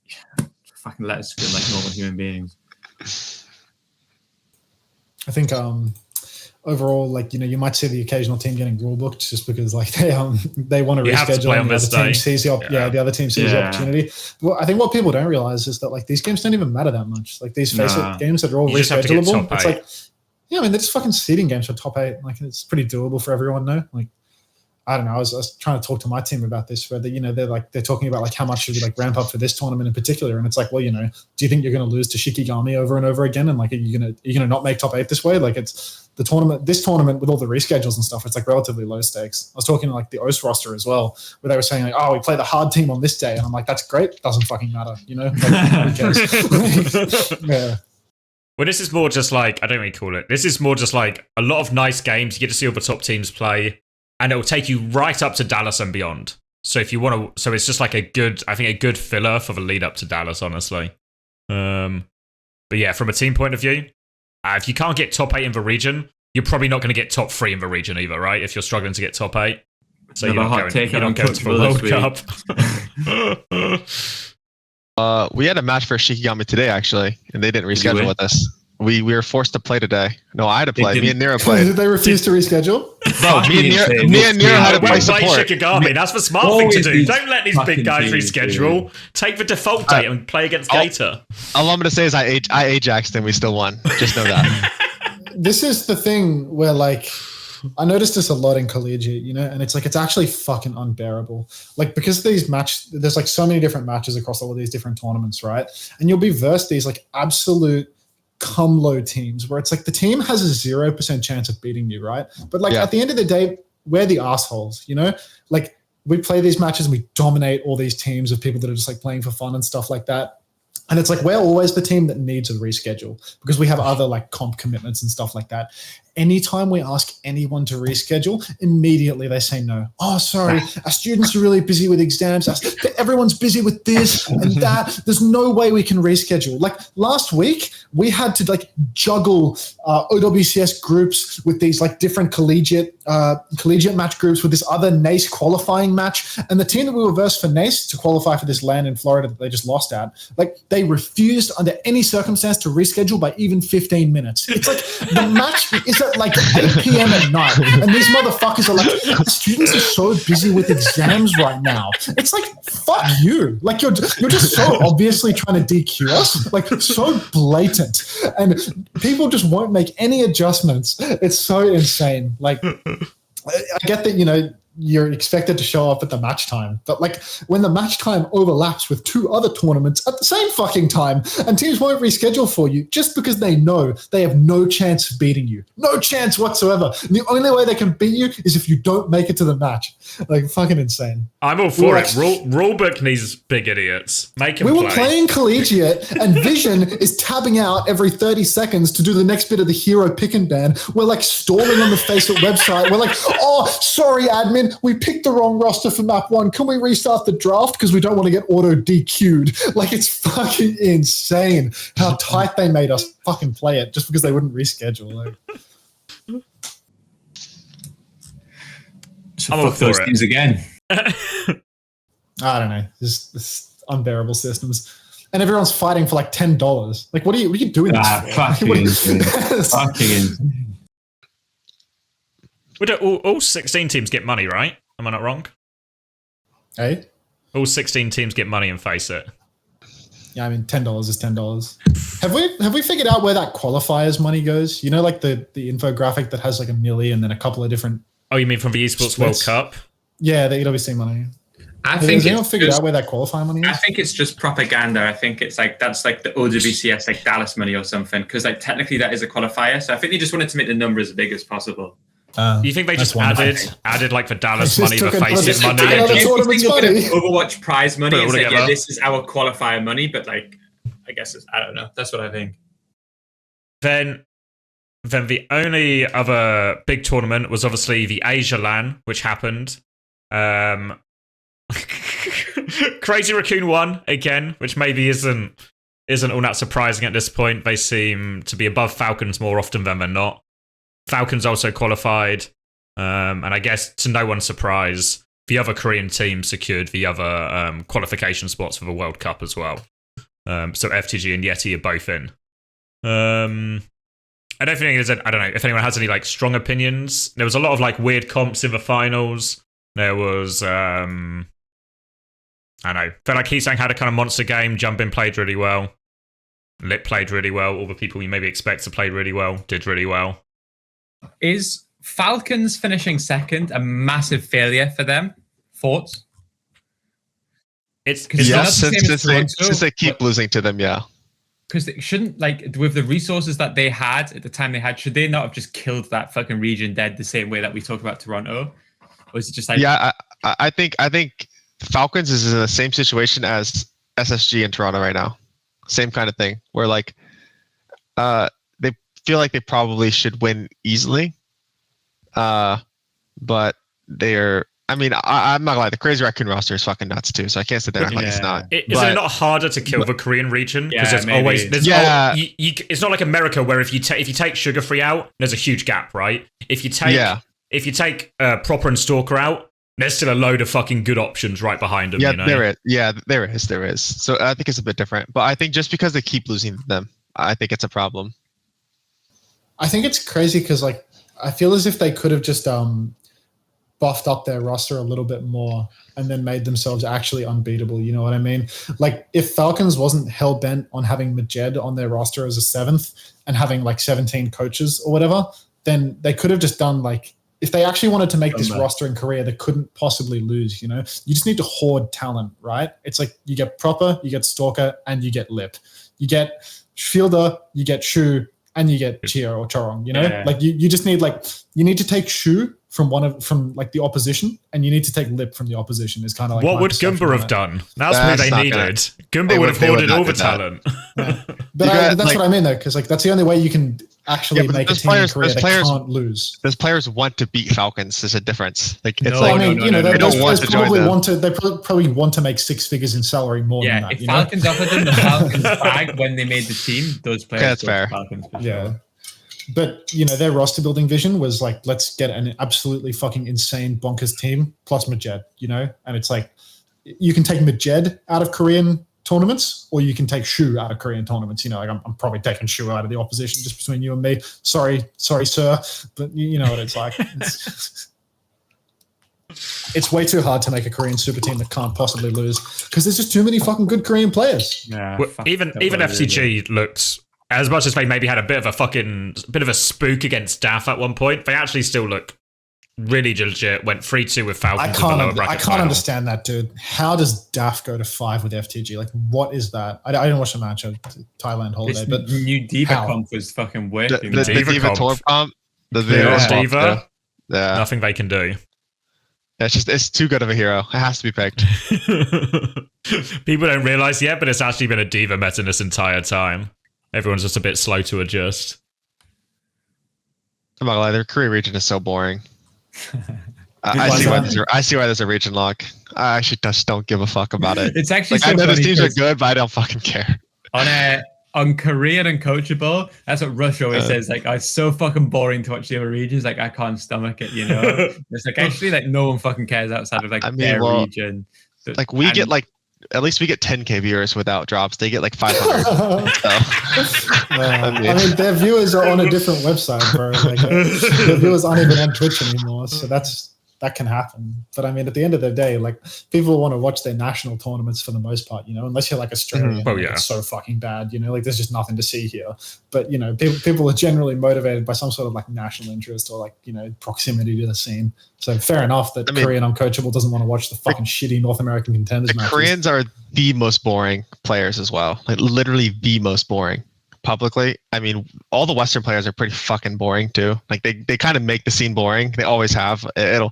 fucking let us feel like normal human beings. I think overall, like, you know, you might see the occasional team getting rule booked just because like they want to reschedule and the other team sees the other team sees the opportunity. Well, I think what people don't realize is that like these games don't even matter that much. Like these FACEIT games that are all reschedulable, it's like, yeah, I mean, they're just fucking seeding games for top 8. Like it's pretty doable for everyone, no? Like, I don't know. I was trying to talk to my team about this, where you know they're talking about like how much should we like ramp up for this tournament in particular, and it's like, well, you know, do you think you're going to lose to Shikigami over and over again, and like are you gonna not make top 8 this way? Like it's the tournament. This tournament with all the reschedules and stuff, it's like relatively low stakes. I was talking to like the OWCS roster as well, where they were saying like, oh, we play the hard team on this day, and I'm like, that's great. Doesn't fucking matter, you know. Like, who cares? Yeah. Well, this is more just like, I don't really call it. This is more just like a lot of nice games. You get to see all the top teams play. And it will take you right up to Dallas and beyond. So if you want to, so it's just like a good filler for the lead up to Dallas, honestly. But yeah, from a team point of view, if you can't get top 8 in the region, you're probably not going to get top 3 in the region either, right? If you're struggling to get top 8, so you're not going to the World Cup. We had a match for Shikigami today, actually, and they didn't reschedule with us. We were forced to play today. No, I had to play. Me and Nero played. Did they refuse to reschedule? Bro, me and Nero had to play support. Shikigami. That's the smart thing to do. Don't let these big guys reschedule. Take the default date and play against Gator. All I'm going to say is I Ajaxed and we still won. Just know that. This is the thing where like I noticed this a lot in Collegiate, you know, and it's like, it's actually fucking unbearable. Like, because there's like so many different matches across all of these different tournaments, right? And you'll be versed these like absolute come low teams where it's like the team has a 0% chance of beating you, right? But like at the end of the day, we're the assholes, you know? Like, we play these matches and we dominate all these teams of people that are just like playing for fun and stuff like that. And it's like, we're always the team that needs a reschedule because we have other like comp commitments and stuff like that. Anytime we ask anyone to reschedule, immediately they say no. Oh, sorry, our students are really busy with exams. Everyone's busy with this and that. There's no way we can reschedule. Like last week, we had to like juggle OWCS groups with these like different collegiate match groups with this other NACE qualifying match. And the team that we were versed for NACE to qualify for this LAN in Florida that they just lost at, like they refused under any circumstance to reschedule by even 15 minutes. It's like the match is at like 8 p.m. at night, and these motherfuckers are like, students are so busy with exams right now. It's like, fuck you. Like you're just so obviously trying to DQ us, like so blatant, and people just won't make any adjustments. It's so insane. Like I get that, you know, you're expected to show up at the match time, but like when the match time overlaps with 2 other tournaments at the same fucking time and teams won't reschedule for you just because they know they have no chance of beating you, no chance whatsoever. And the only way they can beat you is if you don't make it to the match. Like fucking insane. I'm all for it. Rulebook needs big idiots. Make them We play. were playing Collegiate and Vision is tabbing out every 30 seconds to do the next bit of the hero pick and ban. We're like stalling on the FACEIT website. We're like, oh, sorry, admin. We picked the wrong roster for map 1. Can we restart the draft? Because we don't want to get auto DQ'd. Like, it's fucking insane how tight they made us fucking play it just because they wouldn't reschedule. Like, so fuck those teams again. I don't know. This unbearable systems. And everyone's fighting for like $10. Like, what are you doing this for? Fucking insane. Fucking insane. All 16 teams get money, right? Am I not wrong? Hey? All 16 teams get money in FACEIT. Yeah, I mean, $10 is $10. Have we figured out where that qualifiers money goes? You know, like the infographic that has like a milli and then a couple of different... Oh, you mean from the Esports World Cup? Yeah, the EWC money. Has anyone figured out where that qualifier money is? I think it's just propaganda. I think it's like, that's like the OWCS, like Dallas money or something. Because like technically that is a qualifier. So I think they just wanted to make the number as big as possible. You think they just added like the Dallas money, the FACEIT money? Overwatch prize money. It's like, yeah, this is our qualifier money, but like, I guess I don't know. That's what I think. Then the only other big tournament was obviously the Asia LAN, which happened. Crazy Raccoon won again, which maybe isn't all that surprising at this point. They seem to be above Falcons more often than they're not. Falcons also qualified, and I guess to no one's surprise, the other Korean team secured the other qualification spots for the World Cup as well. So FTG and Yeti are both in. I don't think I don't know if anyone has any like strong opinions. There was a lot of like weird comps in the finals. There was I don't know. Felt like Heesang had a kind of monster game. Jumpin played really well. Lip played really well. All the people you maybe expect to play really well did really well. Is Falcons finishing second a massive failure for them? Thoughts? Since they keep losing to them, yeah. Because they shouldn't, like, with the resources that they had at the time they had, should they not have just killed that fucking region dead the same way that we talked about Toronto? Or is it just like... Yeah, I think Falcons is in the same situation as SSG in Toronto right now. Same kind of thing, where like they feel like they probably should win easily, but they're. I mean, I'm not gonna lie. The Crazy Raccoon roster is fucking nuts too, so I can't sit there and act like it's not. Is it not harder to kill the Korean region because there's maybe. always it's not like America where if you take Sugar Free out, there's a huge gap, right? If you take Proper and Stalker out, there's still a load of fucking good options right behind them. Yeah, you know? there is. Yeah, there is. So I think it's a bit different, but I think just because they keep losing them, I think it's a problem. I think it's crazy because like I feel as if they could have just buffed up their roster a little bit more and then made themselves actually unbeatable. You know what I mean? Like if Falcons wasn't hell bent on having Majed on their roster as a 7th and having like 17 coaches or whatever, then they could have just done like if they actually wanted to make this roster in Korea, they couldn't possibly lose. You just need to hoard talent, right? It's like you get Proper, you get Stalker, and you get Lip. You get Fielder, you get Shu, and you get Chio or Chorong. Like you just need you need to take Shu from the opposition, and you need to take Lip from the opposition. Is kind of like what would Gunba have done? That's what they needed. Gunba would have hoarded all the talent. But that's what I mean though, because that's the only way you can actually make a team in Korea that can't lose. Those players want to beat Falcons. There's a difference. They probably want to make 6 figures in salary more than that. If Falcons offered them the Falcons bag when they made the team, those players. That's fair. Falcons for sure. But their roster building vision was like, let's get an absolutely fucking insane bonkers team plus Majed. And it's like you can take Majed out of Korean tournaments, or you can take Shu out of Korean tournaments. I'm probably taking Shu out of the opposition just between you and me. Sorry, sir, but you know what it's like. It's way too hard to make a Korean super team that can't possibly lose because there's just too many fucking good Korean players. Yeah, even FTG looks, as much as they maybe had a bit of a spook against DAF at one point, they actually still look really legit. Went 3-2 with Falcons. I can't understand that, dude. How does DAF go to 5 with FTG? Like, what is that? I didn't watch the match of Thailand holiday, but new Diva comp was fucking working. The Diva tour comp, the Diva, nothing they can do. It's too good of a hero. It has to be picked. People don't realize yet, but it's actually been a Diva meta this entire time. Everyone's just a bit slow to adjust. I'm not gonna lie, their Korea region is so boring. I see why there's a region lock. I actually just don't give a fuck about it. It's actually I know those teams are good, but I don't fucking care. On Korean Uncoachable, that's what Rush always says. Like, it's so fucking boring to watch the other regions. Like, I can't stomach it. It's like actually like no one fucking cares outside of their region. Like we get at least we get 10K viewers without drops. They get like 500. I mean, their viewers are on a different website, bro. Their viewers aren't even on Twitch anymore, so that can happen. But I mean, at the end of the day, like people want to watch their national tournaments for the most part, unless you're like Australian. It's so fucking bad, like there's just nothing to see here. But people are generally motivated by some sort of like national interest or like proximity to the scene. So fair enough that Korean Uncoachable doesn't want to watch the fucking shitty North American contenders matches. Koreans are the most boring players as well, like literally the most boring. Publicly, I mean, all the Western players are pretty fucking boring too. Like they kind of make the scene boring. They always have. It'll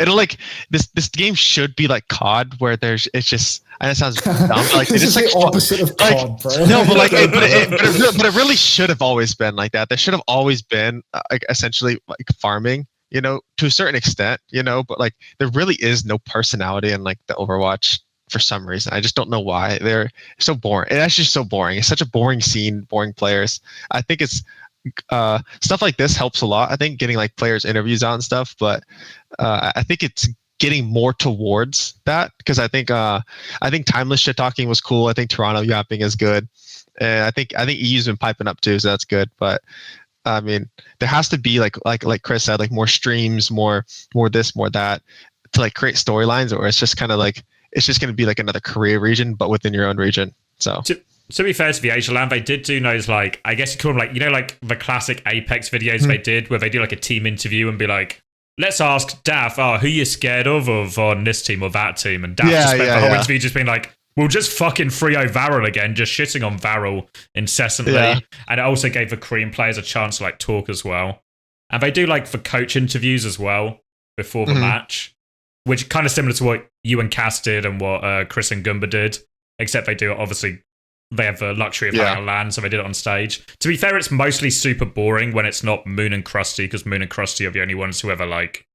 like this game should be like COD, where it's just. I know it sounds dumb. But like this is like the opposite of COD, bro. No, but like, but it really should have always been like that. There should have always been like essentially like farming, to a certain extent, But like there really is no personality in like the Overwatch. For some reason, I just don't know why they're so boring. It's just so boring. It's such a boring scene, boring players. I think it's stuff like this helps a lot. I think getting like players interviews out and stuff, but I think it's getting more towards that because I think timeless shit talking was cool. I think Toronto yapping is good, and I think EU's been piping up too, so that's good. But I mean, there has to be like Chris said, like more streams, more this, more that to like create storylines, or it's just kind of like. It's just going to be like another Korea region, but within your own region. So to be fair to the Asia Land, they did do those like, I guess you call them like, like the classic Apex videos they did where they do like a team interview and be like, let's ask Daf, who you scared of on this team or that team? And Daf just spent the whole interview just being like, we'll just fucking 3-0 Varel again, just shitting on Varel incessantly. Yeah. And it also gave the Korean players a chance to like talk as well. And they do like the coach interviews as well before the match. Which kind of similar to what you and Cass did and what Chris and Gunba did, except they do obviously they have the luxury of having a LAN, so they did it on stage. To be fair, it's mostly super boring when it's not Moon and Krusty, because Moon and Krusty are the only ones who ever like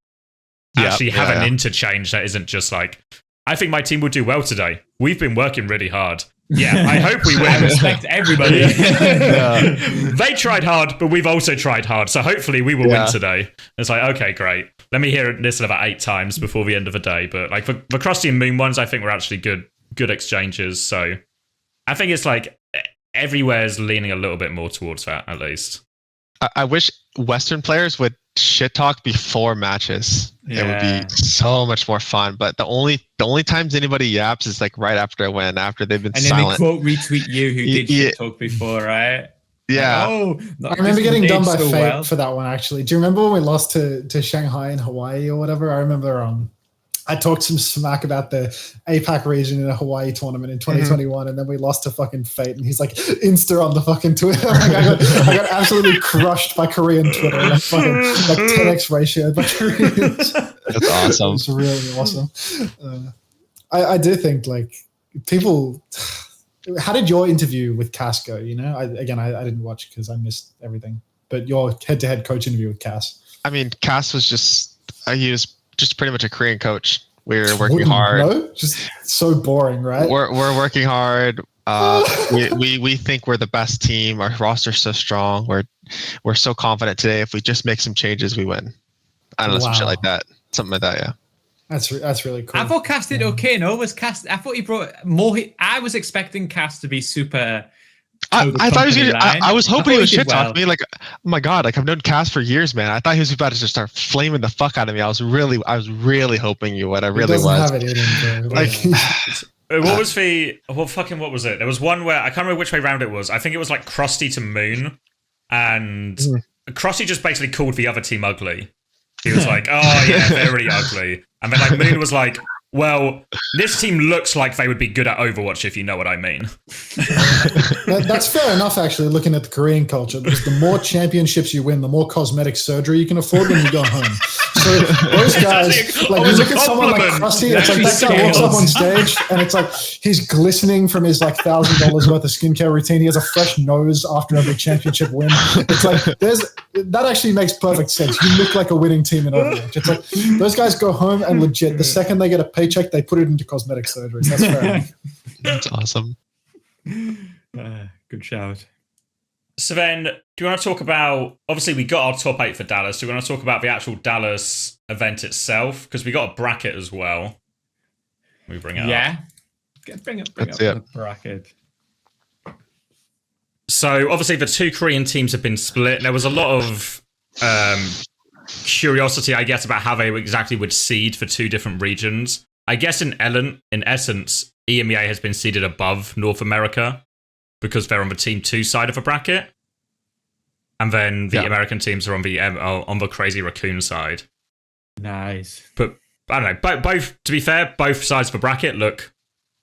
actually have an interchange that isn't just like, I think my team will do well today. We've been working really hard. Yeah, I hope we win. I respect everybody. They tried hard, but we've also tried hard, so hopefully we will win today. It's like, okay, great. Let me hear this about 8 times before the end of the day. But like the Krusty and Moon ones, I think were actually good exchanges. So I think it's like everywhere's leaning a little bit more towards that, at least. I wish Western players would shit talk before matches. It would be so much more fun. But the only times anybody yaps is like right after a win, after they've been silent. And then they quote retweet you who did shit talk before, right? Yeah. I remember getting done by fate for that one, actually. Do you remember when we lost to Shanghai and Hawaii or whatever? I remember I talked some smack about the APAC region in a Hawaii tournament in 2021, and then we lost to fucking fate, and he's like Insta on the fucking Twitter. Like, I got absolutely crushed by Korean Twitter, like 10x ratio by Koreans. That's awesome. It's really awesome. I do think like people. How did your interview with Cass go? You know, I didn't watch because I missed everything. But your head-to-head coach interview with Cass. I mean, Cass was he was just pretty much a Korean coach. We were working hard. No, just so boring, right? We're working hard. We think we're the best team. Our roster's so strong. We're so confident today. If we just make some changes, we win. I don't know, some shit like that. Something like that, yeah. That's really cool. I thought Cass did okay. No, was Cass? I thought he brought more. I was expecting Cass to be super. I thought he was. I was hoping he was shit talking me. Like, oh my god! Like I've known Cass for years, man. I thought he was about to just start flaming the fuck out of me. I was really hoping you would. I really was. Have it in him, like, what was what was it? There was one where I can't remember which way round it was. I think it was like Krusty to Moon, and Krusty just basically called the other team ugly. He was like, "Oh yeah, they're really ugly," and then like Moon was like, "Well, this team looks like they would be good at Overwatch, if you know what I mean." That's fair enough, actually, looking at the Korean culture, because the more championships you win, the more cosmetic surgery you can afford when you go home. So those guys, like, you look at someone like Krusty, it's like that guy walks up on stage, and it's like he's glistening from his like $1,000 worth of skincare routine. He has a fresh nose after every championship win. It's like that actually makes perfect sense. You look like a winning team in Overwatch. It's like those guys go home and legit, the second they get a paycheck, they put it into cosmetic surgeries. That's fair enough. That's awesome. Good shout. So then, do you want to talk about, obviously we got our top 8 for Dallas. Do you want to talk about the actual Dallas event itself? Because we got a bracket as well. We bring it up. Bring up the bracket. So obviously the 2 Korean teams have been split. There was a lot of curiosity, I guess, about how they exactly would seed for 2 different regions. I guess in essence, EMEA has been seeded above North America because they're on the Team 2 side of a bracket, and then the American teams are on the Crazy Raccoon side. Nice. But I don't know. Both, to be fair, both sides of the bracket look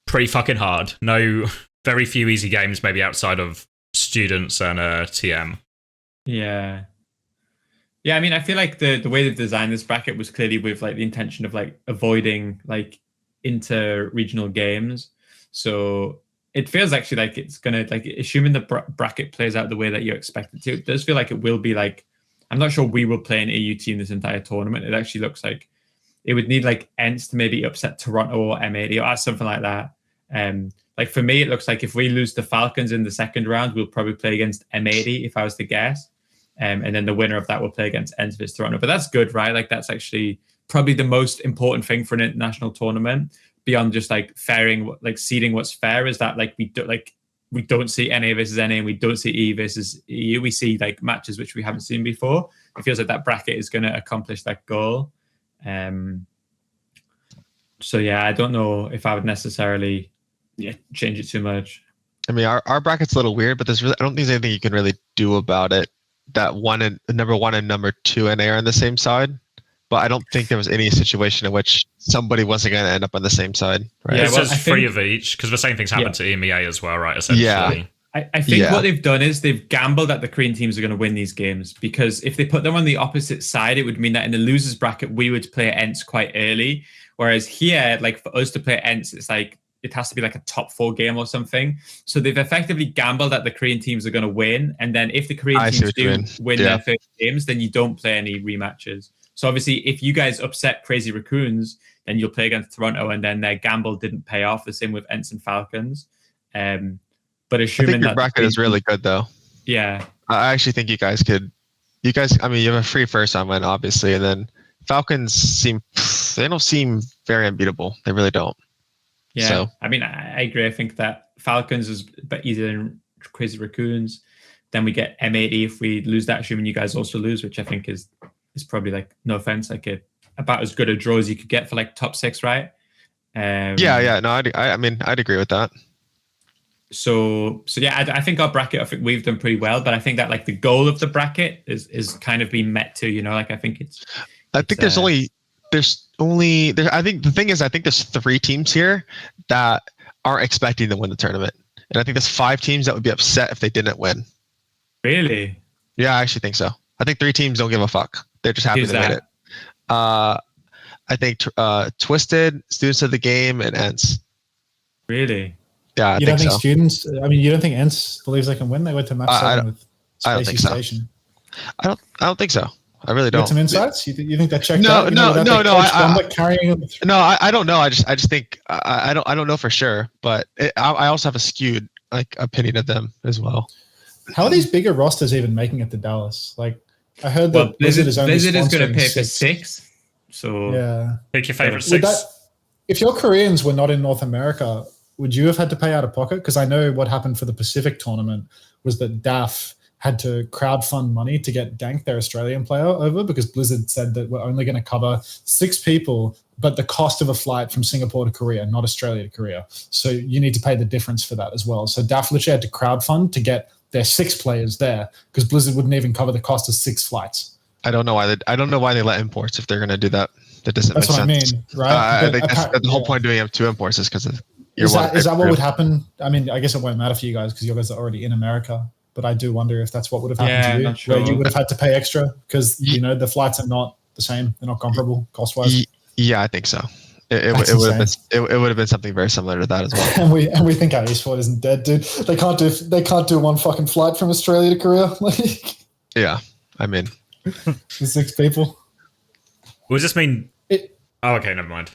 pretty fucking hard. No, very few easy games, maybe outside of Students and TM. Yeah. Yeah, I mean, I feel like the way they've designed this bracket was clearly with like the intention of like avoiding like inter-regional games. So it feels actually like it's gonna, like, assuming the bracket plays out the way that you expect it to, it does feel like it will be like, I'm not sure we will play an EU team this entire tournament. It actually looks like it would need like ENCE to maybe upset Toronto or M80 or something like that. Like for me, it looks like if we lose the Falcons in the second round, we'll probably play against M80 if I was to guess. And then the winner of that will play against ENCE vs Toronto. But that's good, right? Like that's actually probably the most important thing for an international tournament, beyond just like seeding what's fair, is that like we don't see NA versus NA and we don't see E versus EU. We see like matches which we haven't seen before. It feels like that bracket is going to accomplish that goal. So yeah, I don't know if I would necessarily change it too much. I mean, our bracket's a little weird, but I don't think there's anything you can really do about it. That number 1 and number 2 NA are on the same side, but I don't think there was any situation in which somebody wasn't going to end up on the same side. Right? Yeah, well, it's 3 of each, because the same thing's happened to EMEA as well, right? Essentially. Yeah. I think what they've done is they've gambled that the Korean teams are going to win these games, because if they put them on the opposite side, it would mean that in the losers bracket, we would play ENCE quite early. Whereas here, like for us to play ENCE, it's like, it has to be like a top 4 game or something. So they've effectively gambled that the Korean teams are going to win. And then if the Korean teams do win their first games, then you don't play any rematches. So obviously, if you guys upset Crazy Raccoons, then you'll play against Toronto, and then their gamble didn't pay off. The same with ENCE and Falcons. But assuming I think your bracket is really good, though. Yeah. I actually think you guys, I mean, you have a free first on win, obviously, and then Falcons they don't seem very unbeatable. They really don't. Yeah, so. I mean, I agree. I think that Falcons is a bit easier than Crazy Raccoons. Then we get M80 if we lose that, assuming you guys also lose, which I think is probably, like, no offense, like about as good a draw as you could get for like top 6, right? No, I mean, I'd agree with that. So yeah, I think our bracket, I think we've done pretty well, but I think that like the goal of the bracket is kind of being met too, you know, like I think I think there's only I think the thing is, I think there's 3 teams here that aren't expecting to win the tournament. And I think there's 5 teams that would be upset if they didn't win. Really? Yeah, I actually think so. I think 3 teams don't give a fuck. They're just happy they made it. I think Twisted, Students of the Game, and ENCE. Really? Yeah, you don't think students? I mean, you don't think ENCE believes they can win? They went to match 7 with Spacey Station. I don't think so. I really don't. You got some insights? You think that checked out? No. I don't know. I just think I don't know for sure. But I also have a skewed like opinion of them as well. How are these bigger rosters even making it to Dallas? Like I heard that Blizzard is going to pay for 6. So yeah, pick your favorite 6. If your Koreans were not in North America, would you have had to pay out of pocket? Because I know what happened for the Pacific tournament was that DAF had to crowdfund money to get Dank, their Australian player, over because Blizzard said that we're only going to cover 6 people, but the cost of a flight from Singapore to Korea, not Australia to Korea. So you need to pay the difference for that as well. So DAF literally had to crowdfund to get their 6 players there because Blizzard wouldn't even cover the cost of 6 flights. I don't know why they let imports if they're going to do that. That doesn't make sense. That's what I mean, right? I think that's the whole point of doing up 2 imports is because of is that what would happen? I mean, I guess it won't matter for you guys because you guys are already in America. But I do wonder if that's what would have happened to you, sure. where you would have had to pay extra because you know the flights are not the same; they're not comparable cost-wise. Yeah, I think so. It would have been something very similar to that as well. and we think our esport isn't dead, dude. They can't do one fucking flight from Australia to Korea. Like, yeah, I mean, 6 people. What does this mean? Oh, okay, never mind.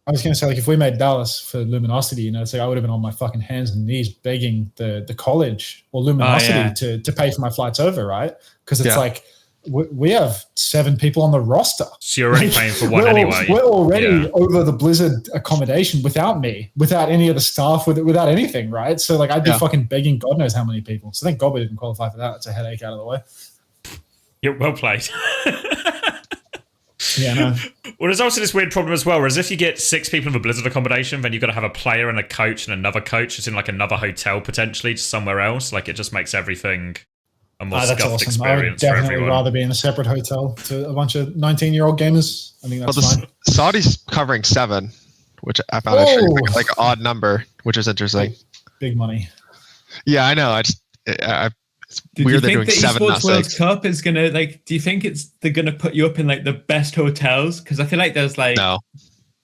I was going to say, like, if we made Dallas for Luminosity, you know, it's like I would have been on my fucking hands and knees begging the college or Luminosity to pay for my flights over, right? Because it's like we have 7 people on the roster. So you're already paying for one anyway. We're already over the Blizzard accommodation without me, without any of the staff, without anything, right? So like I'd be fucking begging God knows how many people. So thank God we didn't qualify for that. That's a headache out of the way. You're well played. Yeah, no. Well, there's also this weird problem as well, whereas if you get 6 people in the Blizzard accommodation, then you've got to have a player and a coach and another coach just in like another hotel potentially, just somewhere else. Like it just makes everything a more scuffed experience for everyone. I would definitely rather be in a separate hotel to a bunch of 19-year-old gamers. I think that's fine. Saudi's covering 7, which I found actually like an odd number, which is interesting. Big money. Yeah, I know. It's weird they're doing 7, not 6. World Cup is gonna like. Do you think they're gonna put you up in like the best hotels? Because I feel like there's like. No.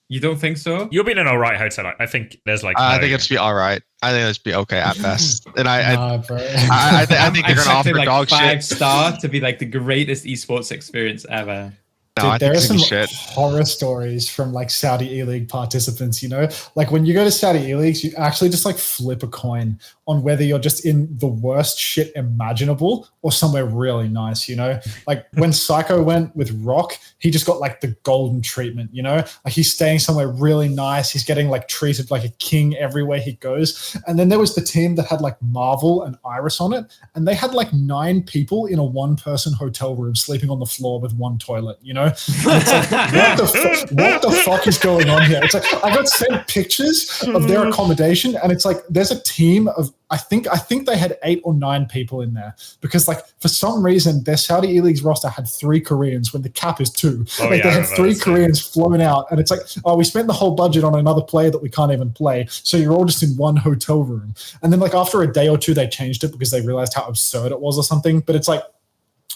You don't think so? You'll be in an all right hotel. I think there's like. I think it's be all right. I think it's be okay at best. And I think they're gonna offer like dog 5-star to be like the greatest esports experience ever. No, dude, there are some horror stories from like Saudi E-League participants, you know, like when you go to Saudi E-Leagues, you actually just like flip a coin on whether you're just in the worst shit imaginable or somewhere really nice, you know, like when Psycho went with Rock, he just got like the golden treatment, you know, like he's staying somewhere really nice. He's getting like treated like a king everywhere he goes. And then there was the team that had like Marvel and Iris on it. And they had like 9 people in a 1-person hotel room sleeping on the floor with 1 toilet, you know? And it's like, what the fuck is going on here? It's like I got sent pictures of their accommodation, and it's like there's a team of I think they had 8 or 9 people in there because like for some reason their Saudi E-League's roster had 3 Koreans when the cap is 2. They had 3 Koreans flown out, and it's like, oh, we spent the whole budget on another player that we can't even play, so you're all just in 1 hotel room. And then like after a day or 2 they changed it because they realized how absurd it was or something. But it's like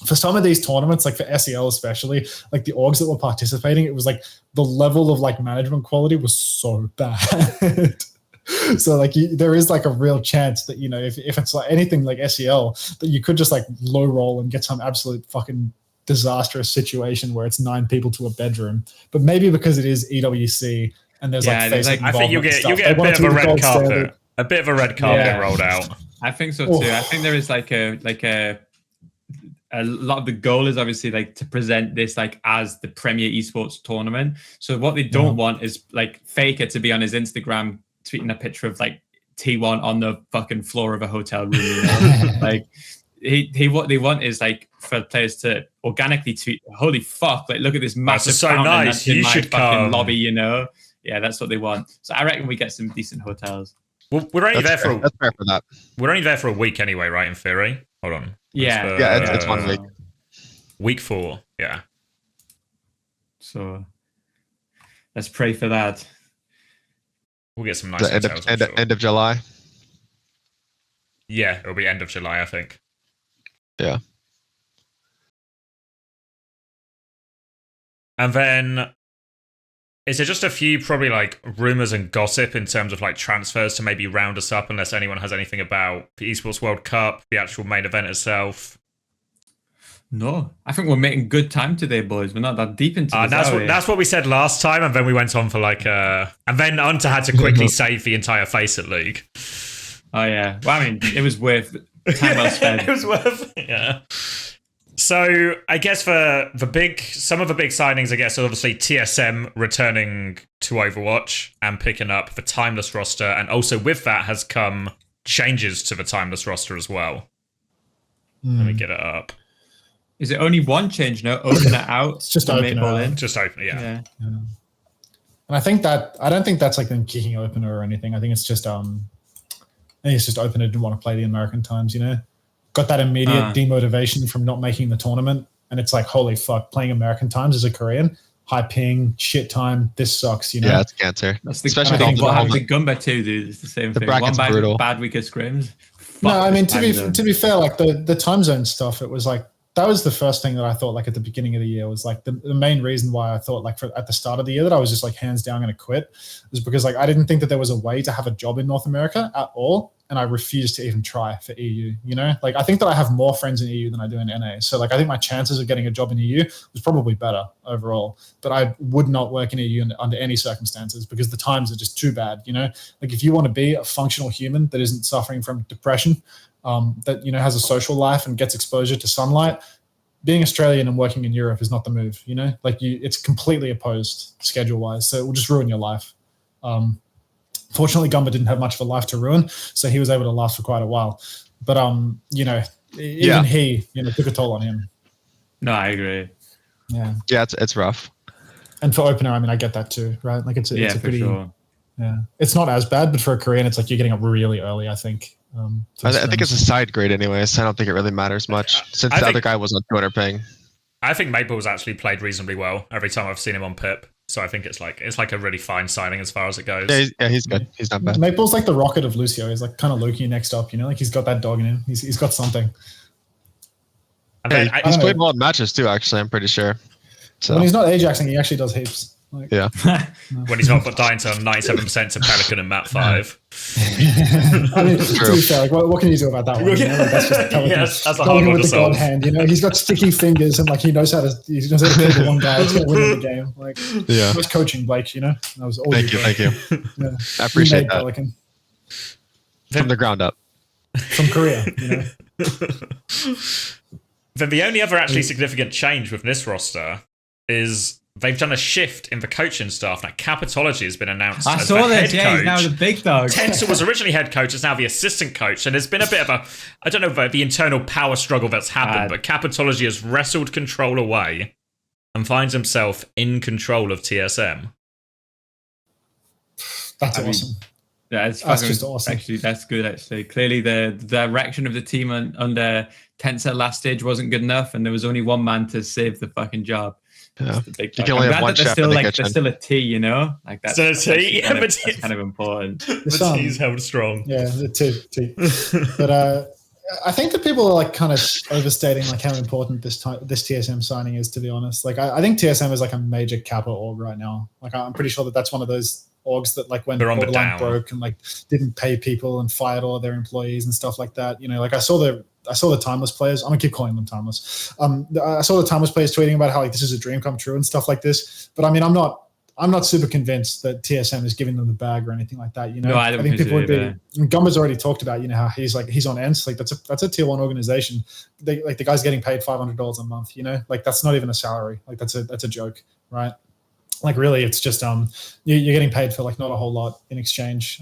for some of these tournaments, like for SEL especially, like the orgs that were participating, it was like the level of like management quality was so bad. So like there is like a real chance that, you know, if it's like anything like SEL, that you could just like low roll and get some absolute fucking disastrous situation where it's 9 people to a bedroom. But maybe because it is EWC and there's like FACEIT I think you get a bit of a red carpet, a bit of a red carpet rolled out. I think so too. I think there is like a lot of the goal is obviously like to present this like as the premier esports tournament. So what they don't want is like Faker to be on his Instagram tweeting a picture of like T1 on the fucking floor of a hotel room. You know? Like what they want is like for players to organically tweet, holy fuck, like look at this massive fountain that's in my fucking lobby, you know? Yeah, that's what they want. So I reckon we get some decent hotels. Well, we're only That's fair for that. We're only there for a week anyway, right? In theory. Hold on. Yeah. It's 1 week. Week 4. Yeah. So let's pray for that. We'll get some nice details. End of July. Yeah, it'll be end of July, I think. Yeah. And then, is there just a few probably like rumors and gossip in terms of like transfers to maybe round us up, unless anyone has anything about the Esports World Cup, the actual main event itself? No, I think we're making good time today, boys. We're not that deep into this. That's what we said last time, and then we went on for like and then Hunter had to quickly save the entire FACEIT League. Oh yeah, well, I mean, it was worth time well spent. It was worth, yeah. So I guess for some of the big signings, I guess obviously TSM returning to Overwatch and picking up the Timeless roster, and also with that has come changes to the Timeless roster as well. Let me get it up. Is it only one change? No, open it out. It's just open it out. Just open it, yeah. And I don't think that's like them kicking opener or anything. I think it's just I think it's just opener didn't want to play the American times, you know. Got that immediate demotivation from not making the tournament, and it's like, holy fuck, playing American times as a Korean, high ping, shit time, this sucks, you know. Yeah, it's cancer. That's the especially what happened to Gunba too, dude. It's the same thing. One bad week of scrims. No, I mean to be fair, like the time zone stuff, it was like that was the first thing that I thought like at the beginning of the year was like the main reason why I thought like at the start of the year that I was just like hands down going to quit was because like I didn't think that there was a way to have a job in North America at all. And I refused to even try for EU, you know? Like, I think that I have more friends in EU than I do in NA. So, like, I think my chances of getting a job in EU was probably better overall. But I would not work in EU under any circumstances because the times are just too bad, you know? Like, if you want to be a functional human that isn't suffering from depression, that, you know, has a social life and gets exposure to sunlight, being Australian and working in Europe is not the move, you know? Like, it's completely opposed schedule-wise. So it will just ruin your life. Fortunately, Gunba didn't have much of a life to ruin, so he was able to last for quite a while. But you know, even he, you know, took a toll on him. No, I agree. Yeah, it's rough. And for opener, I mean, I get that too, right? Like it's a pretty, sure. Yeah, it's not as bad, but for a Korean, it's like you're getting up really early. I think. I think it's a side grade anyways. I don't think it really matters much since the other guy was on 200 ping. I think Maple's actually played reasonably well every time I've seen him on Pip. So I think it's like a really fine signing as far as it goes. Yeah, he's good. He's not bad. Maple's like the rocket of Lucio. He's like kind of Loki next up, you know, like he's got that dog in him. He's got something. And then he's played well in matches too, actually, I'm pretty sure. So when he's not Ajaxing, he actually does heaps. Like, yeah. When he's not dying to 97% to Pelican and Map 5. I mean, to be fair, like, what can you do about that one? You know? Like, that's just Pelican. Yes, that's a hard one to solve. God hand, you know, he's got sticky fingers and like he knows how to kill the one guy that's going to win the game. Like, yeah, nice coaching, Blake. You know, that was all. Thank you. Yeah. I appreciate that. Pelican. From the ground up. From Korea, you know. Then the only other actually significant change with this roster is they've done a shift in the coaching staff. Now, Capitology has been announced as the head coach. He's now the big dog. Tensor was originally head coach, is now the assistant coach. And there's been a bit of a, I don't know about the internal power struggle that's happened, but Capitology has wrestled control away and finds himself in control of TSM. That's awesome. That's just awesome. Actually, that's good. Actually, clearly the direction of the team under Tensor last stage wasn't good enough, and there was only one man to save the fucking job. Yeah. You can only have one chef in the kitchen. There's still a T, you know, like that's a T. Yeah, that's kind of important. The T's held strong. Yeah, the T. But I think that people are like kind of overstating like how important this TSM signing is. To be honest, like I think TSM is like a major Kappa org right now. Like I'm pretty sure that that's one of those orgs that like when Borderline broke and like didn't pay people and fired all of their employees and stuff like that. You know, like I saw the Timeless players. I'm gonna keep calling them Timeless. I saw the Timeless players tweeting about how like this is a dream come true and stuff like this. But I mean, I'm not super convinced that TSM is giving them the bag or anything like that. You know, no, I think people would be. Gumba's already talked about, you know, how he's on ENCE. Like that's a tier 1 organization. Like the guy's getting paid $500 a month. You know, like that's not even a salary. Like that's a joke, right? Like really, it's just you're getting paid for like not a whole lot in exchange.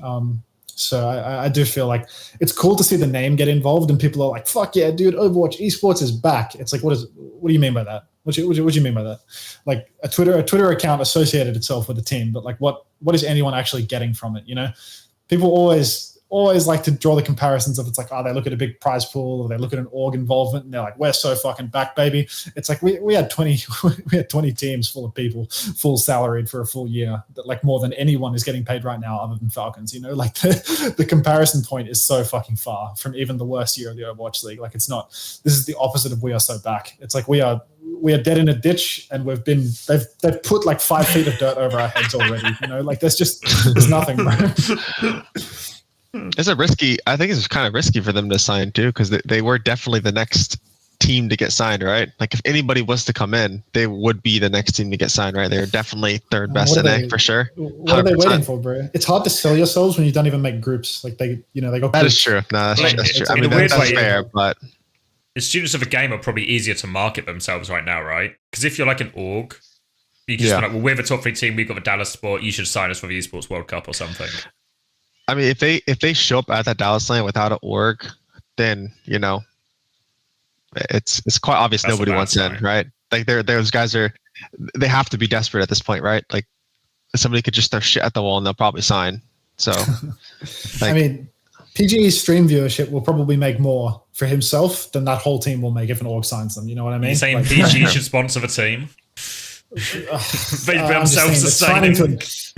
So I do feel like it's cool to see the name get involved and people are like, fuck yeah, dude, Overwatch esports is back. It's like, what do you mean by that? What do you mean by that? Like a Twitter account associated itself with the team, but like what is anyone actually getting from it? You know, people always always like to draw the comparisons of it's like, oh, they look at a big prize pool or they look at an org involvement and they're like, we're so fucking back, baby. It's like we had 20 teams full of people, full salaried for a full year, that like more than anyone is getting paid right now other than Falcons, you know, like the comparison point is so fucking far from even the worst year of the Overwatch League. Like it's not, this is the opposite of we are so back. It's like we are dead in a ditch and they've put like 5 feet of dirt over our heads already, you know, like there's nothing, bro. I think it's kind of risky for them to sign too, because they were definitely the next team to get signed, right? Like if anybody was to come in, they would be the next team to get signed, right? They're definitely third best NA for sure. 100%. What are they waiting for, bro? It's hard to sell yourselves when you don't even make groups. Like they got. That is true. No, that's true. I mean, that's fair, but the students of the game are probably easier to market themselves right now, right? Because if you're like an org, you can just be like, well, we're the top 3 team, we've got the Dallas sport, you should sign us for the Esports World Cup or something. I mean, if they show up at that Dallas lane without an org, then you know, it's quite obvious nobody wants in, right? Like those guys they have to be desperate at this point, right? Like somebody could just throw shit at the wall and they'll probably sign. So, I mean, PGE's stream viewership will probably make more for himself than that whole team will make if an org signs them. You know what I mean? You're saying like, PGE should sponsor the team?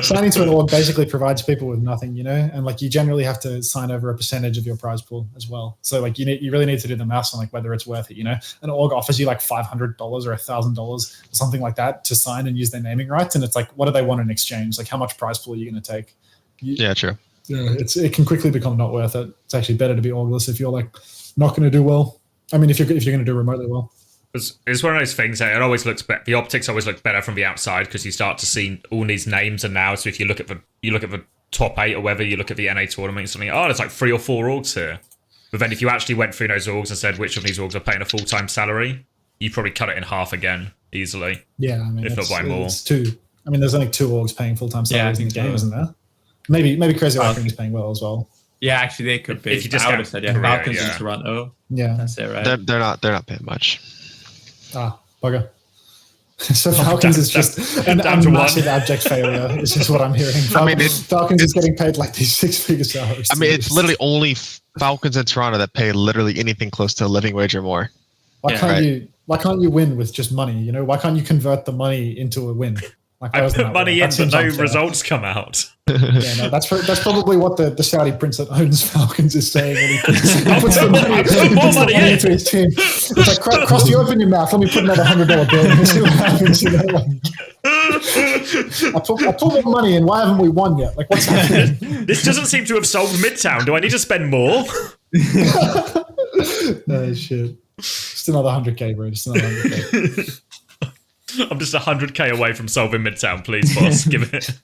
Signing to an org basically provides people with nothing, you know, and like you generally have to sign over a percentage of your prize pool as well. So like you really need to do the maths on like whether it's worth it, you know. An org offers you like $500 or $1,000 or something like that to sign and use their naming rights, and it's like, what do they want in exchange? Like how much prize pool are you going to take? Yeah, true. Yeah, it can quickly become not worth it. It's actually better to be orgless if you're like not going to do well. I mean, if you're going to do remotely well. It's one of those things that it always looks better. The optics always look better from the outside because you start to see all these names. And now, so if you look at the top 8 or whether you look at the NA tournament, you're something, oh, there's like 3 or 4 orgs here. But then if you actually went through those orgs and said which of these orgs are paying a full-time salary, you probably cut it in half again easily. Yeah, I mean, if not by more. It's 2. I mean, there's only 2 orgs paying full-time salaries in the game, isn't there? Maybe Crazy Raccoon is paying well as well. Yeah, actually, they could be. If you just I would have said Falcons in Toronto. Yeah, that's it, right? They're not paying much. Bugger. So Falcons is just a massive abject failure. This is what I'm hearing. Falcons is getting paid like these 6-figure salaries. I mean, it's literally only Falcons in Toronto that pay literally anything close to a living wage or more. Why can't you win with just money? You know, why can't you convert the money into a win? Like, I put money in, but no results come out. Yeah, no, that's probably what the Saudi prince that owns Falcons is saying when he puts the money into his team. It's like, Krusty, open your mouth. Let me put another $100 bill in and see what happens. You know, like, I put more money in. Why haven't we won yet? Like, what's happening? This doesn't seem to have solved Midtown. Do I need to spend more? No shit. Just another 100K, bro. Just another 100K. I'm just 100K away from solving Midtown, please, boss.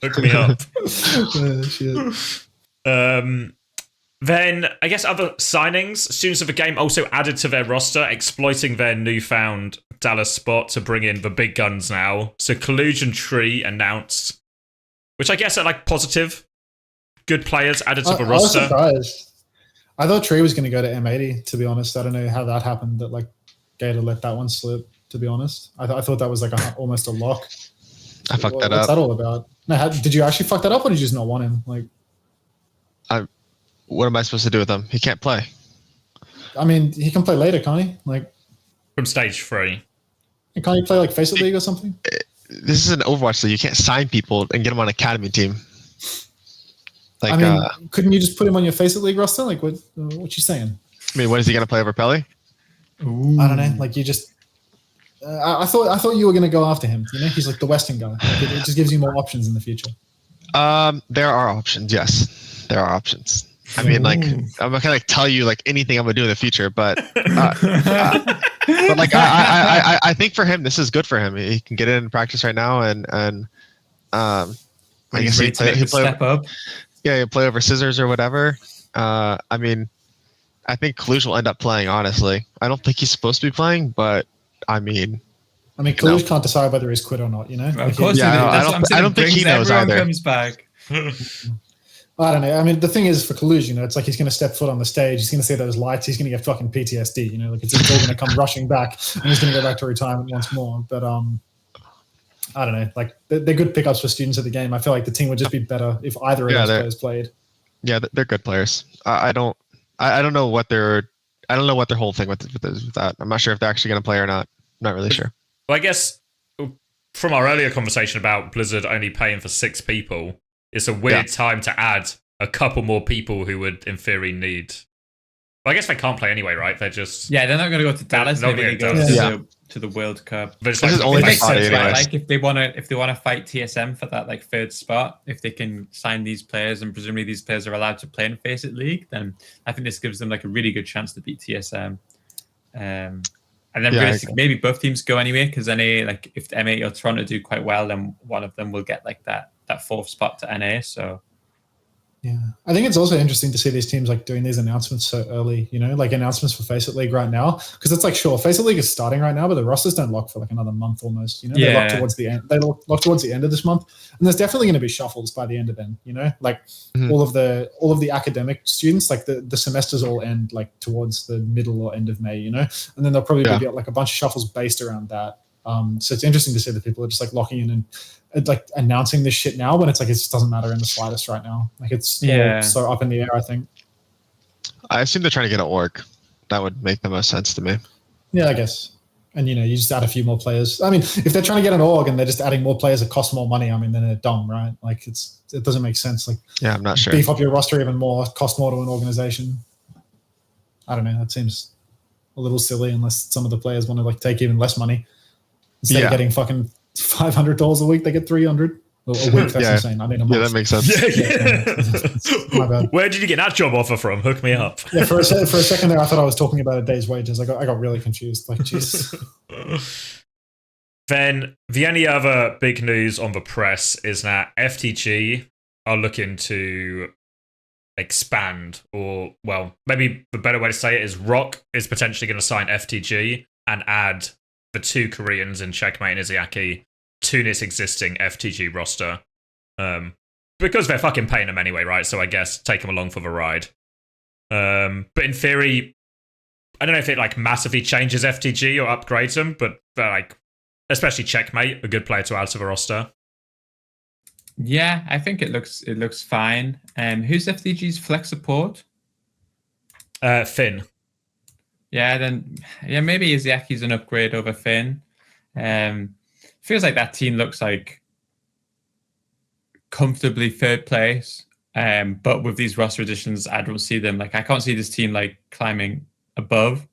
Hook me up. Then I guess other signings, students of the game also added to their roster, exploiting their newfound Dallas spot to bring in the big guns now. So Collegiate Tree announced, which I guess are like positive, good players added to the roster. I was surprised. I thought Tree was going to go to M80, to be honest. I don't know how that happened, that like Gator let that one slip. To be honest, I thought that was like almost a lock. I fucked that up. What's that all about? No, did you actually fuck that up, or did you just not want him? Like, what am I supposed to do with him? He can't play. I mean, he can play later, can't he? Like from stage 3. And can't you play like FACEIT League or something? This is an Overwatch, so you can't sign people and get them on an academy team. Like, I mean, couldn't you just put him on your FACEIT League roster? Like, what you saying? I mean, when is he gonna play over Pelly? Ooh. I don't know. Like, you just. I thought you were going to go after him. You know, he's like the Western guy. Like it just gives you more options in the future. There are options. Yes, there are options. I mean, like, I'm not gonna like tell you like anything I'm gonna do in the future, but like I think for him this is good for him. He can get in practice right now, and I guess he'll step up. Yeah, he'll play over scissors or whatever. I mean, I think Collegiate will end up playing. Honestly, I don't think he's supposed to be playing, but. I mean, Collegiate can't decide whether he's quit or not. You know, of course, I don't think he knows either. Comes back. I don't know. I mean, the thing is for Collegiate, you know, it's like he's going to step foot on the stage. He's going to see those lights. He's going to get fucking PTSD. You know, like it's all going to come rushing back, and he's going to go back to retirement once more. But I don't know. Like they're good pickups for students of the game. I feel like the team would just be better if either of those players played. Yeah, they're good players. I don't know what their whole thing with that. I'm not sure if they're actually going to play or not. I'm not really sure. Well, I guess from our earlier conversation about Blizzard only paying for 6 people, it's a weird time to add a couple more people who would, in theory, need. Well, I guess they can't play anyway, right? They're just they're not going to go to Dallas. Maybe they go to the World Cup. This is only it makes sense, anyways. right? Like if they want to fight TSM for that like 3rd spot, if they can sign these players and presumably these players are allowed to play in FACEIT League, then I think this gives them like a really good chance to beat TSM. And then realistically, maybe both teams go anyway, because NA, like if M80 or Toronto do quite well, then one of them will get like that 4th spot to NA. So yeah, I think it's also interesting to see these teams like doing these announcements so early, you know, like announcements for FACEIT League right now, because it's like, sure, FACEIT League is starting right now, but the rosters don't lock for like another month almost, you know, they lock towards the end. They lock towards the end of this month, and there's definitely going to be shuffles by the end of then, you know, like all of the academic students, like the semesters all end like towards the middle or end of May, you know, and then there'll probably be like a bunch of shuffles based around that. So it's interesting to see that people are just like locking in and like announcing this shit now when it's like it just doesn't matter in the slightest right now. Like it's all so up in the air, I think. I assume they're trying to get an org. That would make the most sense to me. Yeah, I guess. And you know, you just add a few more players. I mean, if they're trying to get an org and they're just adding more players that cost more money, I mean, then they're dumb, right? Like it doesn't make sense. Like I'm not sure. Beef up your roster even more, cost more to an organization. I don't know. That seems a little silly unless some of the players want to like take even less money. Instead of getting fucking $500 a week, they get $300 a week. That's insane. I mean, a month. That makes sense. My bad. Where did you get that job offer from? Hook me up. Yeah, for a second there, I thought I was talking about a day's wages. I got really confused. Like, Jesus. Then the only other big news on the press is that FTG are looking to expand, or well, maybe the better way to say it is Rock is potentially going to sign FTG and add the 2 Koreans in Checkmate and Izayaki to this existing FTG roster. Because they're fucking paying them anyway, right? So I guess take them along for the ride. But in theory, I don't know if it like massively changes FTG or upgrades them, but they're like, especially Checkmate, a good player to add to the roster. Yeah, I think it looks fine. Who's FTG's flex support? Finn. Yeah, maybe Izayaki's an upgrade over Finn. Feels like that team looks like comfortably 3rd place. But with these roster additions, I don't see them. Like I can't see this team like climbing above.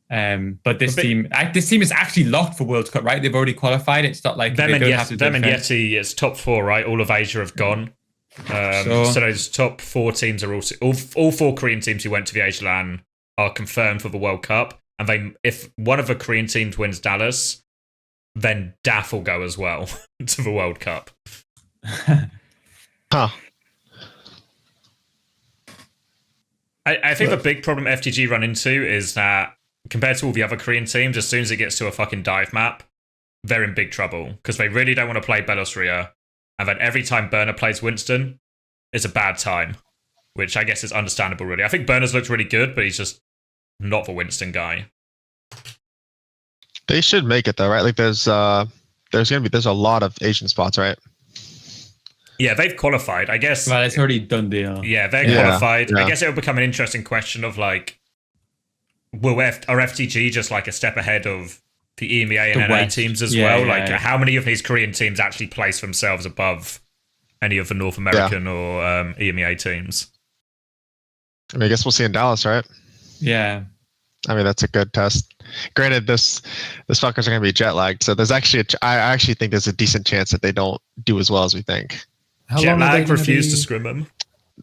But this team is actually locked for World Cup, right? They've already qualified. It's not like them and Yeti. It's top 4, right? All of Asia have gone. So those top 4 teams are all 4 Korean teams who went to the Asia LAN are confirmed for the World Cup, and if one of the Korean teams wins Dallas, then DAF will go as well to the World Cup. Huh. I think the big problem FTG run into is that compared to all the other Korean teams, as soon as it gets to a fucking dive map, they're in big trouble because they really don't want to play Belosria, and then every time Burner plays Winston, it's a bad time, which I guess is understandable, really. I think Burner's looked really good, but he's just not the Winston guy. They should make it though, right? Like there's a lot of Asian spots, right? Yeah, they've qualified. I guess. Well, it's already done deal. Yeah, they're qualified. Yeah. I guess it will become an interesting question of like, are FTG just like a step ahead of the EMEA and NA teams as well? Like, how many of these Korean teams actually place themselves above any of the North American or EMEA teams? I mean, I guess we'll see in Dallas, right? Yeah. I mean, that's a good test. Granted, this fuckers are going to be jet lagged, so there's actually I actually think there's a decent chance that they don't do as well as we think. Jet lag refused to scrim them.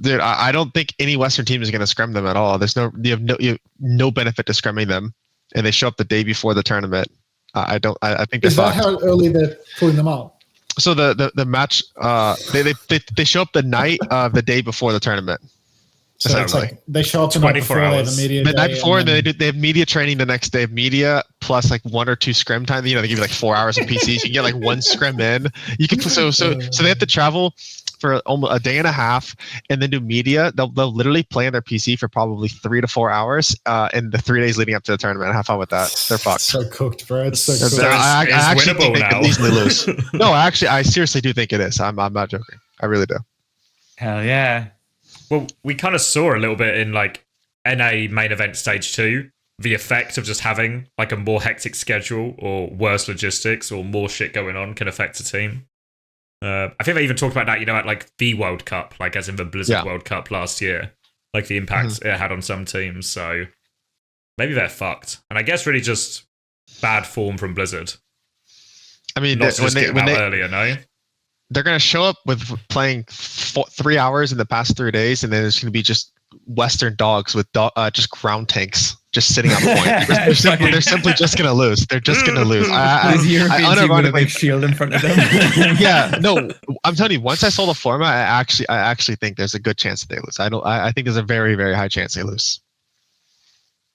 Dude, I don't think any Western team is going to scrim them at all. You have no benefit to scrimming them, and they show up the day before the tournament. I think is that how early they're pulling them out? So the match they show up the night of the day before the tournament. So it's like they show up the night before, they have a media the night before, and then they have media training the next day of media, plus like 1 or 2 scrim time. You know, they give you like 4 hours of PCs. You can get like 1 scrim in. You can so they have to travel for almost a day and a half, and then do media. They'll literally play on their PC for probably 3 to 4 hours in the 3 days leading up to the tournament. Have fun with that. They're fucked. So cooked, bro. It's so cooked. I actually think they could easily lose. No, I seriously do think it is. I'm not joking. I really do. Hell yeah. Well, we kind of saw a little bit in like NA main event stage 2, the effect of just having like a more hectic schedule or worse logistics or more shit going on can affect a team. I think they even talked about that, at like the World Cup, like as in the Blizzard World Cup last year, like the impact it had on some teams. So maybe they're fucked. And I guess really just bad form from Blizzard. I mean, not when they earlier, no? They're going to show up with playing 3 hours in the past 3 days, and then it's going to be just Western dogs with just ground tanks just sitting on point. They're simply just going to lose. They're just going to lose. I unironically shield in front of them. Yeah, no, I'm telling you. Once I saw the format, I actually think there's a good chance that they lose. I think there's a very, very high chance they lose.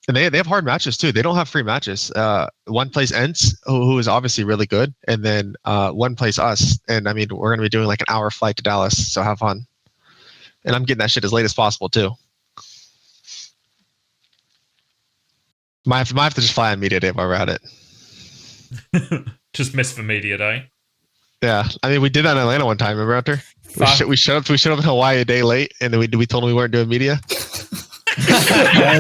And they have hard matches too. They don't have free matches. One plays ENCE, who is obviously really good, and then one plays us. And I mean, we're gonna be doing like an hour flight to Dallas, so have fun. And I'm getting that shit as late as possible too. Might have to just fly on media day while we're at it. Just miss the media day. Yeah, I mean, we did that in Atlanta one time. Remember, Hunter? We showed up in Hawaii a day late, and then we told them we weren't doing media. I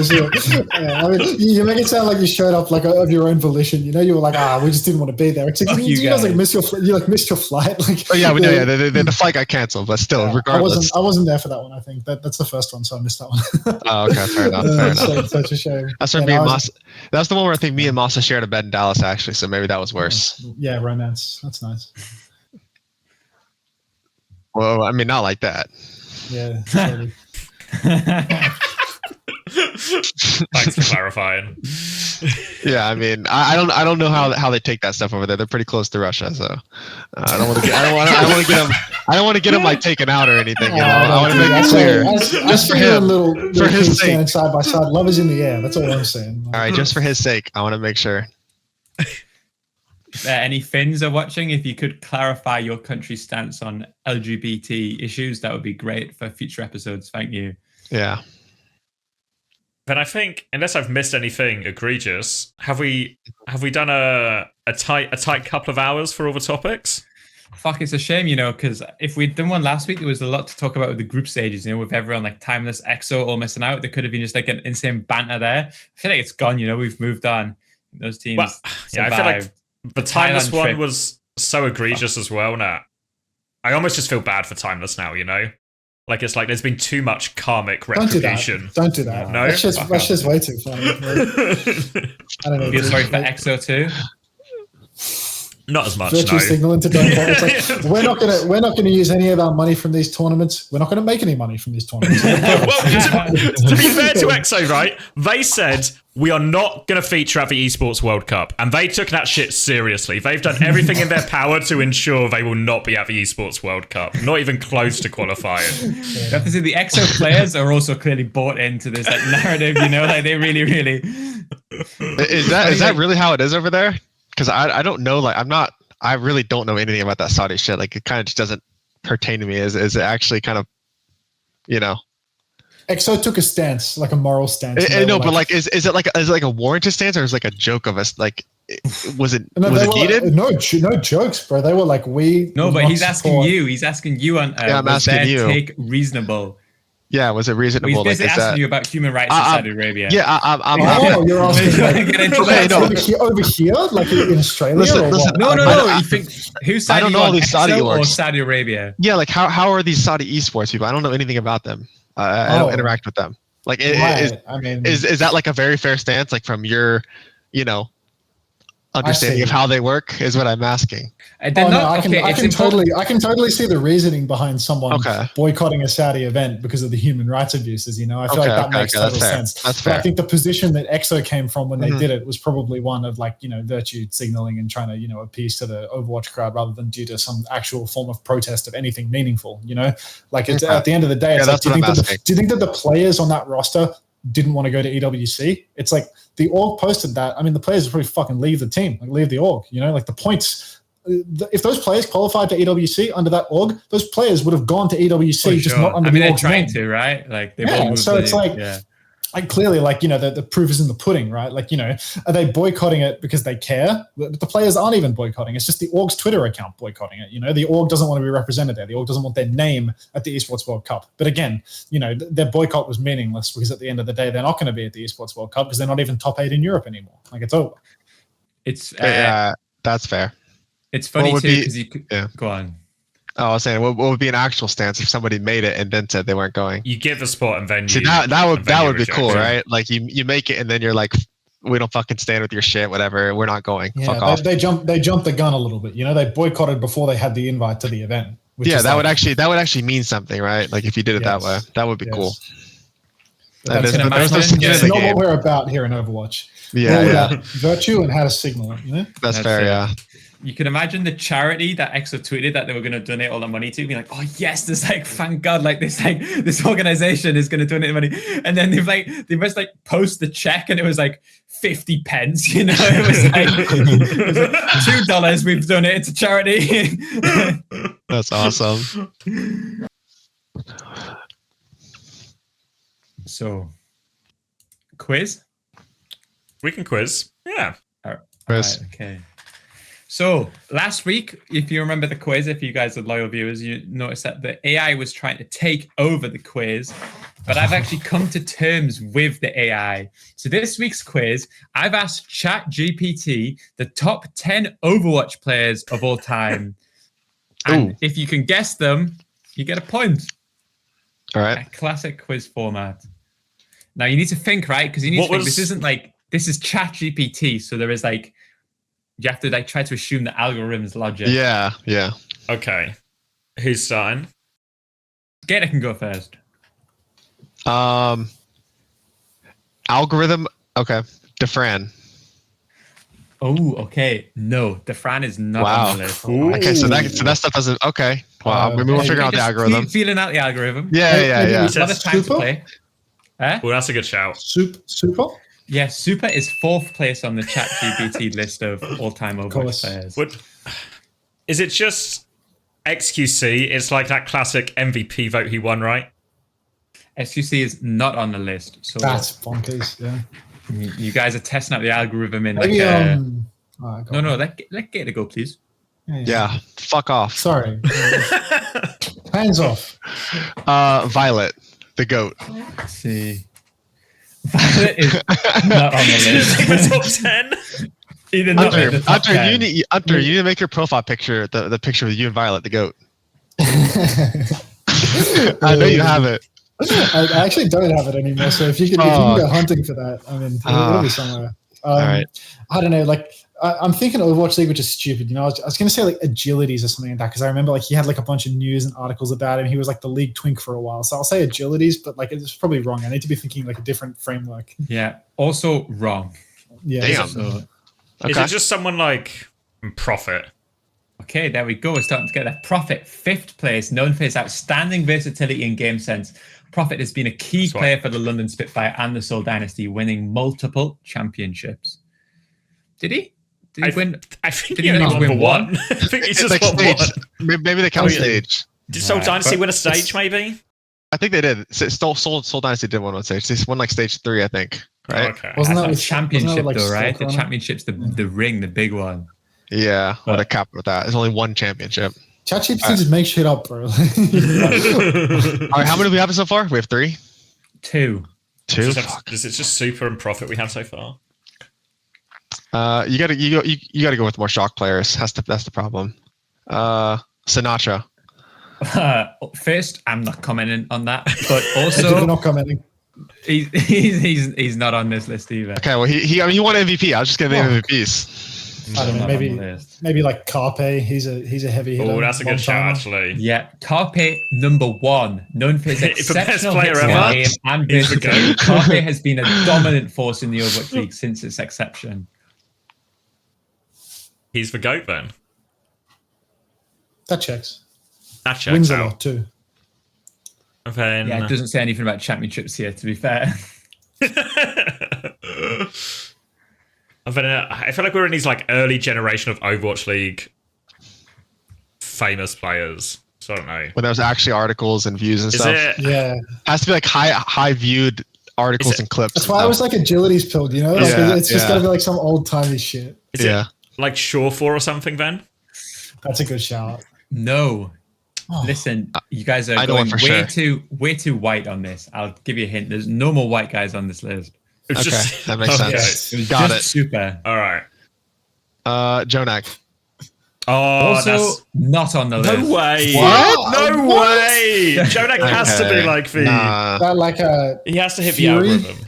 mean, you make it sound like you showed up like of your own volition. You were like, we just didn't want to be there. It's like, you guys like missed your flight. Like, oh yeah, we know. Yeah, the flight got canceled, but still, regardless, I wasn't there for that one. I think that's the first one, so I missed that one. Oh, okay, fair enough. Such a shame. That's where me and Masa. That's the one where I think me and Masa shared a bed in Dallas, actually. So maybe that was worse. Yeah, romance. That's nice. Well, I mean, not like that. Yeah. Totally. Thanks for clarifying. Yeah, I mean, I don't know how they take that stuff over there. They're pretty close to Russia, so I don't want to get them like taken out or anything. I want to make it clear, just for him, for his sake. Side by side, love is in the air. That's all I'm saying. All right, just for his sake, I want to make sure. Any Finns are watching, if you could clarify your country's stance on LGBT issues, that would be great for future episodes. Thank you. Yeah. But I think, unless I've missed anything egregious, have we done a tight couple of hours for all the topics? Fuck, it's a shame, because if we'd done one last week, there was a lot to talk about with the group stages, with everyone like Timeless, EXO all missing out. There could have been just like an insane banter there. I feel like it's gone, we've moved on. Those teams I feel like the Timeless one was so egregious as well now. I almost just feel bad for Timeless now, Like it's like there's been too much karmic retribution. Don't do that. No, that's just way too funny. I don't know. Feel sorry for EXO too. Not as much. Virtue signaling to it's like, we're not gonna use any of our money from these tournaments. We're not gonna make any money from these tournaments. Well, to be fair to EXO, right? They said we are not going to feature at the Esports World Cup, and they took that shit seriously. They've done everything in their power to ensure they will not be at the Esports World Cup, not even close to qualifying. You have to say the EXO players are also clearly bought into this like narrative, like they really. Is that really how it is over there? Because I don't know, like I really don't know anything about that Saudi shit. Like it kind of just doesn't pertain to me. Is it actually kind of, EXO took a stance, like a moral stance. No, but like, is it like a warranted stance, or is it like a joke of us? Like, was it needed? No jokes, bro. They were like, but he's asking you. He's asking you on. I'm asking you. Take reasonable. Yeah, was it reasonable? He's basically asking you about human rights in Saudi Arabia. Yeah, I'm you're asking over here, like in Australia? Listen, no. You think who's Saudi? I don't know all these Saudi or Saudi Arabia. Yeah, like how are these Saudi esports people? I don't know anything about them. I don't interact with them. Like, is that like a very fair stance? Like from your, understanding of how they work is what I'm asking. I can totally see the reasoning behind someone boycotting a Saudi event because of the human rights abuses. I feel like that makes total sense. That's fair. But I think the position that EXO came from when they did it was probably one of like, virtue signaling and trying to, appease to the Overwatch crowd rather than due to some actual form of protest of anything meaningful. Like it's, at the end of the day, it's like, do you think that the players on that roster didn't want to go to EWC? It's like the org posted that. I mean, the players would probably fucking leave the team, like leave the org, like the points. If those players qualified to EWC under that org, those players would have gone to EWC, just not under the org. They're trying to, right? Like, they so it's like, clearly, like, the proof is in the pudding, right? Like, are they boycotting it because they care? The players aren't even boycotting. It's just the org's Twitter account boycotting it. The org doesn't want to be represented there. The org doesn't want their name at the Esports World Cup. But again, their boycott was meaningless because at the end of the day, they're not going to be at the Esports World Cup because they're not even top 8 in Europe anymore. Like, it's over. It's that's fair. It's funny too because you could go on. Oh, I was saying, what would be an actual stance if somebody made it and then said they weren't going? You give the sport and venue. See, that would be cool, right? Like you make it and then you're like, we don't fucking stand with your shit, whatever. We're not going. Yeah, fuck off. They jumped the gun a little bit. They boycotted before they had the invite to the event. That would actually mean something, right? Like if you did it that way, that would be cool. That's not what we're about here in Overwatch. Yeah, virtue and how to signal it. That's fair. Yeah. You can imagine the charity that EXO tweeted that they were going to donate all the money to, be like, oh yes, there's like, thank God, like this organization is going to donate money, and then they must like post the check, and it was like 50 pence, it was like $2 we've donated to charity. That's awesome. So, quiz. We can quiz. Yeah. Quiz. Right, okay. So last week, if you remember the quiz, if you guys are loyal viewers, you noticed that the AI was trying to take over the quiz, but I've actually come to terms with the AI. So this week's quiz, I've asked ChatGPT the top 10 Overwatch players of all time. And if you can guess them, you get a point. All right. A classic quiz format. Now you need to think, right? Because you need to think, this is ChatGPT, so there is like, you have to like try to assume the algorithm's logic. Yeah. Okay. Who's starting? Gator can go first. Algorithm. Okay. Defran. Oh, okay. No, Defran is not on the list. Okay, so that stuff doesn't. Okay. Wow. Maybe we'll figure out the algorithm. Feeling out the algorithm. Yeah. A lot of time to play. Well, that's a good shout. Super? Yeah, Super is 4th place on the ChatGPT list of all-time Overwatch players. Is it just XQC? It's like that classic MVP vote he won, right? XQC is not on the list. So that's bonkers, yeah. You guys are testing out the algorithm in maybe, let Gator go, please. Yeah, fuck off. Sorry. Hands off. Violet, the GOAT. Let's see. Violet is not on the list. Top 10? Either not in the top 10. You need to make your profile picture the picture with you and Violet, the GOAT. I know you have it. I actually don't have it anymore, so if you can go hunting for that, I mean, it'll be somewhere. All right. I don't know, like, I'm thinking Overwatch League, which is stupid. I was going to say like agilities or something like that, because I remember like he had like a bunch of news and articles about him. He was like the league twink for a while. So I'll say agilities, but like it's probably wrong. I need to be thinking like a different framework. Yeah, also wrong. Yeah. Damn. Is it just someone like Prophet? Okay, there we go. We're starting to get that. Prophet, 5th place, known for his outstanding versatility and game sense. Prophet has been a key player for the London Spitfire and the Seoul Dynasty, winning multiple championships. Did he? Did he win? I think he only won one. I think he just like won stage. one. Maybe they count stage. Did Seoul Dynasty win a stage, maybe? I think they did. Seoul Dynasty did win one stage. They won like stage 3, I think. Right? Okay. Wasn't that a with championship like though, right? The Stoke championship's the ring, the big one. Yeah. What a cap with that. There's only one championship. ChatGPT just make shit up, bro. All right, how many do we have so far? We have 3. 2. 2. Is it just Super and Prophet we have so far? You gotta go with more shock players. That's the problem. Sinatra. First, I'm not commenting on that, but also not commenting. He's not on this list either. Okay, well he won MVP. I'll just get the MVPs. I don't know. Maybe like Carpe. He's a heavy hitter. Oh, that's a good shout, actually. Yeah, Carpe #1, known for his exceptional player hits ever. game and versatility. Carpe has been a dominant force in the Overwatch League since its exception. He's the GOAT then. That checks. That checks Wins a out lot too. Then, yeah, it doesn't say anything about championships here, to be fair. I feel like we're in these like early generation of Overwatch League famous players. So I don't know. When there was actually articles and views and stuff. It? Yeah. Has to be like high viewed articles and clips. That's why I was like agility's pilled, you know? Like it's just gotta be like some old timey shit. Is it like Shawfor or something then? That's a good shout. No. Listen, you guys are going way too white on this. I'll give you a hint. There's no more white guys on this list. Okay, that makes sense. It was Got just super. All right. Jonak. Oh, also not on the list. No way. What? No way. Jonak has to be like the. That like a. He has to hit Fury? the algorithm.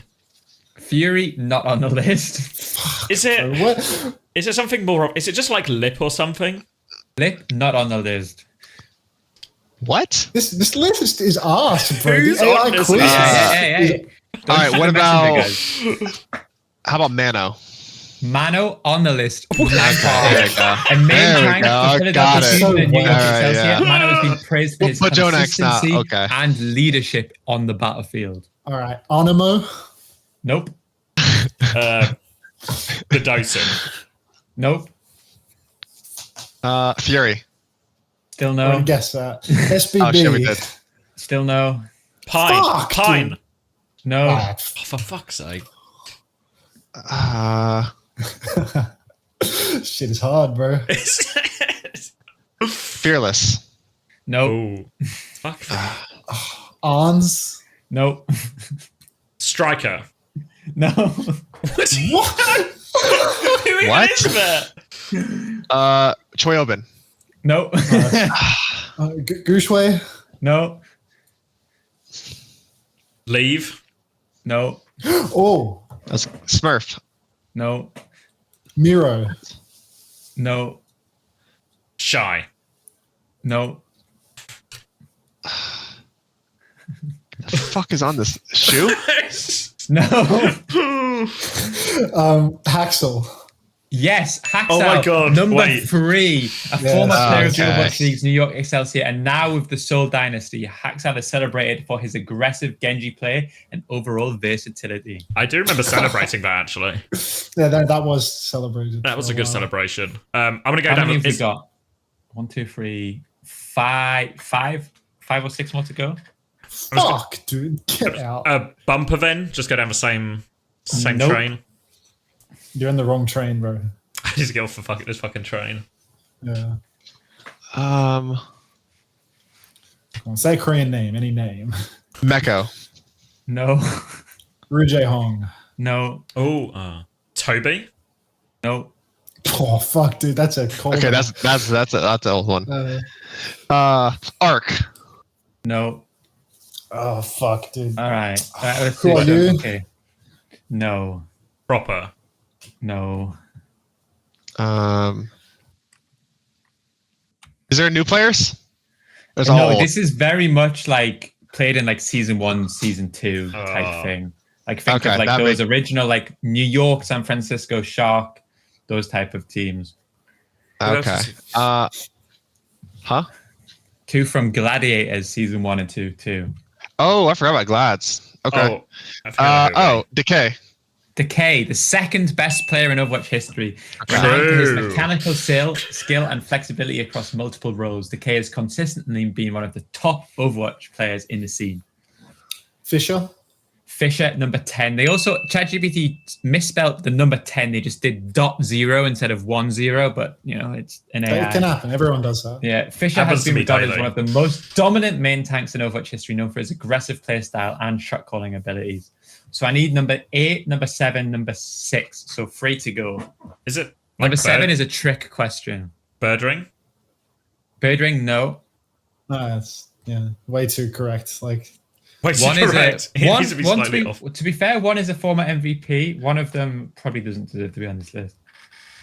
Fury not on the list. Is it? What? Is it something more? Is it just like lip or something? Lip not on the list. What? This list is arse, bro. Who's The AI on this quiz. list? Hey. All right, what about? Guys. How about Mano? Mano on the list. There we go. And main There we tank go. for Philadelphia Got it. season and New York All right, Excelsior. yeah. Mano has been praised for his But Jonak's not, consistency okay. and leadership on the battlefield. All right, Onimo. Nope. The dosing. Nope. Fury. Still I no. would guess that. SBB. Oh shit, we did. Still no. Pine. Fuck, Pine. dude. No. Ah, Oh, for fuck's sake. shit is hard, bro. Fearless. Nope. Oh, fuck. Arns. Nope. Striker. No. What? Who even What? is that? Choyobin. Nope. Gooshway. No. Leave. No. Oh, That's Smurf. No. Miro. No. Shy. No. The fuck is on this shoe? No. Haxel. Yes, Haxel. Oh my God, Number wait. 3, a Yeah. former player of the Okay. Overwatch League's New York Excelsior, and now with the Seoul Dynasty, Haxel is celebrated for his aggressive Genji play and overall versatility. I do remember celebrating that actually. Yeah, that was celebrated. That was for a good while. celebration. I'm gonna go How down. many have we is- got? 1, 2, 3, 5 or 6 more to go. Fuck, dude, get out. Bumper then. Just go down the same Nope. train. You're in the wrong train, bro. I need to get off this fucking train. Yeah. Um, Come on, say a Korean name, any name. Meko. No. Rujay Hong. No. Oh, Toby. No. Oh fuck, dude, that's a cold. Okay, that's an old one. Arc. No. Oh fuck, dude. All right. Let's Who do are some. you? Okay. No. Proper. No. Is there new players? There's No, all. this is very much like played in like season 1, season 2 type thing. Like think of like those original like New York, San Francisco Shark, those type of teams. Okay. Huh? 2 from Gladiators season 1 and 2 too. Oh, I forgot about Glads. Okay. Decay. Decay, the second best player in Overwatch history. Okay. Renowned for his True. mechanical skill and flexibility across multiple roles. Decay has consistently been one of the top Overwatch players in the scene. Fisher. Fisher, number 10. They also, ChatGPT misspelled the number 10. They just did .0 instead of 10, but, you know, it's an AI. It can happen. Everyone does that. Yeah, Fisher Happens has to been me regarded as daily. one of the most dominant main tanks in Overwatch history, known for his aggressive playstyle and shot calling abilities. So I need number 8, number 7, number 6. So 3 to go. Is it Number 7 is a trick question. Birdring? Birdring, no. No, it's way too correct. Like Wait, One is correct. a He one. needs to be one slightly to, off. be, to be fair, one is a former MVP. One of them probably doesn't deserve to be on this list.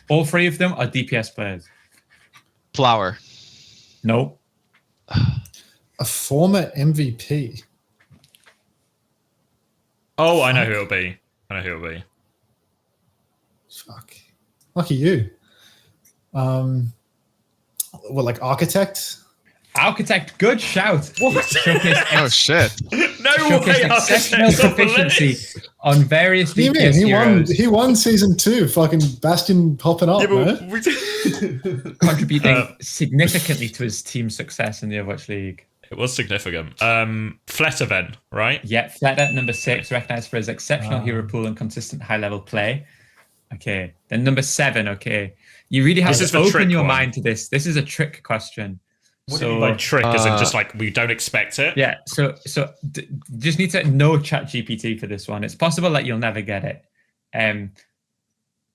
All 3 of them are DPS players. Flower. No. a former MVP. Oh, I know who it'll be. Fuck. Lucky you. What, like Architect? Architect, good shout. Oh shit! No Showcased way! exceptional Architect's on the proficiency list. on various What do you mean? DPS heroes, He won season 2. Fucking Bastion popping up, Yeah, man. but contributing significantly to his team's success in the Overwatch League. It was significant. Fletter then, right? Yeah, Fletter, number 6, recognized for his exceptional hero pool and consistent high-level play. Okay. Then number 7, okay. You really have to open your mind to this. This is a trick question. What do you mean by trick? Is it just like we don't expect it? Yeah, so just need to know ChatGPT for this one. It's possible that you'll never get it.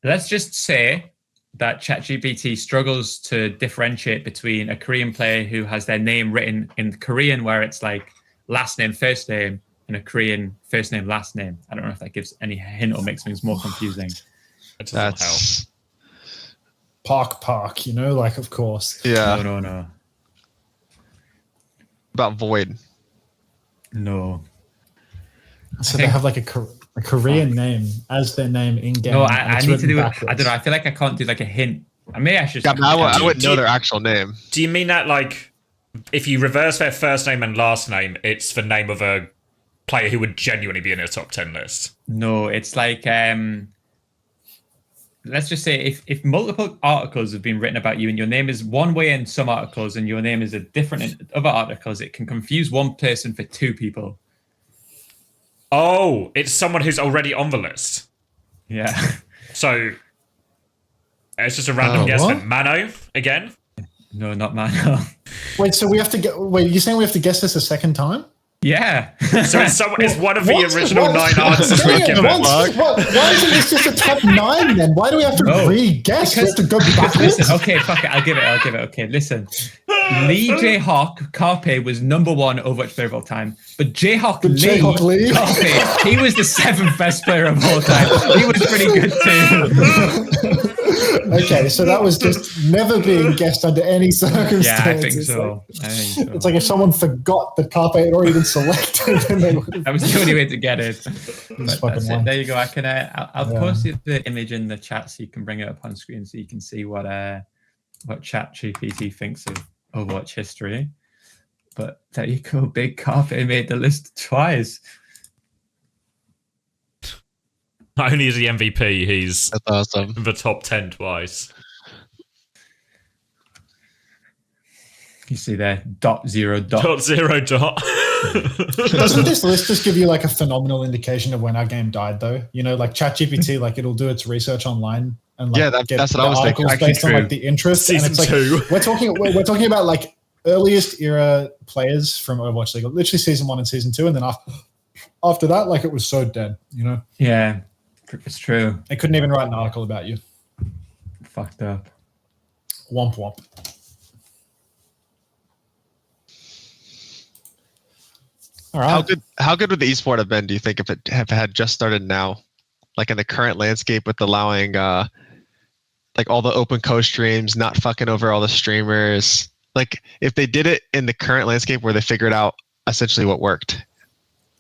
Let's just say that ChatGPT struggles to differentiate between a Korean player who has their name written in Korean, where it's like last name, first name, and a Korean first name, last name. I don't know if that gives any hint or makes things more confusing. That's Park, you know, like, of course. Yeah. No. About Void. No. So they have like a Korean name as their name in game. No, I need to do it. I don't know. I feel like I can't do like a hint. I wouldn't know their actual name. Do you mean that like if you reverse their first name and last name, it's the name of a player who would genuinely be in a top 10 list? No, it's like let's just say if multiple articles have been written about you and your name is one way in some articles and your name is a different in other articles, it can confuse one person for 2 people. Oh, it's someone who's already on the list. Yeah. So it's just a random guess. Then Mano again? No, not Mano. Wait, so we have to get. Wait, you're saying we have to guess this a second time? Yeah. So it's one of the original 9 answers we've given. Why isn't this just a top 9 then? Why do we have to re-guess? We have to go back. Listen, okay, fuck it. I'll give it. Okay, listen. Lee Jayhawk Carpe was number 1 Overwatch player of all time, but Jayhawk Lee Carpe, he was the 7th best player of all time. He was pretty good too. Okay, so that was just never being guessed under any circumstances. Yeah, I think so. It's like if someone forgot that Carpe had already been selected, then they would have... That was the only way to get it. That's it. There you go. I'll post the image in the chat so you can bring it up on screen so you can see what ChatGPT thinks of Overwatch history. But there you go. Big Carpe made the list twice. Not only is he MVP, he's That's awesome. in the top 10 twice. You see there, .0. Doesn't this list just give you like a phenomenal indication of when our game died, though? You know, like ChatGPT, like it'll do its research online and like that's what I was thinking. Based on like the interest. Season and it's 2. Like, we're talking about like earliest era players from Overwatch League, literally season 1 and season 2, and then after that, like it was so dead. You know? Yeah. It's true. They couldn't even write an article about you. Fucked up. Womp womp. All right. How good would the esport have been, do you think, if it had just started now? Like in the current landscape with allowing like all the open co-streams, not fucking over all the streamers. Like if they did it in the current landscape where they figured out essentially what worked.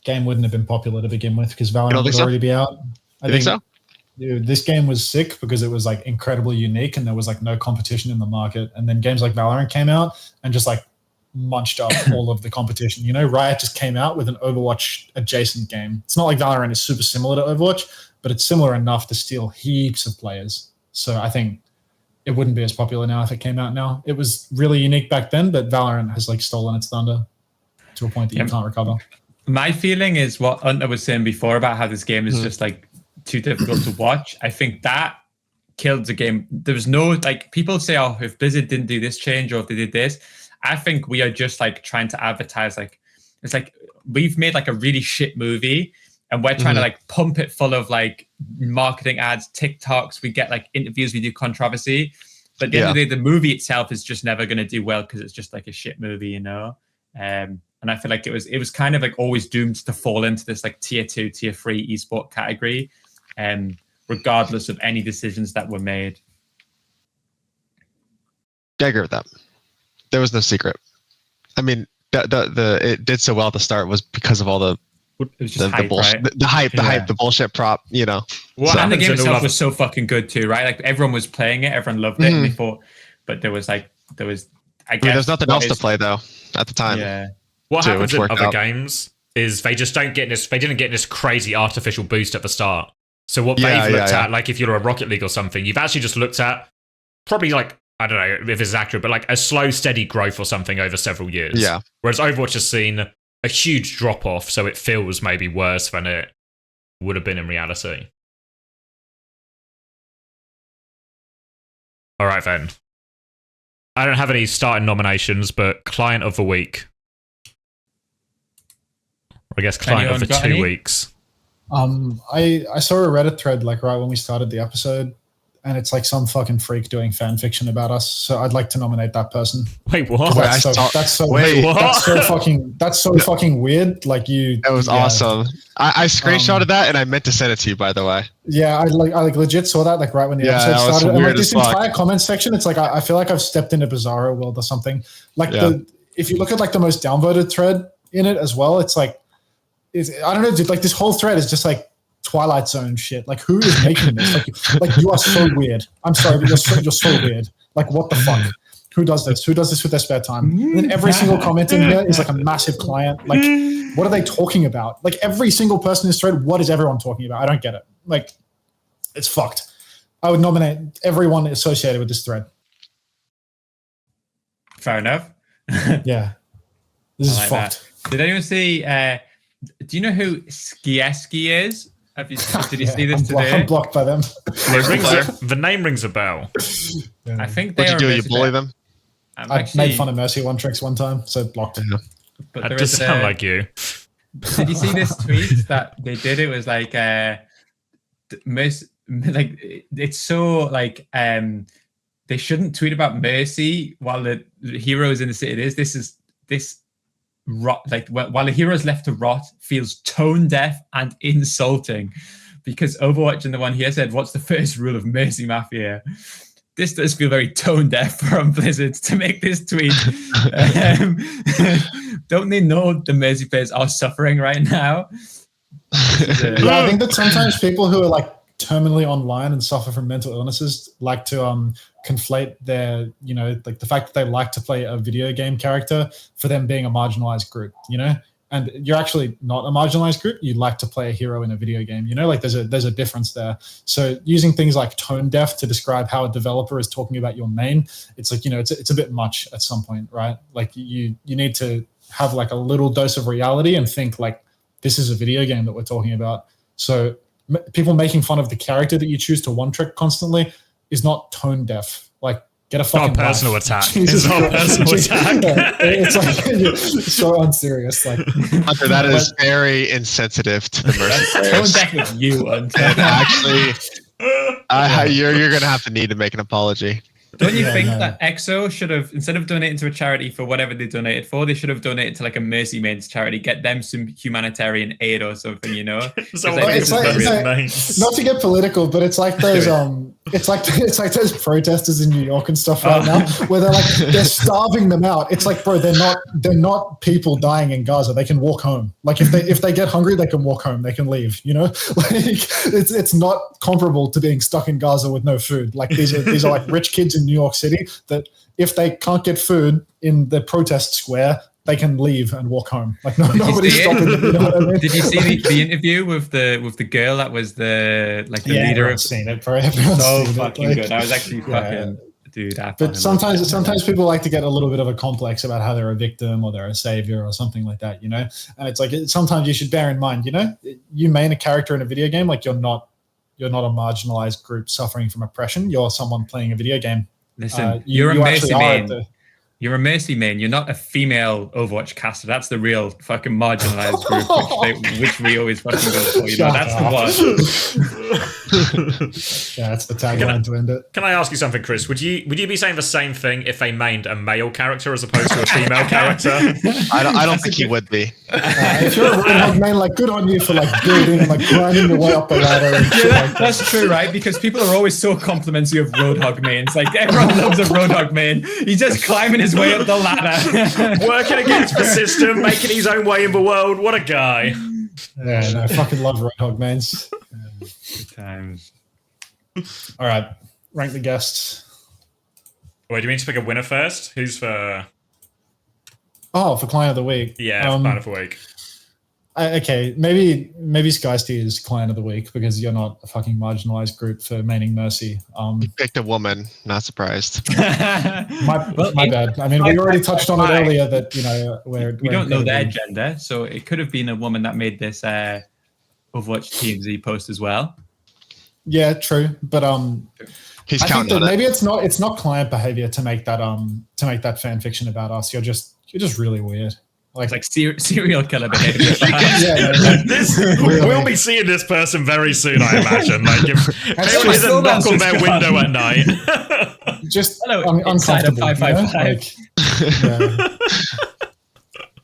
Game wouldn't have been popular to begin with because Valorant would already be out. I think so. Dude, this game was sick because it was like incredibly unique and there was like no competition in the market. And then games like Valorant came out and just like munched up all of the competition. You know, Riot just came out with an Overwatch adjacent game. It's not like Valorant is super similar to Overwatch, but it's similar enough to steal heaps of players. So I think it wouldn't be as popular now if it came out now. It was really unique back then, but Valorant has like stolen its thunder to a point that you can't recover. My feeling is what Hunter was saying before about how this game is just like too difficult to watch. I think that killed the game. There was no, like, people say, oh, if Blizzard didn't do this change or if they did this, I think we are just like trying to advertise. Like, it's like we've made like a really shit movie and we're trying to like pump it full of like marketing ads, TikToks. We get like interviews, we do controversy. But at the end of the day, the movie itself is just never going to do well because it's just like a shit movie, you know? And I feel like it was kind of like always doomed to fall into this like tier 2, tier 3 esport category, regardless of any decisions that were made. I agree with that. There was no secret. I mean, it did so well at the start was because of all the hype, bullshit, right? the hype, the bullshit prop, you know. And the game itself was so fucking good too, right? Like everyone was playing it, everyone loved it, and they thought, but there was, I guess, there's nothing else to play though at the time. Yeah. What happens in other games is they just don't get this. They didn't get this crazy artificial boost at the start. So what they've looked at, like if you're a Rocket League or something, you've actually just looked at probably like I don't know if it's accurate, but like a slow, steady growth or something over several years. Yeah. Whereas Overwatch has seen a huge drop off, so it feels maybe worse than it would have been in reality. All right, then. I don't have any starting nominations, but Client of the Week. I guess Client of the 2 weeks. I saw a Reddit thread like right when we started the episode, and it's like some fucking freak doing fan fiction about us. So I'd like to nominate that person. Wait, what? That's so fucking weird. Like that was awesome. I screenshotted that and I meant to send it to you, by the way. Yeah, I legit saw that like right when the episode started. And like this entire comment section, it's like I feel like I've stepped into Bizarro World or something. Like if you look at like the most downvoted thread in it as well, it's like I don't know, dude. Like this whole thread is just like Twilight Zone shit. Like who is making this? Like you are so weird. I'm sorry, but you're so weird. Like what the fuck? Who does this? Who does this with their spare time? And then every single comment in here is like a massive client. Like what are they talking about? Like every single person in this thread, what is everyone talking about? I don't get it. Like it's fucked. I would nominate everyone associated with this thread. Fair enough. Yeah. This is fucked. That. Did anyone see do you know who Skieski is? Did you see this today? I'm blocked by them. The name rings a bell. Yeah. I think they What'd you do? You bully them? I made fun of Mercy One Tricks one time, so blocked. Yeah. But that does sound like you. Did you see this tweet that they did? It was like it's so like they shouldn't tweet about Mercy while the heroes in the city is. This rot, like while the heroes left to rot feels tone deaf and insulting, because Overwatch and the one here said, "What's the first rule of Mercy Mafia?" This does feel very tone deaf from Blizzard to make this tweet. Don't they know the Mercy players are suffering right now? Yeah, I think that sometimes people who are like terminally online and suffer from mental illnesses like to conflate their, you know, like the fact that they like to play a video game character for them being a marginalized group, you know? And you're actually not a marginalized group. You like to play a hero in a video game, you know, like there's a difference there. So using things like tone deaf to describe how a developer is talking about your main, it's like, you know, it's a bit much at some point, right? Like you need to have like a little dose of reality and think like, this is a video game that we're talking about. So people making fun of the character that you choose to one trick constantly is not tone deaf. Like, get a fucking not a personal life. attack. It's not a personal attack. It's like it's so unserious. Like, Hunter, that is very insensitive to the Mercy players. Tone deaf with you, Hunter. Actually, you're gonna have to need to make an apology. Don't you think that EXO should have, instead of donating to a charity for whatever they donated for, they should have donated to like a Mercy Maidens charity, get them some humanitarian aid or something, you know? So it's like, not to get political, but it's like those it's like those protesters in New York and stuff right now, where they're starving them out. It's like, bro, they're not people dying in Gaza. They can walk home. Like if they get hungry, they can walk home. They can leave. You know, like it's not comparable to being stuck in Gaza with no food. Like these are like rich kids in New York City that if they can't get food in the protest square, they can leave and walk home. Like nobody's stopping them. You know what I mean? Did you see the interview with the girl that was the leader of? Seen it, bro. So fucking good. I was actually fucking dude. But sometimes people like to get a little bit of a complex about how they're a victim or they're a savior or something like that, you know. And it's like sometimes you should bear in mind, you know, you main a character in a video game, like you're not a marginalized group suffering from oppression. You're someone playing a video game. Listen, you're a Mercy main. You're a Mercy main. You're not a female Overwatch caster. That's the real fucking marginalized group, which we always fucking go for. You know, that's the one. Yeah, that's the tagline to end it. Can I ask you something, Chris? Would you be saying the same thing if they mained a male character as opposed to a female character? I don't think he would be. If you're a Roadhog main, like good on you for like building and like grinding your way up the ladder. And shit like that. That's true, right? Because people are always so complimentary of Roadhog mains. Like everyone loves a Roadhog main. He's just climbing his way up the ladder, working against the system, making his own way in the world. What a guy! Yeah, no, I fucking love Roadhog mains. Good times. All right, rank the guests. Wait, do you mean to pick a winner first? Who's for? Oh, for client of the week. Yeah, for client of the week. Okay, maybe Skysty is client of the week because you're not a fucking marginalized group for maining Mercy. You picked a woman. Not surprised. my bad. I mean, we already touched on it earlier that we don't know their gender, so it could have been a woman that made this Overwatch TMZ post as well. Yeah, true, but he's I counting think that on maybe it's not client behavior to make that fan fiction about us. You're just really weird. Like serial killer behavior. We'll be seeing this person very soon, I imagine. Like if anyone is a knock on their window at night. Just hello, uncomfortable. 555.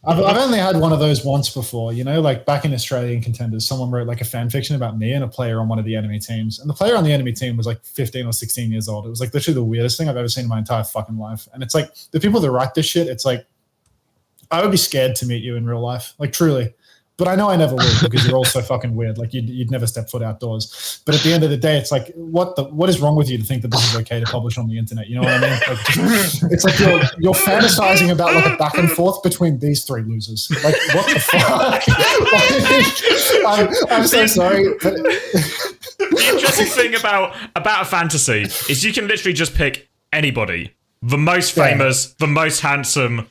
I've only had one of those once before, like back in Australian Contenders, someone wrote like a fan fiction about me and a player on one of the enemy teams. And the player on the enemy team was like 15 or 16 years old. It was like literally the weirdest thing I've ever seen in my entire fucking life. And it's like the people that write this shit, it's like, I would be scared to meet you in real life, like truly. But I know I never will because you're all so fucking weird. Like you'd never step foot outdoors. But at the end of the day, it's like, what is wrong with you to think that this is okay to publish on the internet? You know what I mean? Like, it's like you're fantasizing about like a back and forth between these three losers. Like what the fuck? I'm so sorry. But the interesting thing about a fantasy is you can literally just pick anybody, the most famous, the most handsome,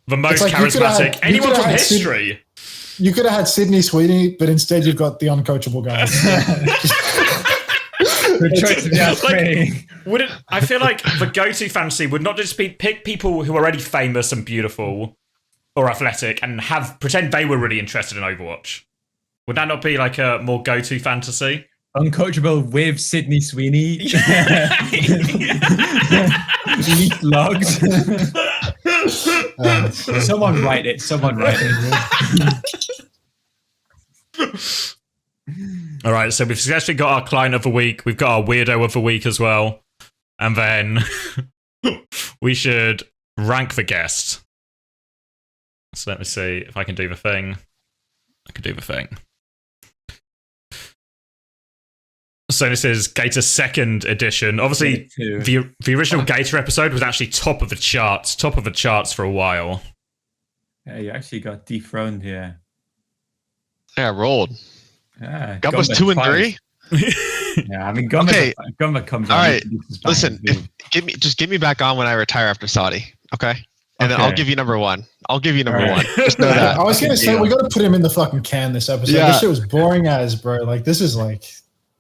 the most charismatic, anyone from history. You could have had Sydney Sweeney, but instead you've got the uncoachable guys. Good choice, I feel like the go-to fantasy would not just be pick people who are already famous and beautiful or athletic and pretend they were really interested in Overwatch. Would that not be like a more go-to fantasy? Uncoachable with Sydney Sweeney. Leak logs. Someone write it. All right, so we've actually got our client of the week. We've got our weirdo of the week as well. And then we should rank the guest. So let me see if I can do the thing. I can do the thing. So this is Gator's second edition. Obviously, the original Gator episode was actually top of the charts for a while. Yeah, you actually got dethroned here. Yeah, rolled. Yeah, Gumba's 2 and 3. Yeah, I mean, Gunba comes. All right, listen. Give me back on when I retire after Saudi. Okay. And then I'll give you number one. Just know that. I was gonna say we got to put him in the fucking can this episode. Yeah. This shit was boring as, bro. Like this is like.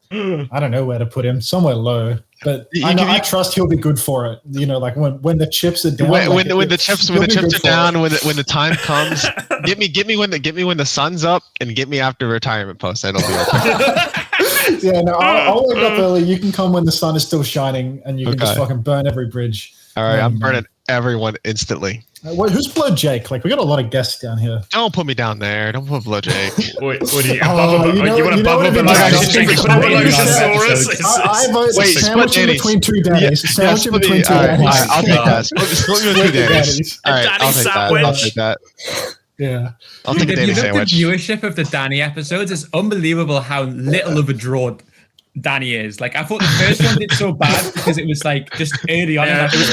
I don't know where to put him. Somewhere low, but I trust he'll be good for it. Like when the chips are down. When the chips are down, when the time comes, get me when the sun's up, and get me after retirement post. That'll be okay. Yeah, no, I'll wake up early. You can come when the sun is still shining, and you can just fucking burn every bridge. All right, I'm burning everyone instantly. Wait, who's Blow Jake? Like we got a lot of guests down here. Don't put me down there. Don't put Blow Jake. What do you? You want to bubble him? I vote sandwich in between two daddies. Sandwich in between two daddies. I'll take that. Split me with two daddies. All right, I'll take that. Yeah. I'll take a Danny sandwich. The viewership of the Danny episodes is unbelievable. How little of a draw Danny is. Like I thought the first one did so bad because it was like just early on. Yeah, it was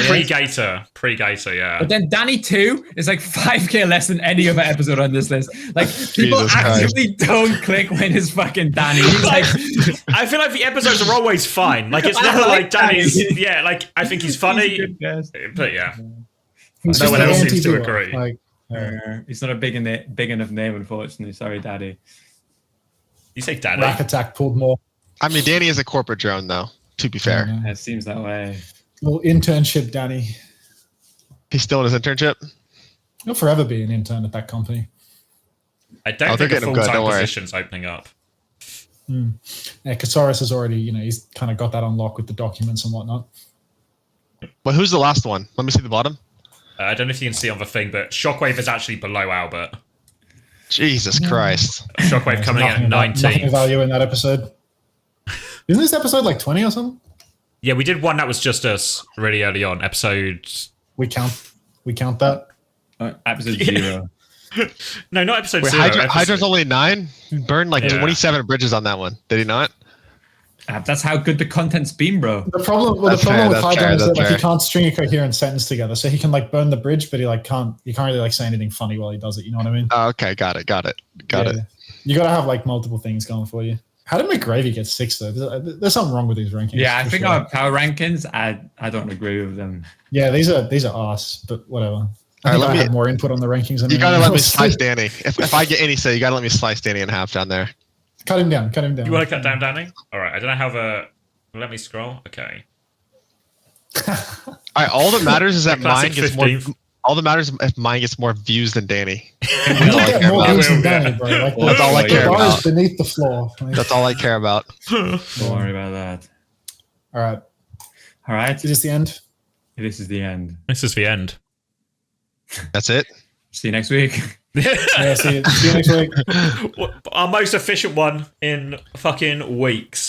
pre-Gator, yeah. But then Danny 2 is like 5k less than any other episode on this list. Like people actively don't click when it's fucking Danny. Like, I feel like the episodes are always fine. Like it's never like Danny's. Yeah, like I think he's funny, but yeah, no one else seems to agree. Like, he's not a big enough name, unfortunately. Sorry, Daddy. You say Daddy? Rack Attack pulled more. I mean, Danny is a corporate drone, though. To be fair, it seems that way. Little internship, Danny. He's still in his internship. He'll forever be an intern at that company. I don't think a full-time position's opening up. Yeah, Casares has already, he's kind of got that on lock with the documents and whatnot. But who's the last one? Let me see the bottom. I don't know if you can see on the thing, but Shockwave is actually below Albert. Jesus Christ. Shockwave coming in at 19. Nothing value in that episode. Isn't this episode like 20 or something? Yeah, we did one that was just us really early on. Episode... We count that? Episode 0. No, not episode 0. Hydra's only 9? He burned like 27 bridges on that one. Did he not? That's how good the content's been, bro. The problem with Hydron is that like he can't string a coherent sentence together. So he can like burn the bridge, but he can't really like say anything funny while he does it. You know what I mean? Oh, okay, got it. You gotta have like multiple things going for you. How did McGravy get 6th though? There's something wrong with these rankings. Yeah, I think our power rankings, I don't agree with them. Yeah, these are arse, but whatever. I have more input on the rankings. You gotta let me slice Danny. If I get any say, you gotta let me slice Danny in half down there. Cut him down. You want to cut down Danny? All right. I don't know how let me scroll. Okay. All right. All that matters is that mine gets 15th. More. All that matters is if mine gets more views than Danny. That's all I care about. Beneath the floor. That's all I care about. Don't worry about that. All right. Is this the end? This is the end. This is the end. That's it. See you next week. Yeah, see you next week. Our most efficient one in fucking weeks.